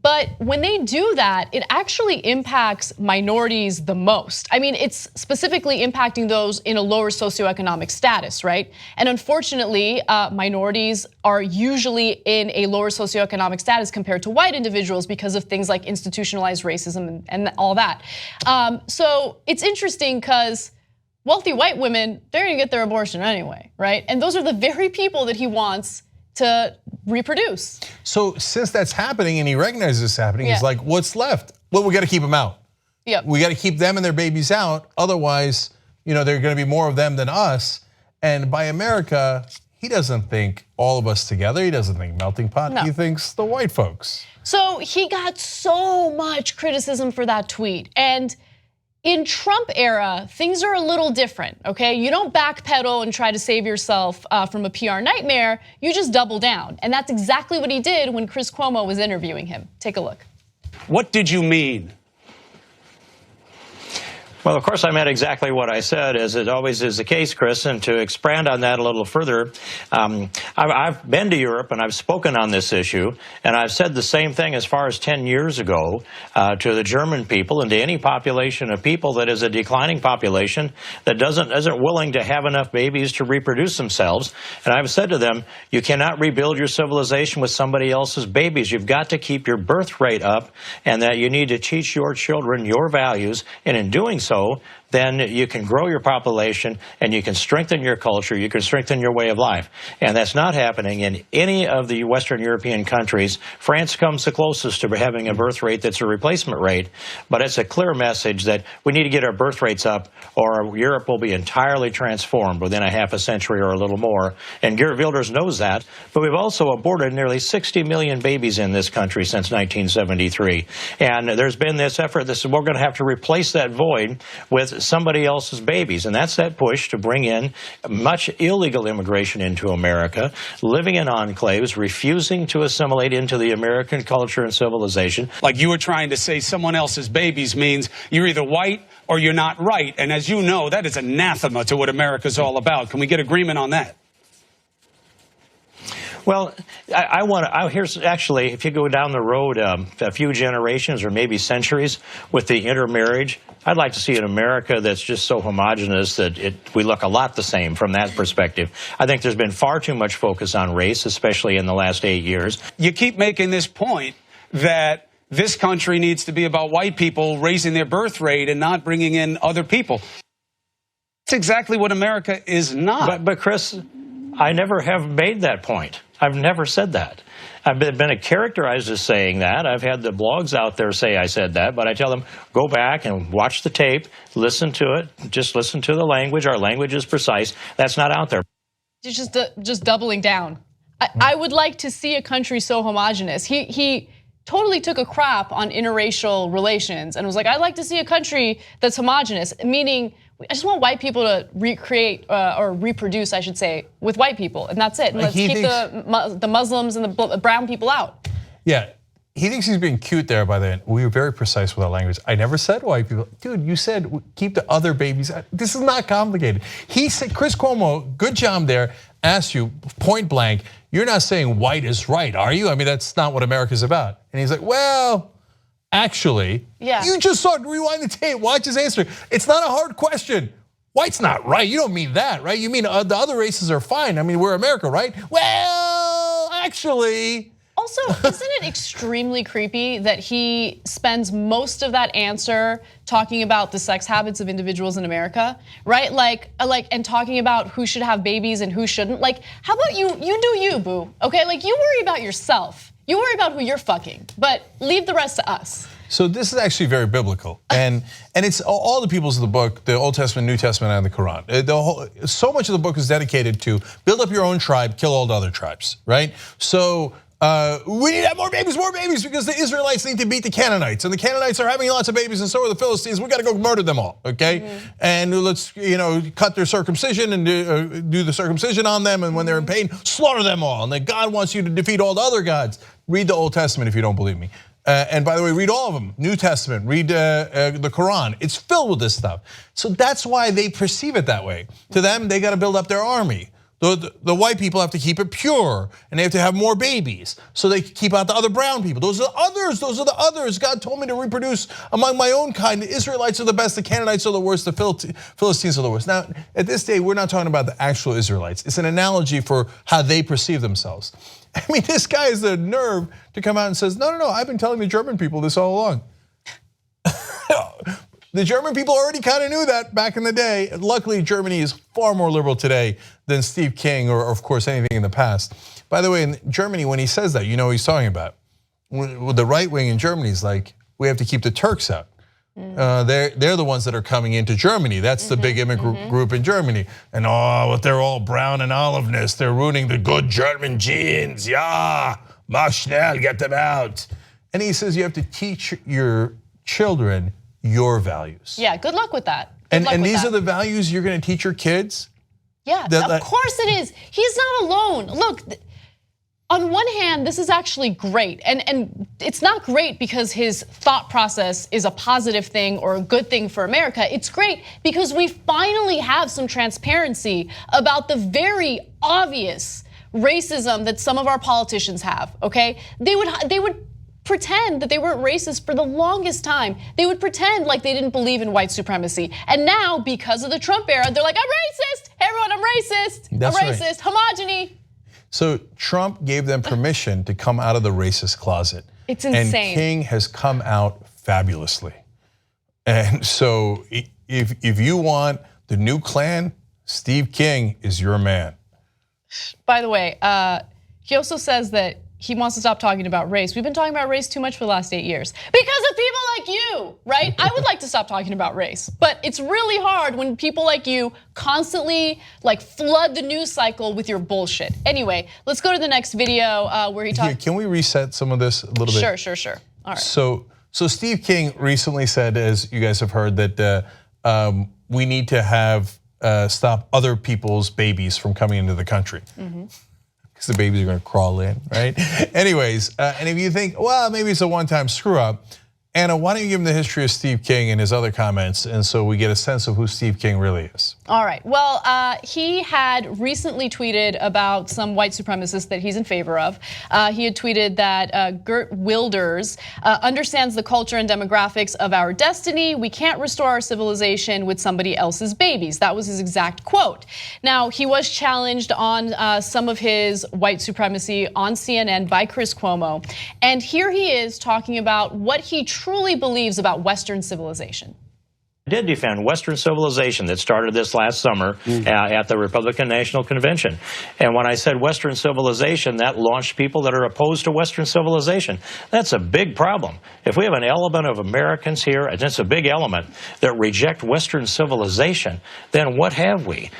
But when they do that, it actually impacts minorities the most. I mean, it's specifically impacting those in a lower socioeconomic status, right? And unfortunately, minorities are usually in a lower socioeconomic status compared to white individuals because of things like institutionalized racism and all that. So it's interesting because wealthy white women, they're gonna get their abortion anyway, right? And those are the very people that he wants to reproduce. So since that's happening and he recognizes it's happening, he's like, what's left? Well, we got to keep them out. Yep. We got to keep them and their babies out. Otherwise, there are going to be more of them than us. And by America, he doesn't think all of us together. He doesn't think melting pot. No. He thinks the white folks. So he got so much criticism for that tweet. And in Trump era, things are a little different, okay? You don't backpedal and try to save yourself from a PR nightmare, you just double down. And that's exactly what he did when Chris Cuomo was interviewing him. Take a look. What did you mean? Well, of course, I meant exactly what I said, as it always is the case, Chris. And to expand on that a little further, I've been to Europe and I've spoken on this issue, and I've said the same thing as far as 10 years ago to the German people and to any population of people that is a declining population that isn't willing to have enough babies to reproduce themselves. And I've said to them, you cannot rebuild your civilization with somebody else's babies. You've got to keep your birth rate up, and that you need to teach your children your values, and in doing so, then you can grow your population and you can strengthen your culture, you can strengthen your way of life. And that's not happening in any of the Western European countries. France comes the closest to having a birth rate that's a replacement rate, but it's a clear message that we need to get our birth rates up or Europe will be entirely transformed within a half a century or a little more. And Geert Wilders knows that, but we've also aborted nearly 60 million babies in this country since 1973. And there's been this effort that we're going to have to replace that void with somebody else's babies, and that's that push to bring in much illegal immigration into America, living in enclaves, refusing to assimilate into the American culture and civilization. Like you were trying to say someone else's babies means you're either white or you're not right, and as you know, that is anathema to what America's all about. Can we get agreement on that? Well, here's actually, if you go down the road a few generations or maybe centuries with the intermarriage, I'd like to see an America that's just so homogenous that we look a lot the same from that perspective. I think there's been far too much focus on race, especially in the last 8 years. You keep making this point that this country needs to be about white people raising their birth rate and not bringing in other people. That's exactly what America is not. But Chris, I never have made that point. I've never said that. I've been characterized as saying that. I've had the blogs out there say I said that, but I tell them, go back and watch the tape, listen to it, just listen to the language. Our language is precise. That's not out there. Just doubling down. I would like to see a country so homogenous. He totally took a crap on interracial relations and was like, I'd like to see a country that's homogenous, meaning I just want white people to recreate or reproduce, I should say, with white people, and that's it. And let's keep the Muslims and the brown people out. Yeah, he thinks he's being cute there by then. We were very precise with our language. I never said white people. Dude, you said keep the other babies out. This is not complicated. He said, Chris Cuomo, good job there, asked you point blank, you're not saying white is right, are you? I mean, that's not what America's about. And he's like, well, actually, you just saw it, rewind the tape, watch his answer. It's not a hard question. White's not right, you don't mean that, right? You mean the other races are fine. I mean, we're America, right? Well, actually, also, isn't it extremely creepy that he spends most of that answer talking about the sex habits of individuals in America, right? Like, and talking about who should have babies and who shouldn't. Like, how about you do you, boo? Okay, like you worry about yourself. You worry about who you're fucking, but leave the rest to us. So this is actually very biblical, and it's all the peoples of the book, the Old Testament, New Testament, and the Quran. So much of the book is dedicated to build up your own tribe, kill all the other tribes, right? So we need to have more babies, because the Israelites need to beat the Canaanites, and the Canaanites are having lots of babies, and so are the Philistines. We got to go murder them all, okay? And let's cut their circumcision and do the circumcision on them, and when they're in pain, slaughter them all. And then God wants you to defeat all the other gods. Read the Old Testament if you don't believe me. And by the way, read all of them, New Testament, read the Quran. It's filled with this stuff. So that's why they perceive it that way. To them, they got to build up their army. The white people have to keep it pure, and they have to have more babies so they can keep out the other brown people. Those are the others. God told me to reproduce among my own kind. The Israelites are the best, the Canaanites are the worst, the Philistines are the worst. Now, at this day, we're not talking about the actual Israelites. It's an analogy for how they perceive themselves. I mean, this guy has the nerve to come out and says, no, I've been telling the German people this all along. The German people already kind of knew that back in the day. Luckily, Germany is far more liberal today than Steve King or, of course, anything in the past. By the way, in Germany, when he says that, you know what he's talking about. The right wing in Germany is like, we have to keep the Turks out. They're the ones that are coming into Germany. That's the big immigrant group in Germany. And they're all brown and oliveness. They're ruining the good German genes. Yeah, mach schnell, get them out. And he says you have to teach your children your values. Yeah, good luck with that. And these are the values you're going to teach your kids? Yeah, of course it is. He's not alone. Look, on one hand, this is actually great. And it's not great because his thought process is a positive thing or a good thing for America. It's great because we finally have some transparency about the very obvious racism that some of our politicians have, okay? They would pretend that they weren't racist for the longest time. They would pretend like they didn't believe in white supremacy. And now, because of the Trump era, they're like, I'm racist. Hey, everyone, I'm racist. That's I'm racist, homogeny. So Trump gave them permission to come out of the racist closet. It's insane. And King has come out fabulously. And so if you want the new Klan, Steve King is your man. By the way, he also says that he wants to stop talking about race. We've been talking about race too much for the last 8 years because of people like you, right? I would like to stop talking about race, but it's really hard when people like you constantly flood the news cycle with your bullshit. Anyway, let's go to the next video where he talks. Can we reset some of this a little bit? Sure. All right. So Steve King recently said, as you guys have heard, that we need to have stop other people's babies from coming into the country. Because the babies are going to crawl in, right? Anyways, and if you think, well, maybe it's a one-time screw up, Anna, why don't you give him the history of Steve King and his other comments, and so we get a sense of who Steve King really is. All right, well, he had recently tweeted about some white supremacists that he's in favor of. He had tweeted that Geert Wilders understands the culture and demographics of our destiny. We can't restore our civilization with somebody else's babies. That was his exact quote. Now, he was challenged on some of his white supremacy on CNN by Chris Cuomo. And here he is talking about what he truly believes about Western civilization. I did defend Western civilization that started this last summer at the Republican National Convention. And when I said Western civilization, that launched people that are opposed to Western civilization. That's a big problem. If we have an element of Americans here, and it's a big element, that reject Western civilization, then what have we?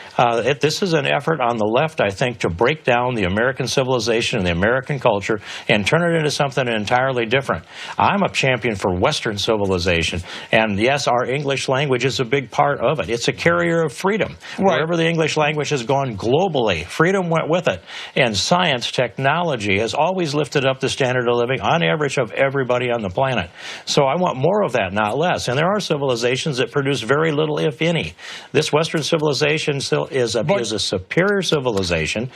This is an effort on the left, I think, to break down the American civilization and the American culture and turn it into something entirely different. I'm a champion for Western civilization. And yes, our English language is a big part of it. It's a carrier of freedom. Right. Wherever the English language has gone globally, freedom went with it. And science, technology has always lifted up the standard of living on average of everybody on the planet. So I want more of that, not less. And there are civilizations that produce very little, if any. This Western civilization still is a superior civilization.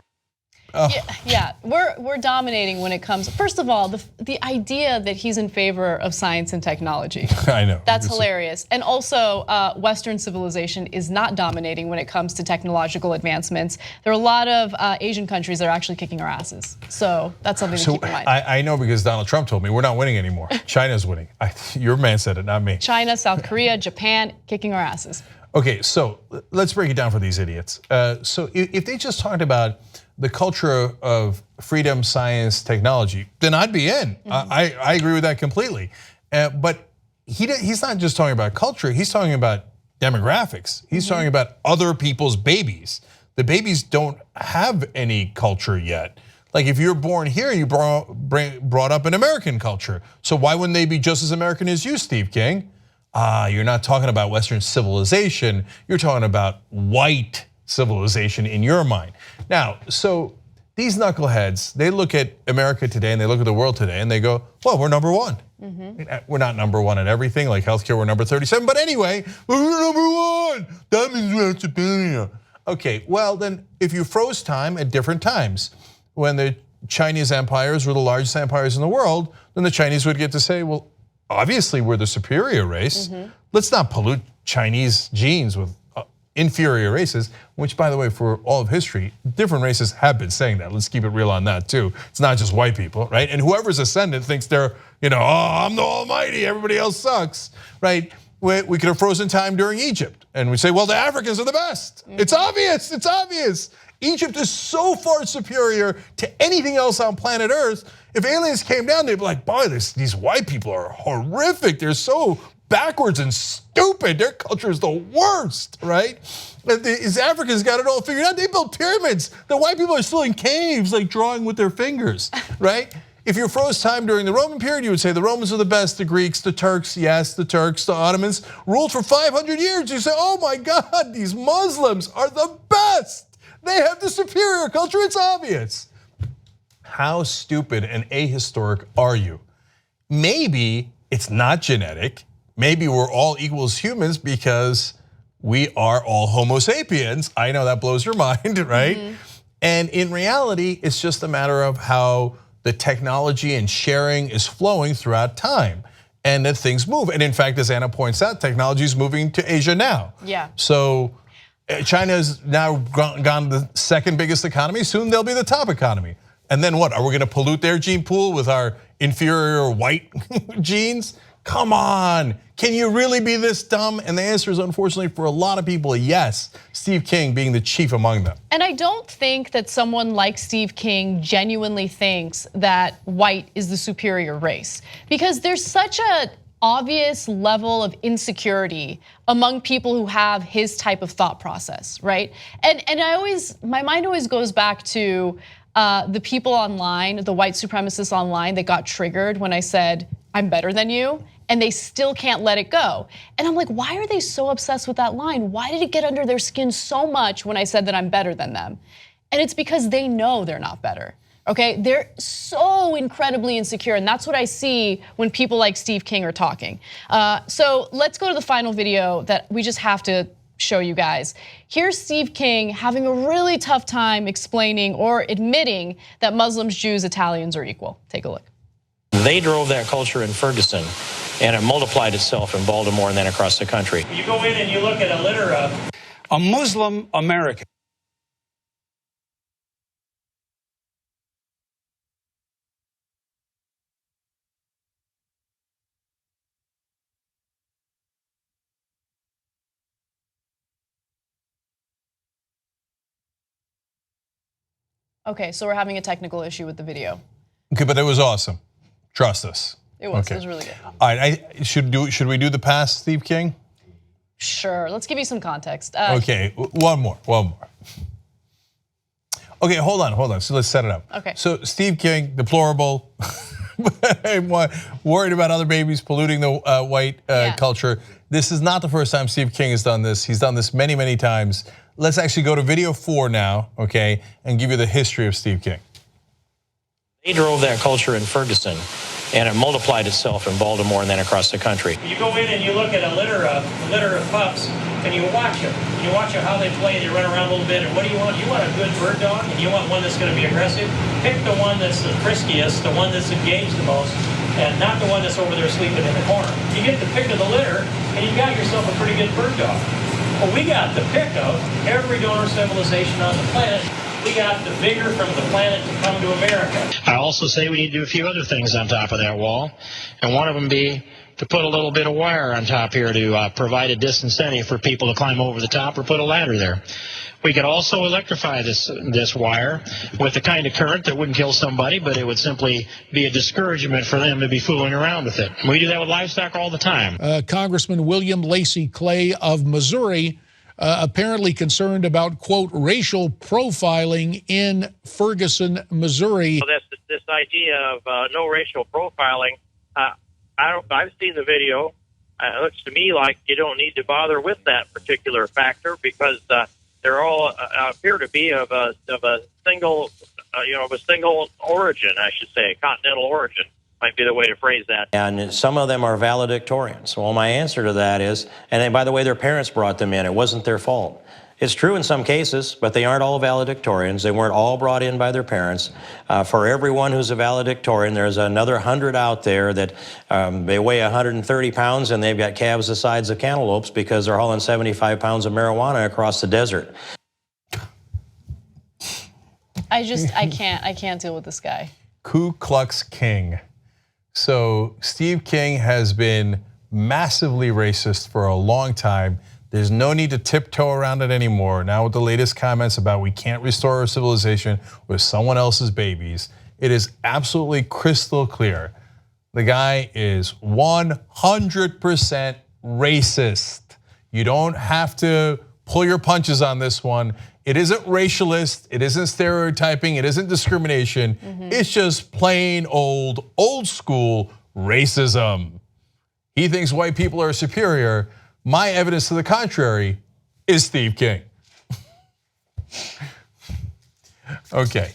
Yeah, we're dominating when it comes. First of all, the idea that he's in favor of science and technology. I know. That's hilarious. And also, Western civilization is not dominating when it comes to technological advancements. There are a lot of Asian countries that are actually kicking our asses. So that's something to keep in mind. I know because Donald Trump told me we're not winning anymore. China's winning. Your man said it, not me. China, South Korea, Japan, kicking our asses. Okay, so let's break it down for these idiots. So if they just talked about the culture of freedom, science, technology, then I'd be in. I agree with that completely. But he's not just talking about culture, he's talking about demographics. He's talking about other people's babies. The babies don't have any culture yet. Like if you're born here, you brought up in American culture. So why wouldn't they be just as American as you, Steve King? You're not talking about Western civilization, you're talking about white civilization in your mind. Now, so these knuckleheads, they look at America today and they look at the world today and they go, well, we're number one. We're not number one at everything, like healthcare, we're number 37, but anyway, we're number one. That means we're superior. Okay, well then, if you froze time at different times, when the Chinese empires were the largest empires in the world, then the Chinese would get to say, well, obviously we're the superior race. Let's not pollute Chinese genes with inferior races, which by the way, for all of history, different races have been saying that. Let's keep it real on that too. It's not just white people, right? And whoever's ascendant thinks they're, oh, I'm the almighty, everybody else sucks, right? We could have frozen time during Egypt and we say, well, the Africans are the best. It's obvious, it's obvious. Egypt is so far superior to anything else on planet Earth. If aliens came down, they'd be like, boy, these white people are horrific. They're so backwards and stupid. Their culture is the worst, right? These Africans got it all figured out. They built pyramids. The white people are still in caves, like drawing with their fingers, right? If you froze time during the Roman period, you would say the Romans are the best, the Greeks, the Turks, yes, the Turks, the Ottomans ruled for 500 years. You say, oh my God, these Muslims are the best. They have the superior culture, it's obvious. How stupid and ahistoric are you? Maybe it's not genetic. Maybe we're all equal as humans because we are all Homo sapiens. I know that blows your mind, right? And in reality, it's just a matter of how the technology and sharing is flowing throughout time and that things move. And in fact, as Anna points out, technology is moving to Asia now. Yeah. So China has now gone the second biggest economy. Soon they'll be the top economy. And then what? Are we going to pollute their gene pool with our inferior white genes? Come on, can you really be this dumb? And the answer is unfortunately for a lot of people, yes, Steve King being the chief among them. And I don't think that someone like Steve King genuinely thinks that white is the superior race, because there's such an obvious level of insecurity among people who have his type of thought process, right? And my mind always goes back to the people online, the white supremacists online that got triggered when I said, I'm better than you, and they still can't let it go. And I'm like, why are they so obsessed with that line? Why did it get under their skin so much when I said that I'm better than them? And it's because they know they're not better, okay? They're so incredibly insecure, and that's what I see when people like Steve King are talking. So let's go to the final video that we just have to show you guys. Here's Steve King having a really tough time explaining or admitting that Muslims, Jews, Italians are equal. Take a look. They drove that culture in Ferguson, and it multiplied itself in Baltimore and then across the country. You go in and you look at a litter of a Muslim American. Okay, so we're having a technical issue with the video. Okay, but it was awesome. Trust us. It was. Okay. It was really good. All right, should we do the past, Steve King? Sure. Let's give you some context. Okay, one more. Okay, hold on. So let's set it up. Okay. So Steve King, deplorable, worried about other babies polluting the white culture. This is not the first time Steve King has done this. He's done this many, many times. Let's actually go to video 4 now, okay, and give you the history of Steve King. They drove that culture in Ferguson, and it multiplied itself in Baltimore and then across the country. You go in and you look at a litter of pups. and you watch them. You watch how they play, they run around a little bit, and what do you want? You want a good bird dog, and you want one that's going to be aggressive? Pick the one that's the friskiest, the one that's engaged the most, and not the one that's over there sleeping in the corner. You get the pick of the litter, and you got yourself a pretty good bird dog. Well, we got the pick of every donor civilization on the planet. We got the vigor from the planet to come to America. I also say we need to do a few other things on top of that wall, and one of them be to put a little bit of wire on top here to provide a disincentive for people to climb over the top or put a ladder there. We could also electrify this wire with the kind of current that wouldn't kill somebody, but it would simply be a discouragement for them to be fooling around with it. We do that with livestock all the time. Congressman William Lacey Clay of Missouri apparently concerned about, quote, racial profiling in Ferguson, Missouri. Well, this idea of no racial profiling, I've seen the video. It looks to me like you don't need to bother with that particular factor because they're all appear to be of a single, of a single origin, I should say, continental origin. Might be the way to phrase that. And some of them are valedictorians. Well, my answer to that is, and then, by the way, their parents brought them in. It wasn't their fault. It's true in some cases, but they aren't all valedictorians. They weren't all brought in by their parents. For everyone who's a valedictorian, there's another 100 out there that they weigh 130 pounds and they've got calves the size of cantaloupes because they're hauling 75 pounds of marijuana across the desert. I can't deal with this guy. Ku Klux King. So Steve King has been massively racist for a long time. There's no need to tiptoe around it anymore. Now with the latest comments about we can't restore our civilization with someone else's babies, it is absolutely crystal clear. The guy is 100% racist. You don't have to pull your punches on this one. It isn't racialist, it isn't stereotyping, it isn't discrimination. It's just plain old school racism. He thinks white people are superior. My evidence to the contrary is Steve King. Okay,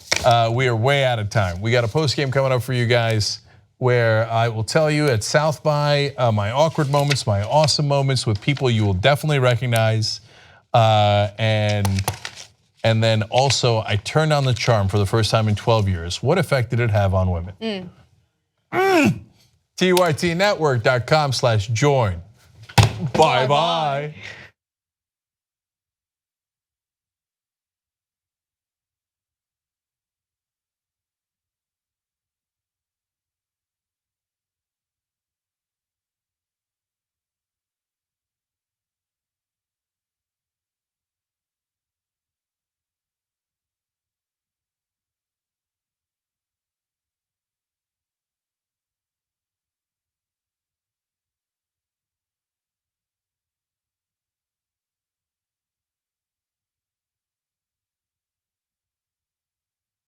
we are way out of time. We got a post game coming up for you guys where I will tell you at South by my awkward moments, my awesome moments with people you will definitely recognize. And then also, I turned on the charm for the first time in 12 years. What effect did it have on women? TYTnetwork.com/join. Bye-bye.